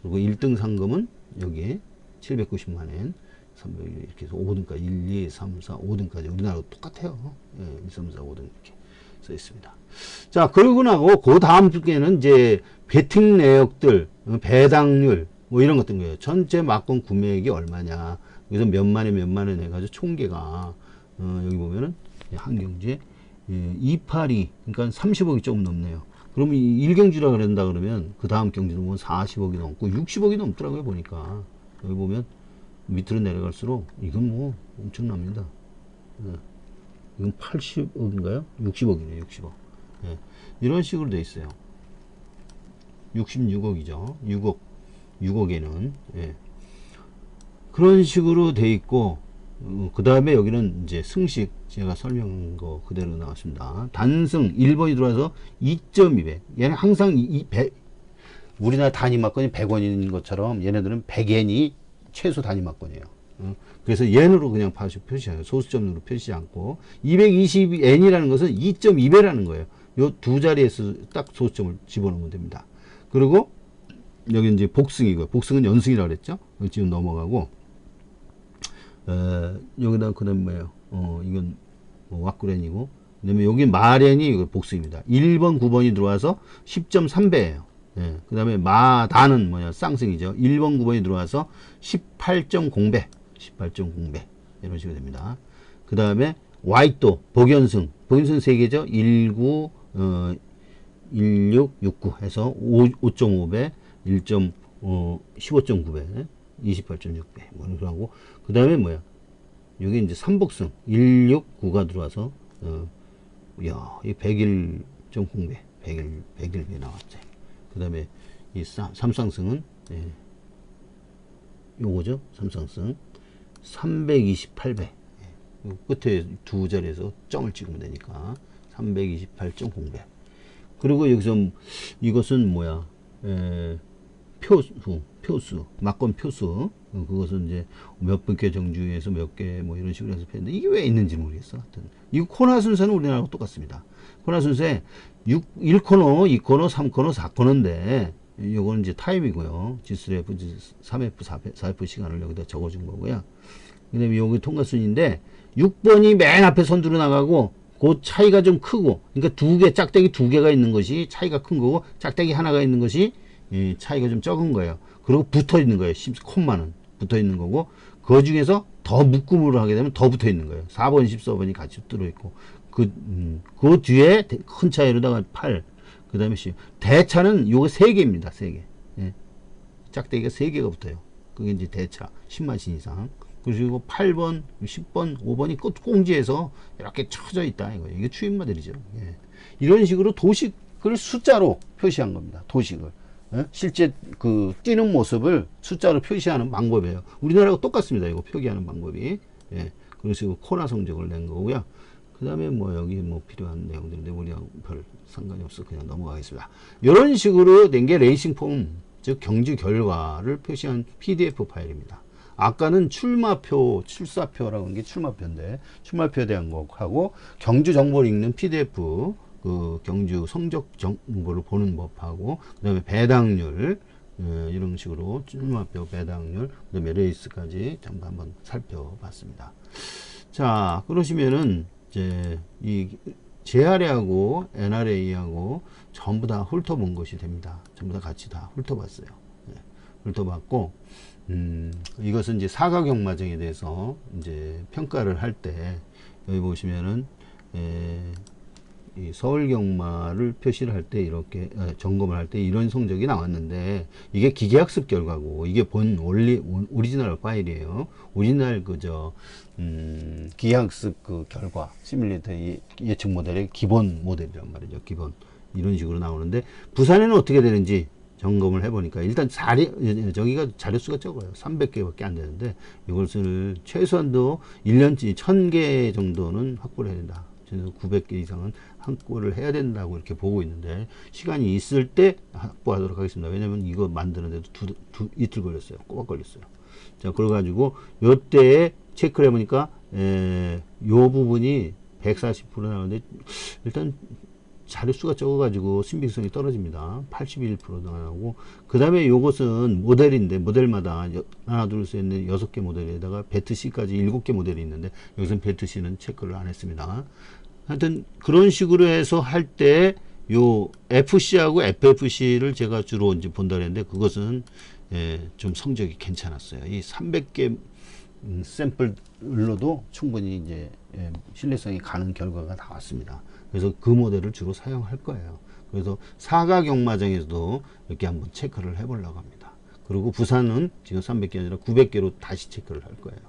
그리고 1등 상금은 여기에 790만 엔, 300 이렇게 해서 5등까지 1, 2, 3, 4, 5등까지 우리나라도 똑같아요. 예, 1, 3, 4, 5등 이렇게 써 있습니다. 자, 그러고 나고 그 다음 주에는 이제 베팅 내역들, 배당률 뭐 이런 것들 거예요. 전체 막권 구매액이 얼마냐. 그래서 몇만 원 해가지고 총계가 여기 보면은 한경주에 282, 그러니까 30억이 조금 넘네요. 그러면 1경주라 그런다 그러면 그 다음 경주는 보면 40억이 넘고 60억이 넘더라고요 보니까. 여기 보면 밑으로 내려갈수록 이건 뭐 엄청납니다. 이건 80억인가요? 60억이네요. 60억. 예. 이런 식으로 돼 있어요. 66억이죠. 6억에는 예. 그런 식으로 돼 있고 그 다음에 여기는 이제 승식 제가 설명한 거 그대로 나왔습니다. 단승 1번이 들어와서 2.2배. 얘는 항상 우리나라 단위막권이 100원인 것처럼 얘네들은 100엔이 최소 단위막권이에요. 그래서 엔으로 그냥 표시해요. 소수점으로 표시하지 않고 220엔이라는 것은 2.2배라는 거예요. 요 두 자리에서 딱 소수점을 집어넣으면 됩니다. 그리고 여기 이제 복승이고요. 복승은 연승이라고 그랬죠. 지금 넘어가고 여기다 그다음 뭐예요? 이건 왁구렌이고, 그 다음에 여기 마렌이 복수입니다. 1번, 9번이 들어와서 10.3배예요. 예, 그 다음에 마다는 뭐냐, 쌍승이죠. 1번, 9번이 들어와서 18.0배, 18.0배. 이런 식으로 됩니다. 그 다음에 와이또, 복연승 3개죠. 19, 16, 69 해서 5.5배, 15.9배, 28.6배. 뭐, 이렇게 하고, 그 다음에 뭐야, 여기 이제 삼복승 169가 들어와서, 야, 이 101.0배, 101배 나왔죠. 그 다음에 이 삼쌍승은, 예, 요거죠. 삼쌍승 328배. 예, 끝에 두 자리에서 점을 찍으면 되니까 328.0배. 그리고 여기서 이것은 뭐야, 표수, 막권 표수. 그것은 이제 몇 개 정주에서 몇 개 뭐 이런 식으로 해서 했는데 이게 왜 있는지 모르겠어. 하여튼 이 코너 순서는 우리나라하고 똑같습니다. 코너 순서에 1코너, 2코너, 3코너, 4코너인데 요거는 이제 타임이고요. G3F, G3F, 4F 시간을 여기다 적어준 거고요. 그 다음에 여기 통과순인데 6번이 맨 앞에 선두로 나가고 그 차이가 좀 크고, 그러니까 짝대기 두 개가 있는 것이 차이가 큰 거고, 짝대기 하나가 있는 것이 차이가 좀 적은 거예요. 그리고 붙어 있는 거예요. 콤마는 붙어 있는 거고, 그 중에서 더 묶음으로 하게 되면 더 붙어 있는 거예요. 4번, 14번이 같이 들어 있고, 그 뒤에 큰 차이로다가 8, 그 다음에 10. 대차는 요거 3개입니다. 3개. 예. 짝대기가 3개가 붙어요. 그게 이제 대차. 10만신 이상. 그리고 8번, 10번, 5번이 꽁지에서 이렇게 쳐져 있다. 이게 추임마들이죠. 예. 이런 식으로 도식을 숫자로 표시한 겁니다. 도식을. 예? 실제 그 뛰는 모습을 숫자로 표시하는 방법이에요. 우리나라하고 똑같습니다. 이거 표기하는 방법이. 예. 그래서 코나 성적을 낸 거고요. 그 다음에 뭐 여기 뭐 필요한 내용들인데 우리하고 별 상관이 없어 그냥 넘어가겠습니다. 이런 식으로 낸 게 레이싱 폼, 즉 경주 결과를 표시한 PDF 파일입니다. 아까는 출사표라고 하는 게 출마표인데, 출마표에 대한 것하고 경주 정보를 읽는 PDF, 그 경주 성적 정보를 보는 법하고, 그 다음에 배당률, 이런 식으로 출마표, 배당률, 그 다음에 레이스까지 전부 한번 살펴봤습니다. 자, 그러시면은 이제 이 JRA하고 NRA하고 전부 다 훑어본 것이 됩니다. 전부 다 같이 다 훑어봤어요. 네, 훑어봤고, 이것은 이제 사가경마정에 대해서 이제 평가를 할 때, 여기 보시면은, 이 서울경마를 표시를 할 때 이렇게, 점검을 할 때 이런 성적이 나왔는데, 이게 기계학습 결과고, 이게 오리지널 파일이에요. 오리지널 기계학습 그 결과, 시뮬레이터 예측 모델의 기본 모델이란 말이죠. 기본. 이런 식으로 나오는데, 부산에는 어떻게 되는지, 점검을 해보니까 일단 저기가 자료수가 적어요. 300개밖에 안 되는데 이것을 최소한도 1년치 1000개 정도는 확보를 해야 된다. 900개 이상은 확보를 해야 된다고 이렇게 보고 있는데, 시간이 있을 때 확보하도록 하겠습니다. 왜냐면 이거 만드는데도 이틀 걸렸어요. 꼬박 걸렸어요. 자, 그래가지고 요때에 체크를 해보니까 요 부분이 140% 나오는데 일단 자료수가 적어가지고 신빙성이 떨어집니다. 81% 나오고, 그 다음에 요것은 모델인데, 모델마다 하나, 둘, 셋, 넷, 6개 모델에다가 배트-C까지 7개 모델이 있는데, 여기서는 배트-C는 체크를 안 했습니다. 하여튼, 그런 식으로 해서 할 때, 요 FC하고 FFC를 제가 주로 이제 본다 그랬는데, 그것은, 좀 성적이 괜찮았어요. 이 300개 샘플로도 충분히 이제, 신뢰성이 가는 결과가 나왔습니다. 그래서 그 모델을 주로 사용할 거예요. 그래서 사가경마장에서도 이렇게 한번 체크를 해보려고 합니다. 그리고 부산은 지금 300개 아니라 900개로 다시 체크를 할 거예요.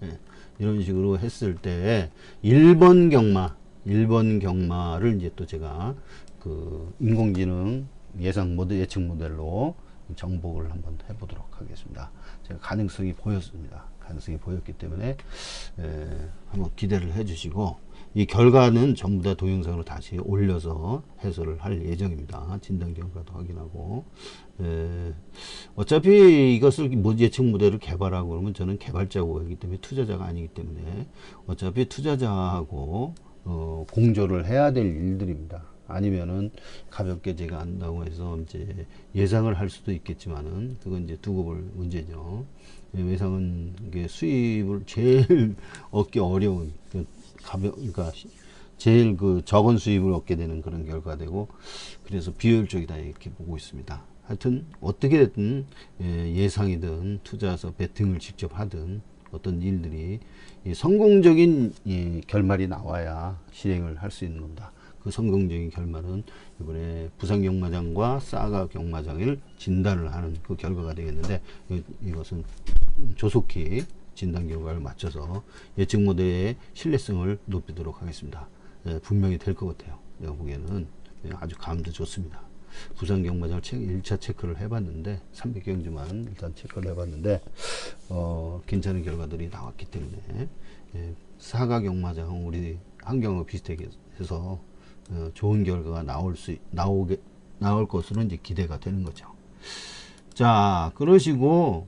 예, 이런 식으로 했을 때 1번 경마를 이제 또 제가 그 인공지능 예상 모델, 예측 모델로 정복을 한번 해보도록 하겠습니다. 제가 가능성이 보였습니다. 가능성이 보였기 때문에 한번 기대를 해주시고, 이 결과는 전부 다 동영상으로 다시 올려서 해설을 할 예정입니다. 진단 결과도 확인하고, 어차피 이것을 예측 모델을 개발하고 그러면 저는 개발자고 하기 때문에 투자자가 아니기 때문에 어차피 투자자하고 공조를 해야 될 일들입니다. 아니면은 가볍게 제가 한다고 해서 이제 예상을 할 수도 있겠지만은 그건 이제 두고 볼 문제죠. 예상은 이게 수입을 제일 얻기 어려운 그러니까 제일 그 적은 수입을 얻게 되는 그런 결과되고, 그래서 비효율적이다 이렇게 보고 있습니다. 하여튼 어떻게 됐든 예상이든 투자해서 베팅을 직접 하든 어떤 일들이 성공적인 결말이 나와야 실행을 할 수 있는 겁니다. 그 성공적인 결말은 이번에 부산경마장과 싸가 경마장을 진단을 하는 그 결과가 되겠는데, 이것은 조속히 진단 결과를 맞춰서 예측 모델의 신뢰성을 높이도록 하겠습니다. 분명히 될 것 같아요. 내가 보기에는 아주 감도 좋습니다. 부산 경마장을 1차 체크를 해봤는데 300경주만 일단 체크를 해봤는데 괜찮은 결과들이 나왔기 때문에 사가 경마장 우리 한경하고 비슷하게 해서 좋은 결과가 나올 것으로 이제 기대가 되는 거죠. 자, 그러시고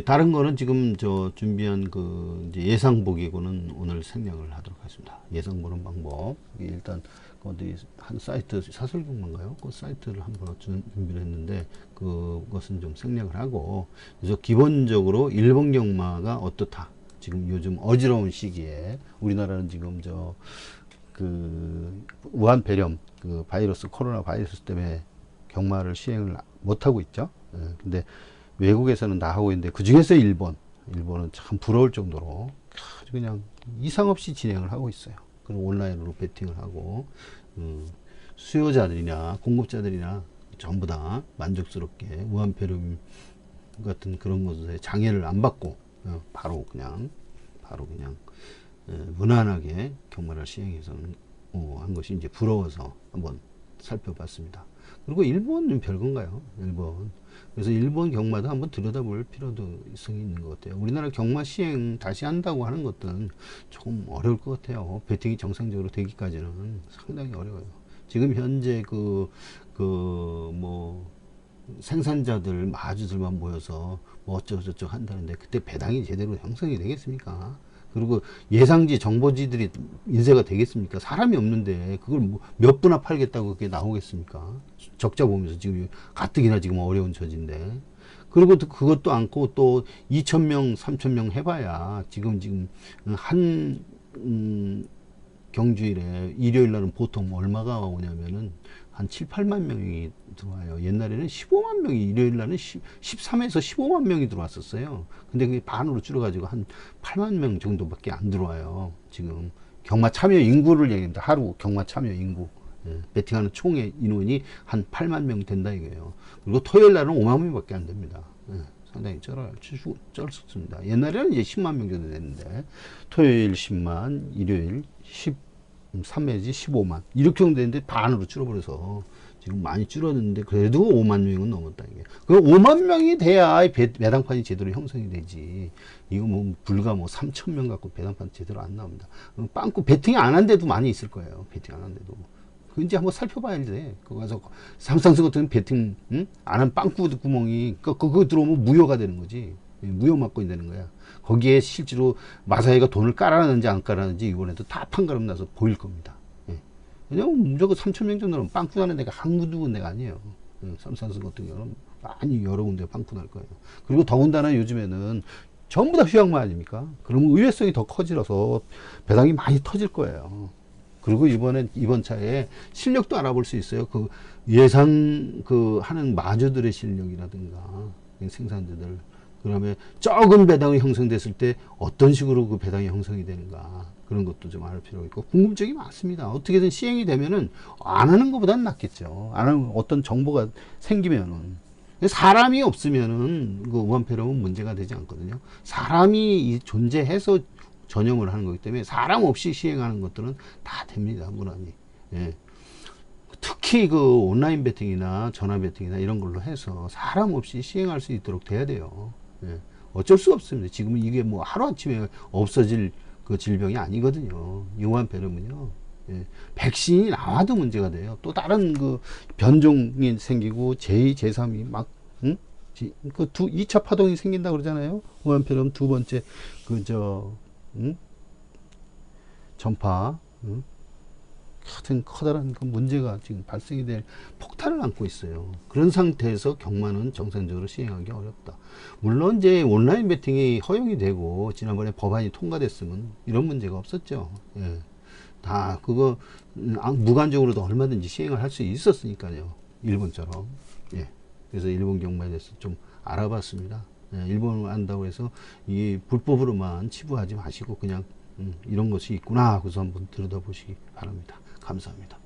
다른 거는 지금 저 준비한 그 이제 예상 보기고는 오늘 생략을 하도록 하겠습니다. 예상 보는 방법. 일단 어디 한 사이트 사설경마인가요? 그 사이트를 한번 준비를 했는데 그것은 좀 생략을 하고, 그래서 기본적으로 일본 경마가 어떻다. 지금 요즘 어지러운 시기에 우리나라는 지금 저 그 우한 폐렴 그 바이러스 코로나 바이러스 때문에 경마를 시행을 못 하고 있죠. 근데 외국에서는 다 하고 있는데 그 중에서 일본은 참 부러울 정도로 아주 그냥 이상 없이 진행을 하고 있어요. 그리고 온라인으로 베팅을 하고 수요자들이나 공급자들이나 전부 다 만족스럽게 무한폐렴 같은 그런 것에 장애를 안 받고 바로 그냥 무난하게 경마를 시행해서는 한 것이 이제 부러워서 한번 살펴봤습니다. 그리고 일본은 별건가요? 일본. 그래서 일본 경마도 한번 들여다볼 필요도 성이 있는 것 같아요. 우리나라 경마 시행 다시 한다고 하는 것들은 조금 어려울 것 같아요. 베팅이 정상적으로 되기까지는 상당히 어려워요. 지금 현재 뭐 생산자들 마주들만 모여서 뭐 어쩌고저쩌고 한다는데 그때 배당이 제대로 형성이 되겠습니까? 그리고 예상지 정보지들이 인쇄가 되겠습니까? 사람이 없는데 그걸 뭐 몇 분나 팔겠다고 그게 나오겠습니까? 적자 보면서 지금 가뜩이나 지금 어려운 처지인데. 그리고 또 그것도 않고 또 2,000명, 3,000명 해봐야 지금 한 경주일에 일요일 날은 보통 얼마가 오냐면은 한 7, 8만 명이 들어와요. 옛날에는 15만 명이 일요일 날은 13에서 15만 명이 들어왔었어요. 근데 그게 반으로 줄어가지고 한 8만 명 정도밖에 안 들어와요. 지금 경마 참여 인구를 얘기합니다. 하루 경마 참여 인구. 베팅하는 총의 인원이 한 8만 명 된다 이거예요. 그리고 토요일 날은 5만 명밖에 안 됩니다. 상당히 쩔습니다. 옛날에는 이제 10만 명 정도 됐는데 토요일 10만, 일요일 13매지 15만 이렇게 정도 됐는데 반으로 줄어버려서 지금 많이 줄었는데 그래도 5만 명은 넘었다 이게. 그 5만 명이 돼야 배당판이 제대로 형성이 되지. 이거 뭐 불과 뭐 3천 명 갖고 배당판 제대로 안 나옵니다. 빵꾸 베팅 안 한 데도 많이 있을 거예요. 베팅 안 한 데도. 그 이제 한번 살펴봐야 돼. 그거 가서 삼성스 같은 베팅 안 한 빵꾸 구멍이 그거 들어오면 무효가 되는 거지. 무효 막건이 되는 거야. 거기에 실제로 마사회가 돈을 깔아놨는지 안 깔아놨는지 이번에도 다 판가름 나서 보일 겁니다. 왜냐면 무조건 3,000명 정도는 빵꾸 나는 데가 한두 군데가 아니에요. 삼성스 같은 경우는 많이 여러 군데 빵꾸 날 거예요. 그리고 더군다나 요즘에는 전부 다 휴양마 아닙니까? 그러면 의외성이 더 커지라서 배당이 많이 터질 거예요. 그리고 이번 차에 실력도 알아볼 수 있어요. 그 예상 하는 마주들의 실력이라든가 생산자들. 그다음에 적은 배당이 형성됐을 때 어떤 식으로 그 배당이 형성이 되는가 그런 것도 좀 알 필요가 있고 궁금증이 많습니다. 어떻게든 시행이 되면은 안 하는 것보다는 낫겠죠. 안 하는 어떤 정보가 생기면은 사람이 없으면은 그 우한폐렴은 문제가 되지 않거든요. 사람이 존재해서 전염을 하는 거기 때문에 사람 없이 시행하는 것들은 다 됩니다. 무난히. 특히 그 온라인 베팅이나 전화 베팅이나 이런 걸로 해서 사람 없이 시행할 수 있도록 돼야 돼요. 어쩔 수 없습니다. 지금 이게 뭐 하루아침에 없어질 그 질병이 아니거든요. 우한폐렴은요. 백신이 나와도 문제가 돼요. 또 다른 그 변종이 생기고 제2, 제3이 막 그 2차 파동이 생긴다 그러잖아요. 우한폐렴 두 번째 전파 하여튼 커다란 그 문제가 지금 발생이 될 폭탄을 안고 있어요. 그런 상태에서 경마는 정상적으로 시행하기 어렵다. 물론 이제 온라인 베팅이 허용이 되고 지난번에 법안이 통과됐으면 이런 문제가 없었죠. 예. 다 그거 무관적으로도 얼마든지 시행을 할 수 있었으니까요. 일본처럼. 예. 그래서 일본 경마에 대해서 좀 알아봤습니다. 예. 일본을 안다고 해서 이 불법으로만 치부하지 마시고 그냥 이런 것이 있구나 하고서 한번 들여다보시기 바랍니다. 감사합니다.